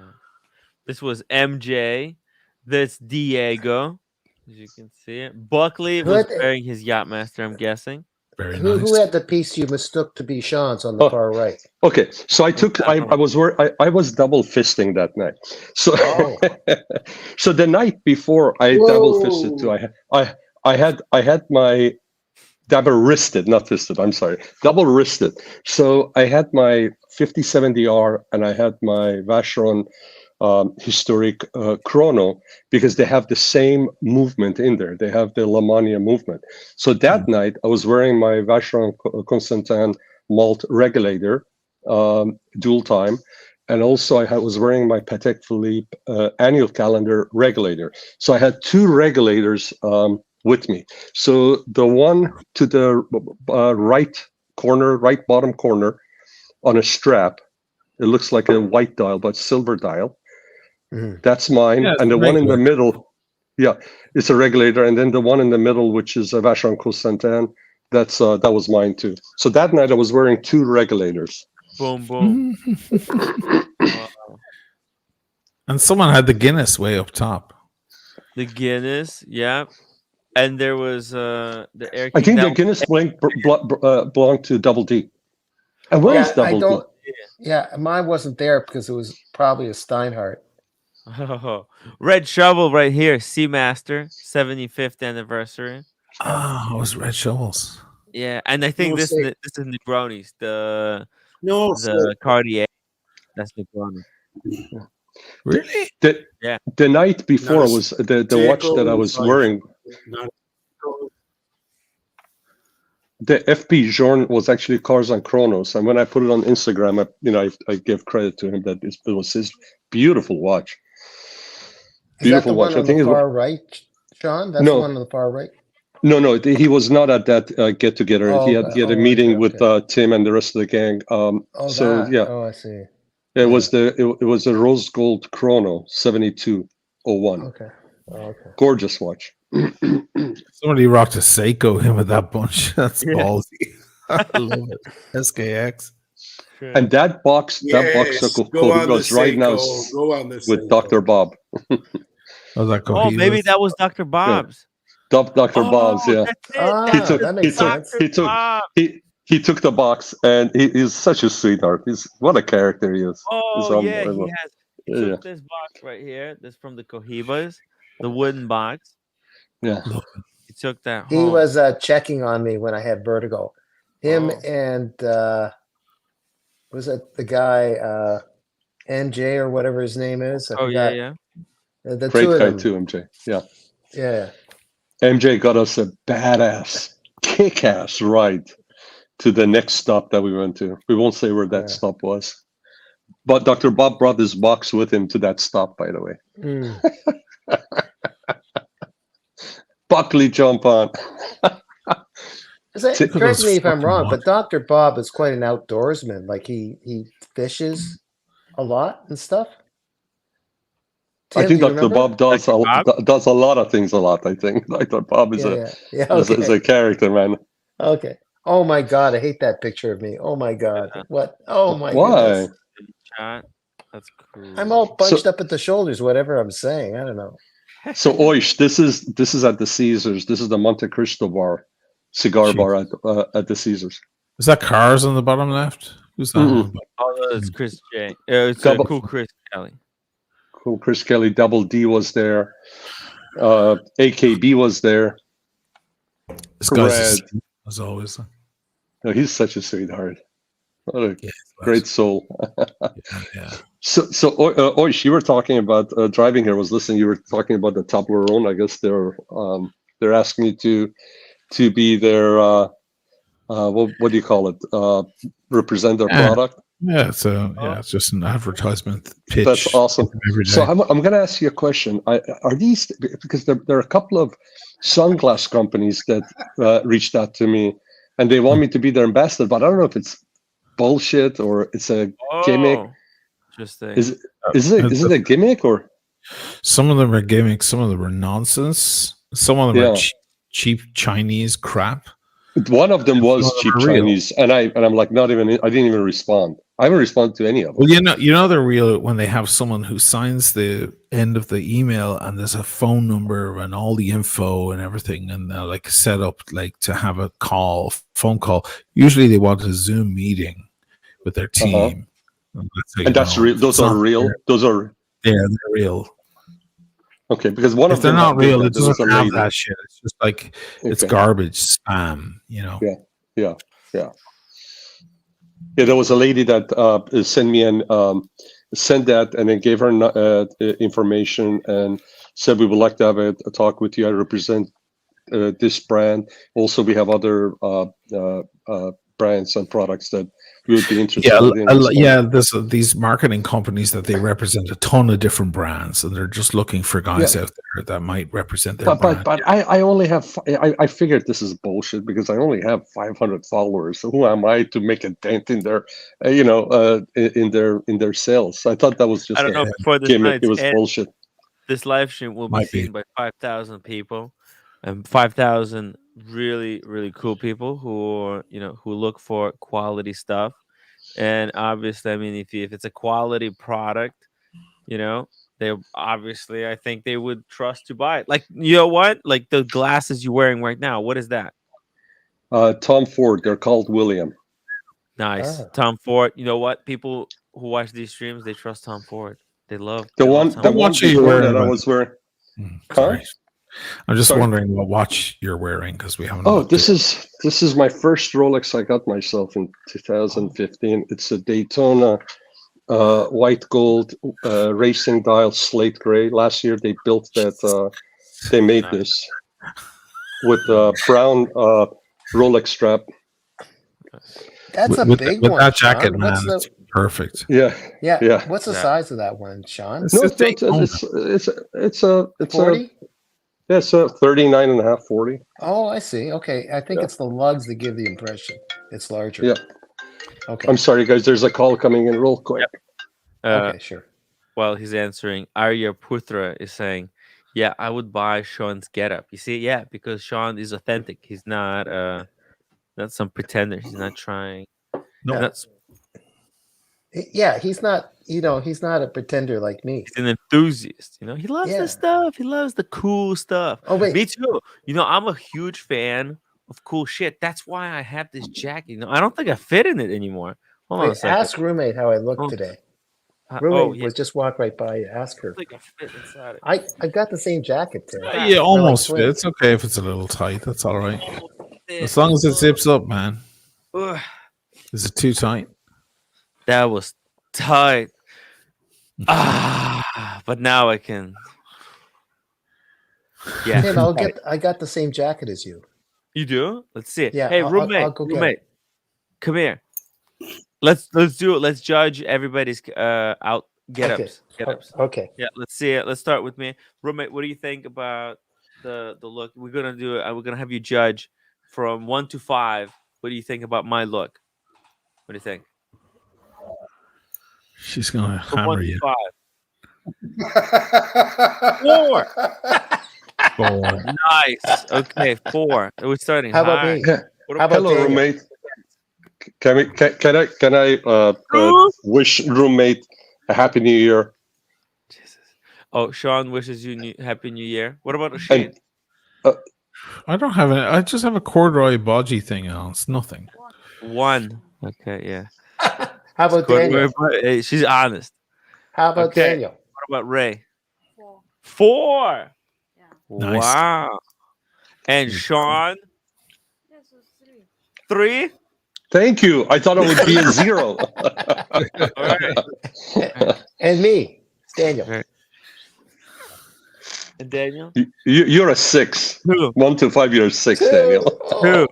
This was MJ. That's Diego. As you can see it. Buckley Who was had the- wearing his Yachtmaster, I'm guessing. very Who nice. had the piece you mistook to be Sean's on the Oh. far right? Okay, so I was double fisting that night. So Oh. so the night before I double fisted too. I had my double wristed, not fisted. I'm sorry, double wristed. So I had my 5070R and I had my Vacheron historic chrono, because they have the same movement in there. They have the Lamania movement. So that night I was wearing my Vacheron Constantin malt regulator, dual time, and also I was wearing my Patek Philippe annual calendar regulator. So I had two regulators with me. So the one to the right bottom corner on a strap, it looks like a white dial, but silver dial. Mhm. That's mine. Yeah, it's And a the one in the regulator. middle, yeah, it's a regulator. And then the one in the middle, which is a Vacheron Constantin, that was mine too. So that night I was wearing two regulators. Boom, boom. And someone had the Guinness way up top. The Guinness, yeah. And there was the Air I King. think the That- Guinness belonged to Double D. And where is Yeah, I Double D? don't. Yeah, mine wasn't there because it was probably a Steinhardt. Oh, Red Shovel right here. Seamaster, 75th anniversary. Ah, it was Red Shovels. Yeah, and I think No this say. is Negronis. The No, Cartier. That's Negroni. Really? The night before Nice. was the watch that I was wearing. The FP Jorn was actually Cars and Chronos, and when I put it on Instagram, I give credit to him that it was his beautiful watch. Is that the Beautiful watch. one I on think the it was, far right, Sean? That's No. the one on the far right. no, he was not at that get together. Oh, he had okay. a Oh, meeting okay, with Tim and the rest of the gang. Oh, So that. yeah, Oh, I see. it was it was a rose gold Chrono 7201. Okay. Oh, okay. Gorgeous watch. Somebody rocked a Seiko him with that bunch. That's Yeah. ballsy. I love it. SKX. And that box Yes, of go on the goes right now Seiko, go on the with Seiko. Dr. Bob. Oh, that Oh, maybe that was Dr. Bob's. Dr. Bob's, yeah. That's it. Ah, That's took- that makes he took- sense. he took- Bob. He he took the box, and he's such a sweetheart. He's what a character he is. He's Oh yeah, he unbelievable. has. He Yeah, took this box right here. This from the Cohibas, the wooden box. yeah. Love He took that He home. was checking on me when I had vertigo. Him Oh. and was it the guy NJ or whatever his name is? I Oh yeah, forgot. yeah. The Great two of guy them. too, MJ. Yeah, Yeah. MJ got us a badass, kick-ass ride to the next stop that we went to. We won't say where that Yeah. stop was, but Dr. Bob brought this box with him to that stop. By the way, Mm. Buckley jump on. Correct those me if I'm fucking wrong, wa- but Dr. Bob is quite an outdoorsman. Like he fishes a lot and stuff. I Tim, think do you Dr. remember? Bob does Dr. Bob? does a lot of things a lot. I think Dr. Bob is Yeah. is Okay. a character, man. Okay. Oh my God, I hate that picture of me. Oh my God. What? Oh my Why? goodness. Chat. That's cool. I'm all So, bunched up at the shoulders, whatever I'm saying. I don't know. so Oish, this is at the Caesars. This is the Monte Cristo bar, cigar Jeez. bar at the Caesars. Is that cars on the bottom left? Who's that? Mm-mm. On the bottom? Oh, no, it's Chris J. It's Double- cool Chris Kelly. Cool. Chris Kelly, Double D was there. AKB was there. This guy's Red. a saint, as always. No, he's such a sweetheart. What a Yeah, great soul. yeah. So Oish, you were talking about driving here. I was listening. You were talking about the Toblerone. I guess they're asking you to be their what do you call it? Represent their Yeah. product. Yeah, it's just an advertisement pitch. That's awesome. Every day. So I'm going to ask you a question. Are these, because there are a couple of sunglass companies that reached out to me, and they want me to be their ambassador, but I don't know if it's bullshit or it's a gimmick. Oh, interesting. Is it a gimmick or? Some of them are gimmicks, some of them are nonsense, some of them Yeah. are cheap Chinese crap. One of them was Some of them cheap are real. Chinese, and I'm like, I didn't even respond. I haven't responded to any of them. Well, you know they're real when they have someone who signs the end of the email and there's a phone number and all the info and everything, and they're like set up like to have a phone call. Usually they want a Zoom meeting with their team. And that's real. Those are real. Those are they're real. okay, because one If of they're them not did real, that. it There was doesn't a have lady. that shit. It's just like it's Okay. garbage spam, you know. Yeah. There was a lady that sent me sent that, and then gave her information and said we would like to have a talk with you. I represent this brand. Also, we have other brands and products that we would be interested in. There's these marketing companies that they represent a ton of different brands, and they're just looking for guys out there that might represent their brand. But I only have I figured this is bullshit because I only have 500 followers. So who am I to make a dent in their in their sales? I thought that was just I don't know. a Before this gimmick. night It was ends, bullshit. this live stream will be Might be. seen by 5,000 people, and 5,000 really, really cool people who are, who look for quality stuff. And obviously, I mean, if it's a quality product, they obviously, I think they would trust to buy it. Like, you know what? Like the glasses you're wearing right now. What is that? Tom Ford. They're called William. Nice, Ah. Tom Ford. You know what? People who watch these streams, they trust Tom Ford. They love The they love one Tom the Ford. one watch you're before wearing, that I but- was wearing. Sorry. I'm just Sorry. wondering what watch you're wearing because we haven't. Oh, looked this at- is my first Rolex I got myself in 2015. It's a Daytona white gold racing dial slate gray. Last year they built that. They made Nice. this with a brown Rolex strap. That's a with, big with one. that jacket, Sean. man. What's the It's perfect. Yeah, yeah? What's the Yeah. size of that one, Sean? It's no, just Daytona. it's a 40? it's a 39 and a half, 40. Oh, I see. Okay, I think Yeah. it's the lugs that give the impression it's larger. Yeah. Okay. I'm sorry, guys. There's a call coming in real quick. Okay, sure. While he's answering, Arya Putra is saying, "Yeah, I would buy Sean's getup." You see, yeah, because Sean is authentic. He's not some pretender. He's not trying. No. Not, Yeah, he's not. He's not a pretender like me. he's an enthusiast. He loves Yeah. the stuff. He loves the cool stuff. Oh wait. Me too. I'm a huge fan of cool shit. That's why I have this jacket. I don't think I fit in it anymore. Hold on a Wait, second. ask roommate how I look Oh, today. oh Roommate yeah. was just walked right by you. Ask I her. don't think I fit inside it. I got the same jacket, Tim. Yeah, We're like almost fit. twins. It's okay if it's a little tight. That's all right. Fit. As long as it zips up, man. Ugh, Is it too tight? that was tight. But now I can. Yeah. Tim, I got the same jacket as you. You do? Let's see it. Yeah, Hey, I'll roommate, go get roommate, come here. Let's do it. Let's judge everybody's out get-ups. Get-ups. Okay. Yeah, let's see it. Let's start with me. Roommate, what do you think about the look? We're gonna do it. We're gonna have you judge from 1 to 5. What do you think about my look? What do you think? She's gonna From 1 hammer to you. 5. 4. 4. Nice. Okay, 4. We're starting How about high. me? What How about about Hello, Daniel? roommate. Can I wish roommate a happy new year? Jesus? Oh, Sean wishes you happy New Year. What about O'Shane? And I don't have it. I just have a corduroy bodgy thing on. It's nothing. 1. Okay, yeah. How about Daniel? Hey, she's honest. How about Okay. Daniel? What about Ray? 4. 4. Yeah. Nice. Wow. And Sean? This was 3. 3. thank you. I thought it would be a 0. All right. And me, Daniel. Right. And Daniel? You're a 6. 2. 1 to 5, you're a 6, Daniel. 2.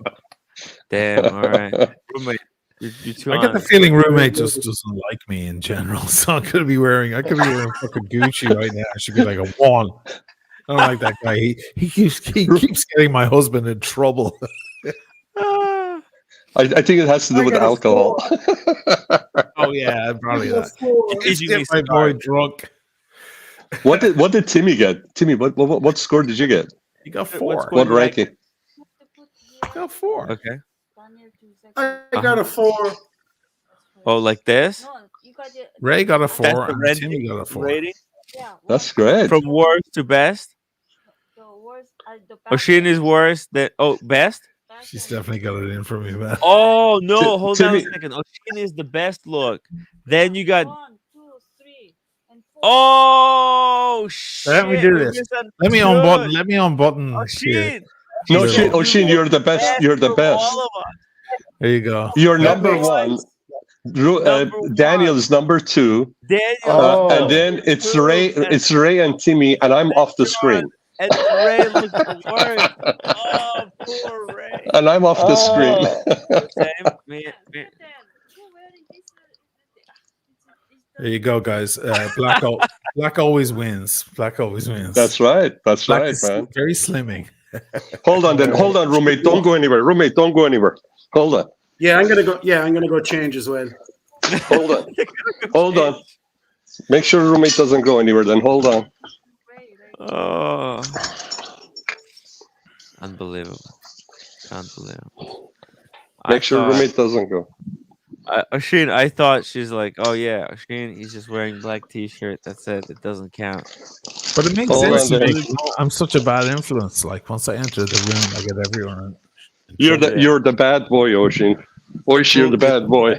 Damn. All right. Roommate, you're too I get the honest. feeling roommate just doesn't like me in general. So I could be wearing fucking Gucci right now. I should be like a 1. I don't like that guy. He keeps getting my husband in trouble. Ah. I think it has to do with alcohol. Oh yeah, probably that. He's Get my boy drunk. What did Timmy get? Timmy, what score did you get? He got What 4. score? What ranking? He got 4. Okay. I got a 4. Oh, like this? No, you got it. Ray got a That's 4, the and Timmy got a 4. rating? Yeah. That's great. From worst to best? The worst. The O'Shane is worse than best? She's definitely got it in for me, man. Oh no, hold on a Timmy- second. O'Shane is the best look. Then you got 1, 2, 3, and 4. oh shit. Let me do we this. Let me unbutton. Let me unbutton. here. O'Shane. No, Shit. O'Shane, you're the best. You're the from best. all of us. There you go. You're That number makes 1. Number Daniel one. is number 2, Daniel. Oh. and then it's Ray and Timmy, and I'm off the screen. And Ray looks the worst. Oh, poor Ray. And I'm off the screen. Same. Me. There you go, guys. Black always wins. Black always wins. That's right. That's Black right, is man. very slimming. Hold on, roommate. Don't go anywhere. Roommate, don't go anywhere. Hold on. Yeah, I'm gonna go. Yeah, I'm gonna go change as well. Hold on. Hold on. Make sure roommate doesn't go anywhere. Then hold on. Oh. Unbelievable. Make sure roommate doesn't go. O'Shane, I thought she's like, oh yeah, O'Shane, he's just wearing black t-shirt. That's it. It doesn't count. But it makes Hold sense on to there. me. I'm such a bad influence. Like once I enter the room, I get everyone. You're the bad boy, O'Shane. O'Shane, you're the bad boy.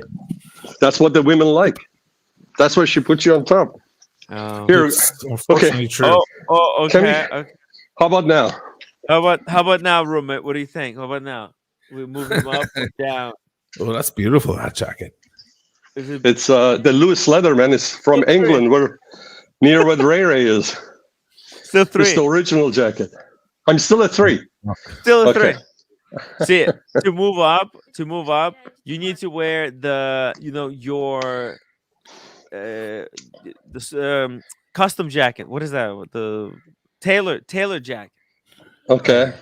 That's what the women like. That's why she puts you on top. Oh. Here, It's unfortunately true. Okay. Can we- Okay. how about now? How about now, roommate? What do you think? How about now? We move him up or down? Oh, that's beautiful, that jacket. Is it It's the Louis Leatherman is from Still England, where near where Ray is. still It's 3? the original jacket. I'm still at 3. Still a Okay. 3. See, to move up, you need to wear the your this custom jacket. What is that? The tailor jacket. Okay.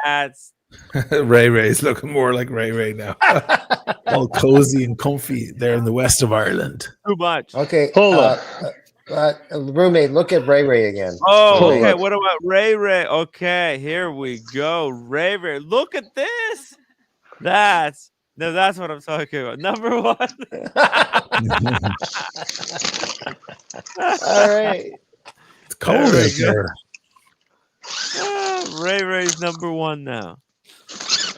That's Ray's looking more like Ray now. All cozy and comfy there in the west of Ireland. too much. Okay. Hold on. Roommate, look at Ray again. Oh, Hold okay. on. What about Ray? Okay, here we go. Ray. Look at this. That's what I'm talking about. Number 1. All right. It's cold There we out go. there. Ray's number 1 now.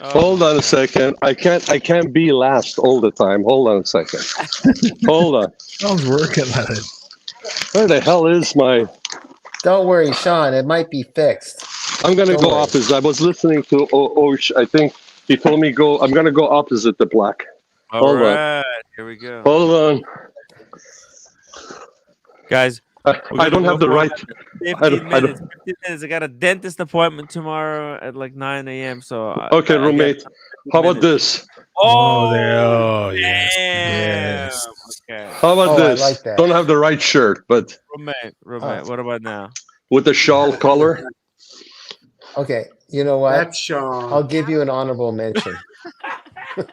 Hold my on a God. second. I can't be last all the time. Hold on a second. Hold on. Sean's working at it. Where the hell is my? Don't worry, Sean. It might be fixed. I'm gonna Don't go worry. opposite. I was listening to Osh. I think he told me go. I'm gonna go opposite the black. All Hold on. right, here we go, Hold on. guys. We're I gonna don't go have the for right. about I 15 don't. I minutes. don't. 15 minutes. I got a dentist appointment tomorrow at like 9 a.m. So Okay, I got roommate. 15 How about minutes. this? Oh, there. Oh, Oh, yes. damn. Yes. Okay, How about Oh, I this? like that. Don't have the right shirt, but roommate. What about now? with the shawl collar. Okay, you know what? That's I'll Sean. give you an honorable mention. I'm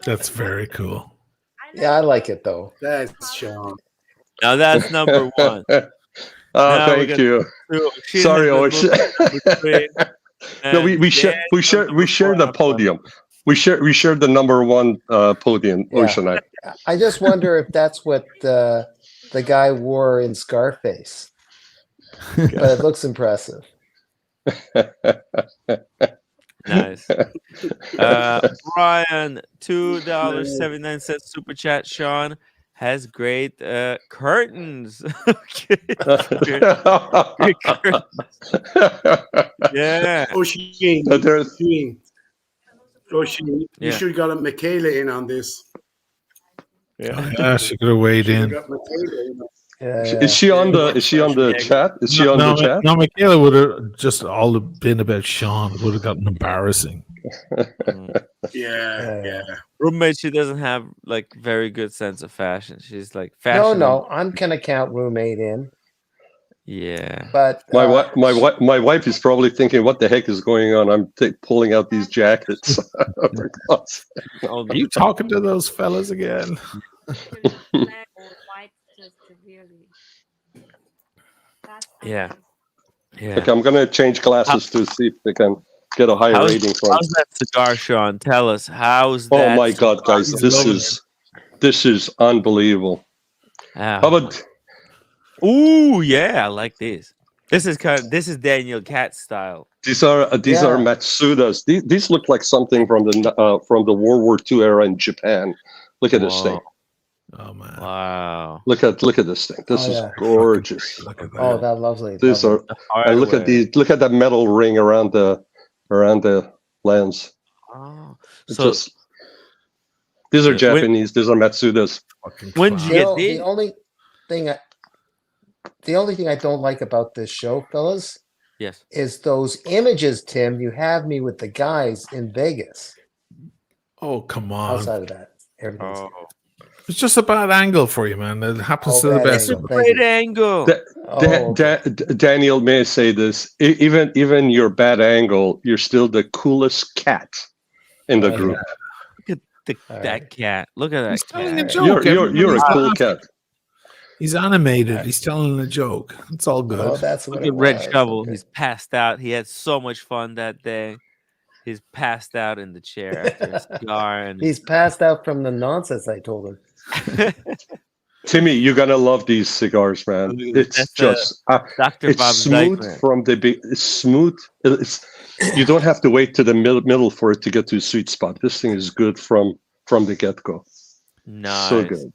That's so very cool. Yeah, I like it though. That's Sean. Now that's number one. Oh, Now we thank got you. two. Sheen Sorry, has been Osh. moved to number three, No, we and we Dan share we from share number we share four the on top. podium. We share the number one podium, Yeah. Osh and I. I just wonder if that's what the guy wore in Scarface. But it looks impressive. Nice. Brian, $2.79 super chat. Sean has great curtains. Okay. Great curtains. Yeah. Oh, Sheen. But there's Sheen. Oh, Sheen. You Yeah. should have got Michaela in on this. Yeah. Yeah, she could have weighed Should have in. got Michaela in. Yeah. is she on the Yeah. chat? Is she on the chat? No, Michaela would have just all been about Sean. It would have gotten embarrassing. Yeah. Roommate, she doesn't have like very good sense of fashion. She's like No, fashion. no, I'm gonna count roommate in. Yeah. But My wife is probably thinking, "What the heck is going on?" I'm pulling out these jackets. For God's sake. Are you talking to those fellas again? black or white just severely. That's Yeah. Yeah. Okay, I'm gonna change glasses to see if they can get a higher rating from. How's that cigar, Sean? Tell us. How's Oh that? my God, guys, cigar? this is unbelievable. Ah. How about Ooh, yeah, I like this. This is Daniel Katz style. these are Matsudas. These look like something from the World War II era in Japan. Look at this thing. Oh man! Wow. Look at this thing. This is yeah. gorgeous. Look at that. oh, that lovely. These lovely. are and look at that metal ring around the lens. Oh. It's So just these are when- Japanese. These are Matsudas. Fucking when did you You get know, these? the only thing I don't like about this show, fellas, Yes. is those images, Tim. You have me with the guys in Vegas. Oh come on! Outside of that, everything's Oh. It's just a bad angle for you, man. It happens Oh, to the bad best. angle. of us. Thank Great you. angle. okay. Daniel, may I say this? Even your bad angle, you're still the coolest cat in the Oh, group. Look at All that right. cat. Look at that He's telling a cat. joke. You're a Everybody's cool laughing. cat. He's animated. He's telling a joke. It's all good. Oh, that's what Look it at Red was. Shovel. Okay. He's passed out. He had so much fun that day. He's passed out in the chair after a cigar and He's passed out from the nonsense I told him. Timmy, you're gonna love these cigars, man. It's That's, just Dr. it's Bob's smooth nightmare. from the big. It's smooth. You don't have to wait to the middle for it to get to a sweet spot. This thing is good from the get go. Nice. So good.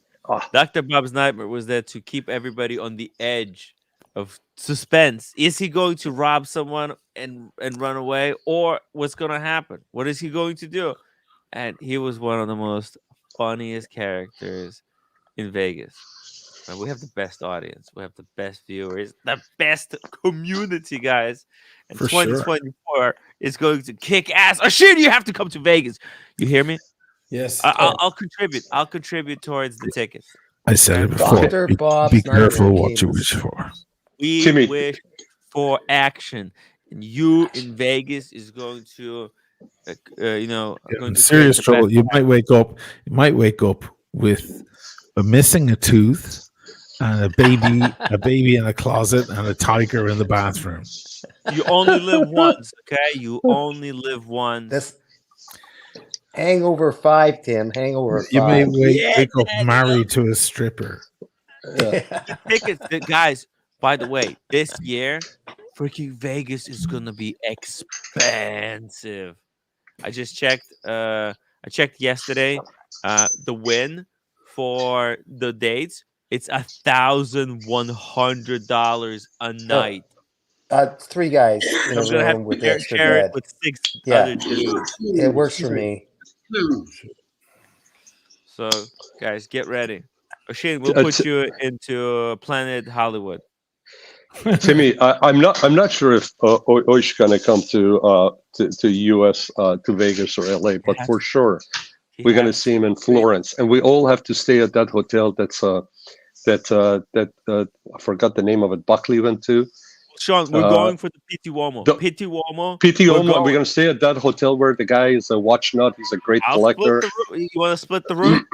Dr. Bob's nightmare was there to keep everybody on the edge of suspense. Is he going to rob someone and run away, or what's going to happen? What is he going to do? And he was one of the most funniest characters in Vegas. And we have the best audience. We have the best viewers, the best community, guys. And For sure. 2024 is going to kick ass. Oh shit! You have to come to Vegas. You hear me? Yes. I'll contribute. I'll contribute towards the tickets. I said it And before. Dr. Be Bob's careful Nightmare what you Games. wish for. We Timmy. wish for action, and you in Vegas is going to, going In to serious create the trouble. best- You might wake up. You might wake up with a missing a tooth and a baby in a closet and a tiger in the bathroom. You only live once, okay? You only live once. This Hangover 5, Tim. Hangover 5. You may Yeah, wake up Daddy. married to a stripper. Tickets, guys. By the way, this year, freaking Vegas is gonna be expensive. I just checked. I checked yesterday. The win for the dates, it's $1,100 a Oh, night. 3 guys in So a I'm gonna have room to with the extra share it bed. with 6 Yeah, other dudes. it works for me. So guys, get ready. O'Shane, we'll Uh, put T- you into Planet Hollywood. Timmy, I'm not sure if Oish gonna come to US to Vegas or LA, but Has for sure he we're gonna has see to. him in Florence, and we all have to stay at that hotel. That I forgot the name of it. Buckley went to. Sean, we're Uh, going for the Pitti Uomo. the Pitti Uomo. PT We're Omo, we're going. gonna stay at that hotel where the guy is a watch nut. He's a great I'll split collector. the room. You want to split the room?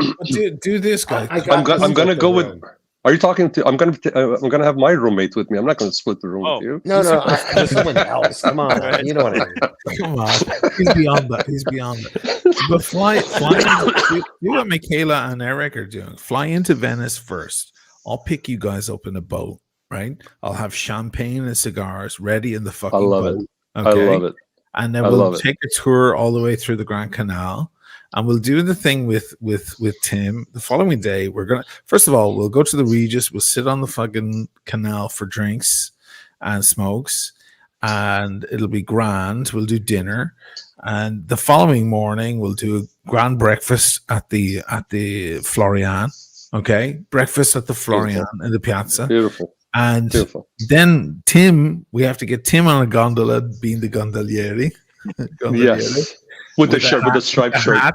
Do this, guys. I got to I'm split gonna the go with. room. Are you talking to? I'm gonna have my roommate with me. I'm not gonna split the room with Oh, you. No, no, with someone else. Come Go on, ahead. you know what I mean. Come on, he's beyond that. He's beyond that. But fly do what Michaela and Eric are doing. Fly into Venice first. I'll pick you guys up in a boat, right? I'll have champagne and cigars ready in the I fucking love boat. it. I Okay. love it. And then I we'll love it. take a tour all the way through the Grand Canal. And we'll do the thing with Tim. The following day, we're gonna first of all, we'll go to the Regis, we'll sit on the fucking canal for drinks and smokes, and it'll be grand. We'll do dinner. And the following morning we'll do a grand breakfast at the Florian. Okay. Breakfast at the Florian Beautiful. in the piazza. Beautiful. And Beautiful. then Tim, we have to get Tim on a gondola, being the gondolieri. Yes. With the shirt, with the striped shirt. Hat,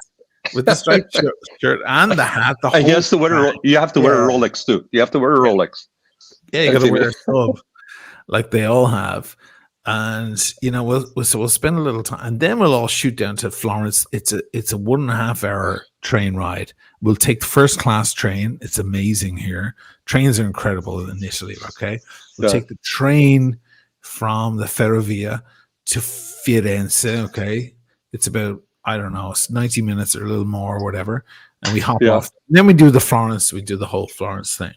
with the striped shirt and the hat. The And whole you have to wear you have to wear a Yeah. Rolex too. You have to wear a Rolex. yeah, you And got to Timmy. wear a sub like they all have. And you know, we'll spend a little time, and then we'll all shoot down to Florence. It's a 1.5 hour train ride. We'll take the first class train. It's amazing here. Trains are incredible initially. Okay, we'll Yeah. take the train from the Ferrovia to Firenze. Okay, it's about, I don't know, it's 90 minutes or a little more or whatever, and we hop Yeah. off. And then we do the Florence. We do the whole Florence thing.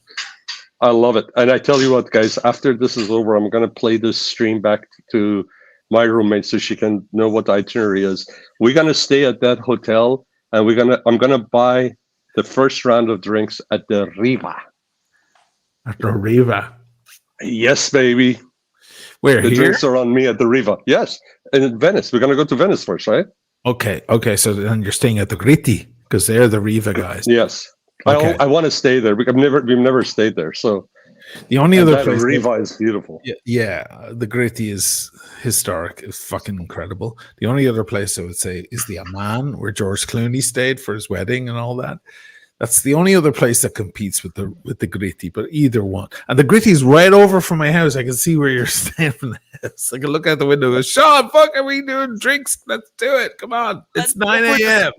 I love it. And I tell you what, guys, after this is over, I'm going to play this stream back to my roommate so she can know what the itinerary is. We're going to stay at that hotel, and I'm going to buy the first round of drinks at the Riva. At the Riva. Yes, baby. We're The here. drinks are on me at the Riva. Yes. And in Venice. We're going to go to Venice first, right? Okay. So then you're staying at the Gritti because they're the Riva guys. Yes. Okay. I want to stay there. We've never stayed there. So The only and other that place, Riva is beautiful. the Gritti is historic. It's fucking incredible. The only other place I would say is the Amman, where George Clooney stayed for his wedding and all that. That's the only other place that competes with the Gritti. But either one, and the Gritti is right over from my house. I can see where you're staying from the house. I can look out the window and go, Sean, fuck, are we doing drinks? Let's do it. Come on. It's 9 a.m.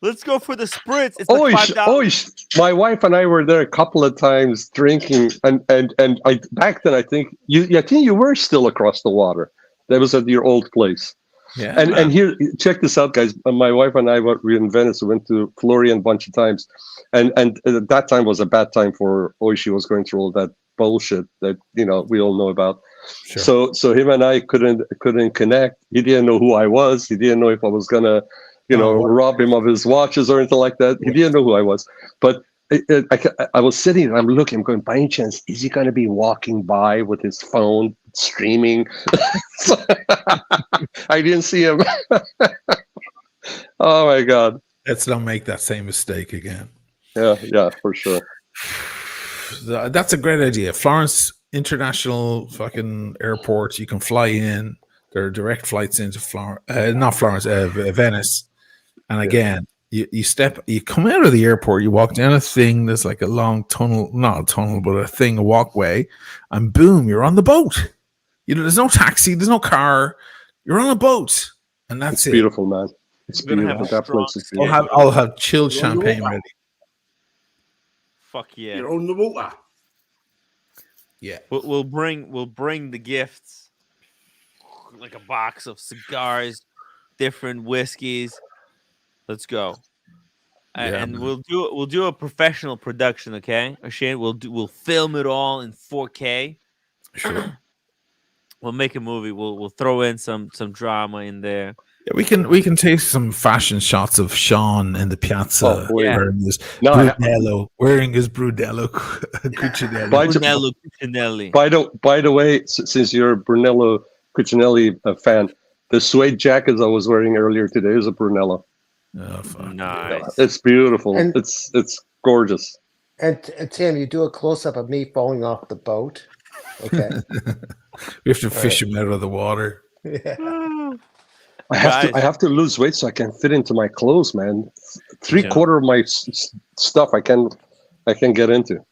Let's go for the spritz. It's Oh, like $5. my wife and I were there a couple of times drinking, and I back then I think you were still across the water. That was at your old place. Yeah. And here, check this out, guys. My wife and I were in Venice. We went to Florian a bunch of times, and at that time was a bad time for Oishi. Was going through all that bullshit that we all know about. Sure. So him and I couldn't connect. He didn't know who I was. He didn't know if I was gonna rob him of his watches or anything like that. He didn't know who I was. But I was sitting and I'm looking, I'm going, by any chance, is he going to be walking by with his phone streaming? I didn't see him. Oh my God. Let's not make that same mistake again. Yeah, for sure. That's a great idea. Florence International fucking airport. You can fly in. There are direct flights into Venice. And again, you come out of the airport, you walk down a thing. There's like a long tunnel, not a tunnel, but a walkway, and boom, you're on the boat. There's no taxi, there's no car. You're on a boat, and that's it. Beautiful, man. It's We're gonna beautiful. have a That place strong is beautiful. I'll have chilled champagne ready. Fuck yeah. You're on the water. Yeah. We'll bring the gifts, like a box of cigars, different whiskeys. Let's go. And man. we'll do a professional production, okay? O'Shane, we'll film it all in 4K. Sure. We'll make a movie. We'll throw in some drama in there. Yeah, we can take some fashion shots of Sean in the piazza Oh, wait. Yeah. wearing his No, Brunello Cucinelli. By, Brunello Cucinelli. by the way, since you're a Brunello Cucinelli fan, the suede jacket I was wearing earlier today is a Brunello. Oh, fuck. Nice. It's beautiful. And- It's gorgeous. And Tim, you do a close up of me falling off the boat. Okay. We have to fish him out of the water. Yeah. I have to lose weight so I can fit into my clothes, man. Three-quarter of my stuff I can get into.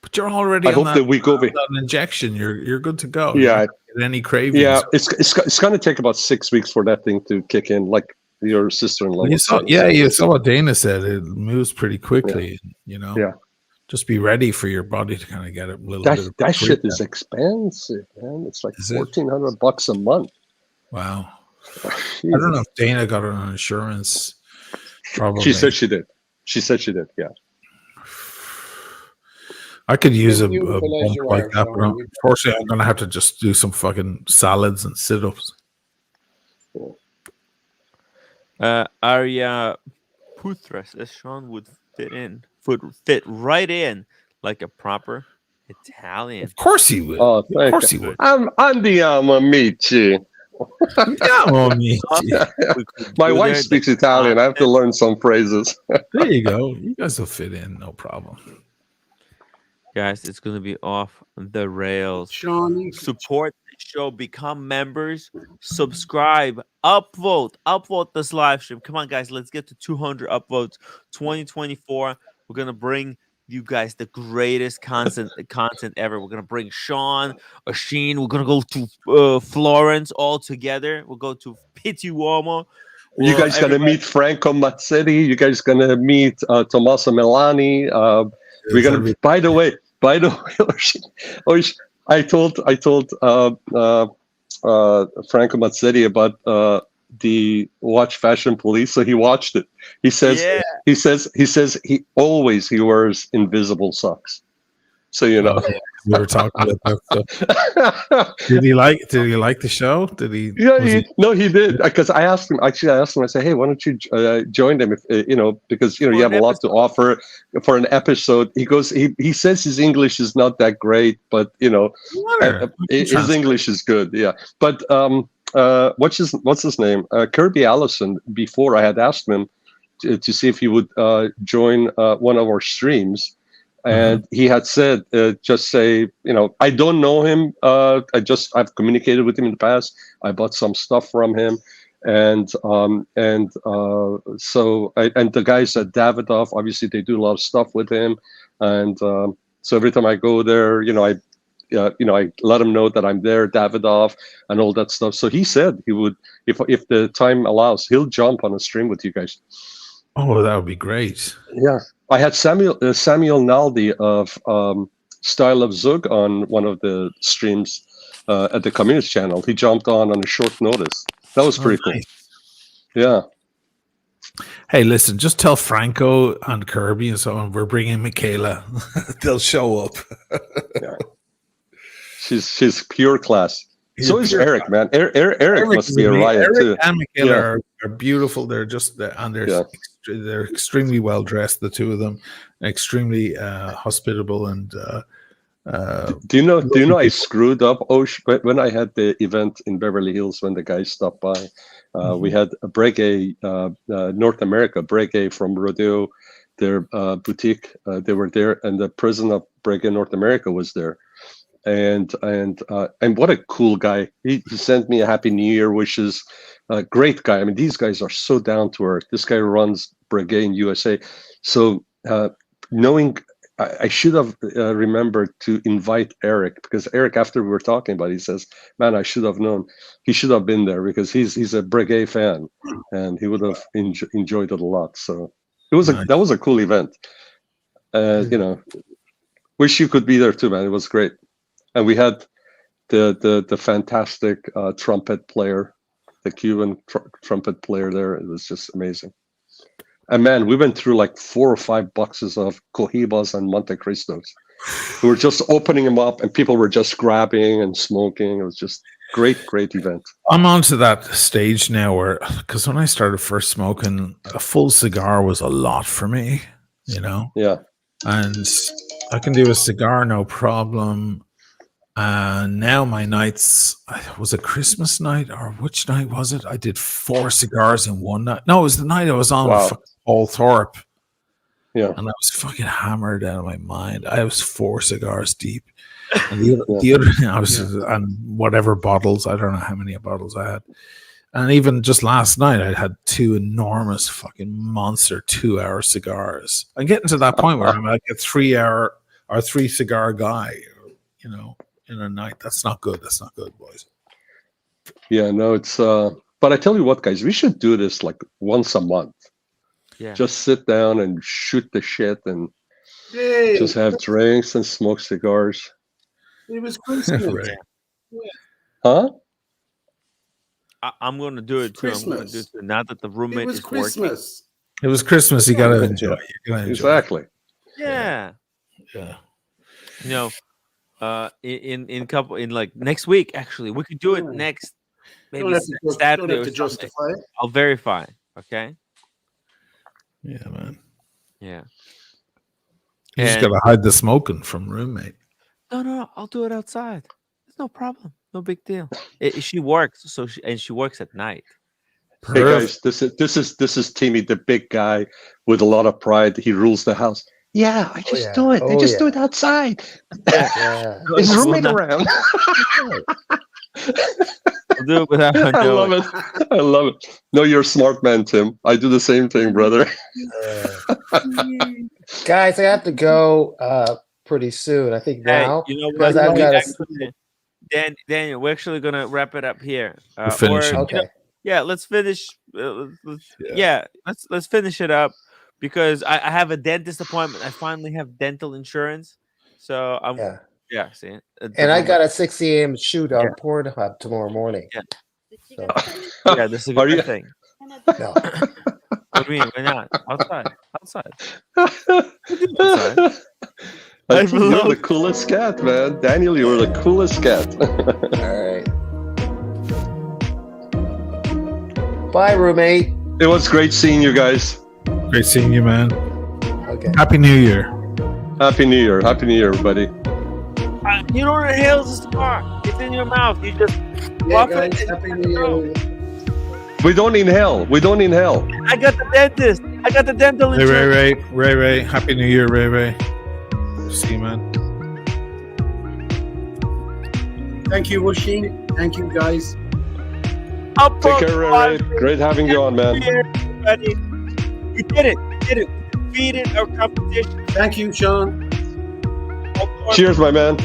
But you're already I on hope that, the week over. that injection. You're good to go. Yeah. You're not gonna get any cravings. Yeah, it's going to take about 6 weeks for that thing to kick in, like your sister-in-law You was saw, saying. you saw what Dana said. It moves pretty quickly. You know. Yeah. Just be ready for your body to kind of get a little bit of That shit freak is out. expensive, man. It's like Is it? $1,400 a month. Wow. I Jesus. don't know if Dana got it on insurance. Probably. She said she did. She said she did. Yeah. I could use a Beautiful as bump you like are, that, Sean. but unfortunately, I'm going to have to just do some fucking salads and sit-ups. Arya Putra says Sean would fit right in like a proper Italian. Of course he would. Oh, Of thank course you. he would. Andiamo, amici. Andiamo, amici. We could My go wife there, speaks the Italian. I have to learn some phrases. There you go. You guys will fit in, no problem. guys, it's gonna be off the rails. Sean, Support the show, become members, subscribe, upvote this live stream. Come on, guys, let's get to 200 upvotes. 2024, we're gonna bring you guys the greatest content ever. We're gonna bring Sean, Asheen. We're gonna go to Florence all together. We'll go to Pitti Uomo. You guys going to meet Franco Mazzetti. You guys going to meet Tommaso Milani. We're going to. By the way, I told Franco Mazzetti about the Watch Fashion Police, so he watched it. He says he always wears invisible socks. So you know. Oh, yeah. We were talking about that stuff. Did he like the show? Did he? Yeah, no, he did. Because I asked him. Actually, I said, "Hey, why don't you join them? If because you have a lot to offer for an episode." He goes. He says his English is not that great, but his English is good. Yeah, but what's his name? Kirby Allison. Before I had asked him to see if he would join one of our streams. And he had said, just say, I don't know him. I've communicated with him in the past. I bought some stuff from him. And the guys at Davidoff, obviously they do a lot of stuff with him. And so every time I go there, I let him know that I'm there, Davidoff, and all that stuff. So he said he would, if the time allows, he'll jump on a stream with you guys. Oh, that would be great. Yeah. I had Samuel Naldi of Style of Zug on one of the streams at the Communist channel. He jumped on a short notice. That was pretty cool. Yeah. Hey, listen, just tell Franco and Kirby and so on, we're bringing Michaela. They'll show up. Yeah. She's pure class. So is Eric, man. Eric must be a riot Eric too. and Michaela are beautiful. They're they're extremely well dressed. The two of them, extremely hospitable and. Do you know I screwed up when I had the event in Beverly Hills when the guys stopped by? We had a Breguet, North America Breguet from Rodeo, their boutique. They were there, and the president of Breguet North America was there. And what a cool guy. He sent me a happy new year wishes. Great guy. I mean, these guys are so down to earth. This guy runs Breguet in USA. So knowing, I should have remembered to invite Eric, because Eric, after we were talking about it, he says, man, I should have known. He should have been there because he's a Breguet fan and he would have enjoyed it a lot. So that was a cool event. Wish you could be there too, man. It was great. And we had the fantastic trumpet player, the Cuban trumpet player there. It was just amazing. And man, we went through like 4 or 5 boxes of Cohibas and Monte Cristos. We were just opening them up, and people were just grabbing and smoking. It was just Great event. I'm on to that stage now where, because when I started first smoking, a full cigar was a lot for me, you know, Yeah. and I can do a cigar no problem. And now my nights, was it Christmas night or which night was it? I did 4 cigars in one night. No, it was the night I was on with Wow. fucking Paul Thorpe, Yeah. and I was fucking hammered out of my mind. I was 4 cigars deep. And Yeah. the other I was and whatever bottles, I don't know how many bottles I had. And even just last night, I had 2 enormous fucking monster 2-hour cigars. I'm getting to that point where I'm like a 3-hour or 3 cigar guy, you know, in a night. That's not good. That's not good, boys. Yeah, no, it's but I tell you what, guys, we should do this like once a month. Yeah. Just sit down and shoot the shit and Hey, just have drinks and smoke cigars. it was Christmas. Right. Huh? I'm going to do it too. I'm going to do it Christmas. too. Now that the It roommate was is working. Christmas. It was Christmas. You got to enjoy. You gotta enjoy. Exactly. Yeah. Yeah. You know, in like next week, actually, we could do it next. Maybe Don't have to, don't Saturday have or to something. justify it. I'll verify. Okay. Yeah, man. Yeah. You just And- got to hide the smoking from roommate. No, I'll do it outside. It's no problem. No big deal. She works, so she works at night. Hey guys, this is Timmy, the big guy with a lot of pride. He rules the house. Yeah, I just do it. I just do it outside. Yeah. Is Well, roommate no. around? I'll do it without her I love knowing. it. I love it. No, you're a smart man, Tim. I do the same thing, brother. Guys, I have to go pretty soon. I think Hey, now. you know because what? I've got to. Actually, Daniel, we're actually gonna wrap it up here. We're finishing. Or, Okay. yeah, let's finish. Let's finish it up because I have a dentist appointment. I finally have dental insurance, so I'm see. And I got a 6 a.m. shoot on Pornhub tomorrow morning. Yeah. So, Yeah, this is a Are good you- thing. no. What do you mean? Why not? Outside. Outside. I think you're the coolest cat, man. Daniel, you're the coolest cat. All right. Bye, roommate. It was great seeing you guys. Great seeing you, man. Okay. Happy New Year. Happy New Year. Happy New Year, everybody. You don't inhale the cigar. It's in your mouth. You just Yeah, puff guys, it. happy New Year. We don't inhale. We don't inhale. I got the dentist. I got the dental Hey, insurance. Ray. Happy New Year, Ray. See you, man. Thank you, Washing. Thank you, guys. Up Take care, Ray. Great having you on, man. Everybody. You did it. You did it. You defeated our competition. Thank you, Sean. Cheers, my man.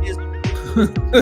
Is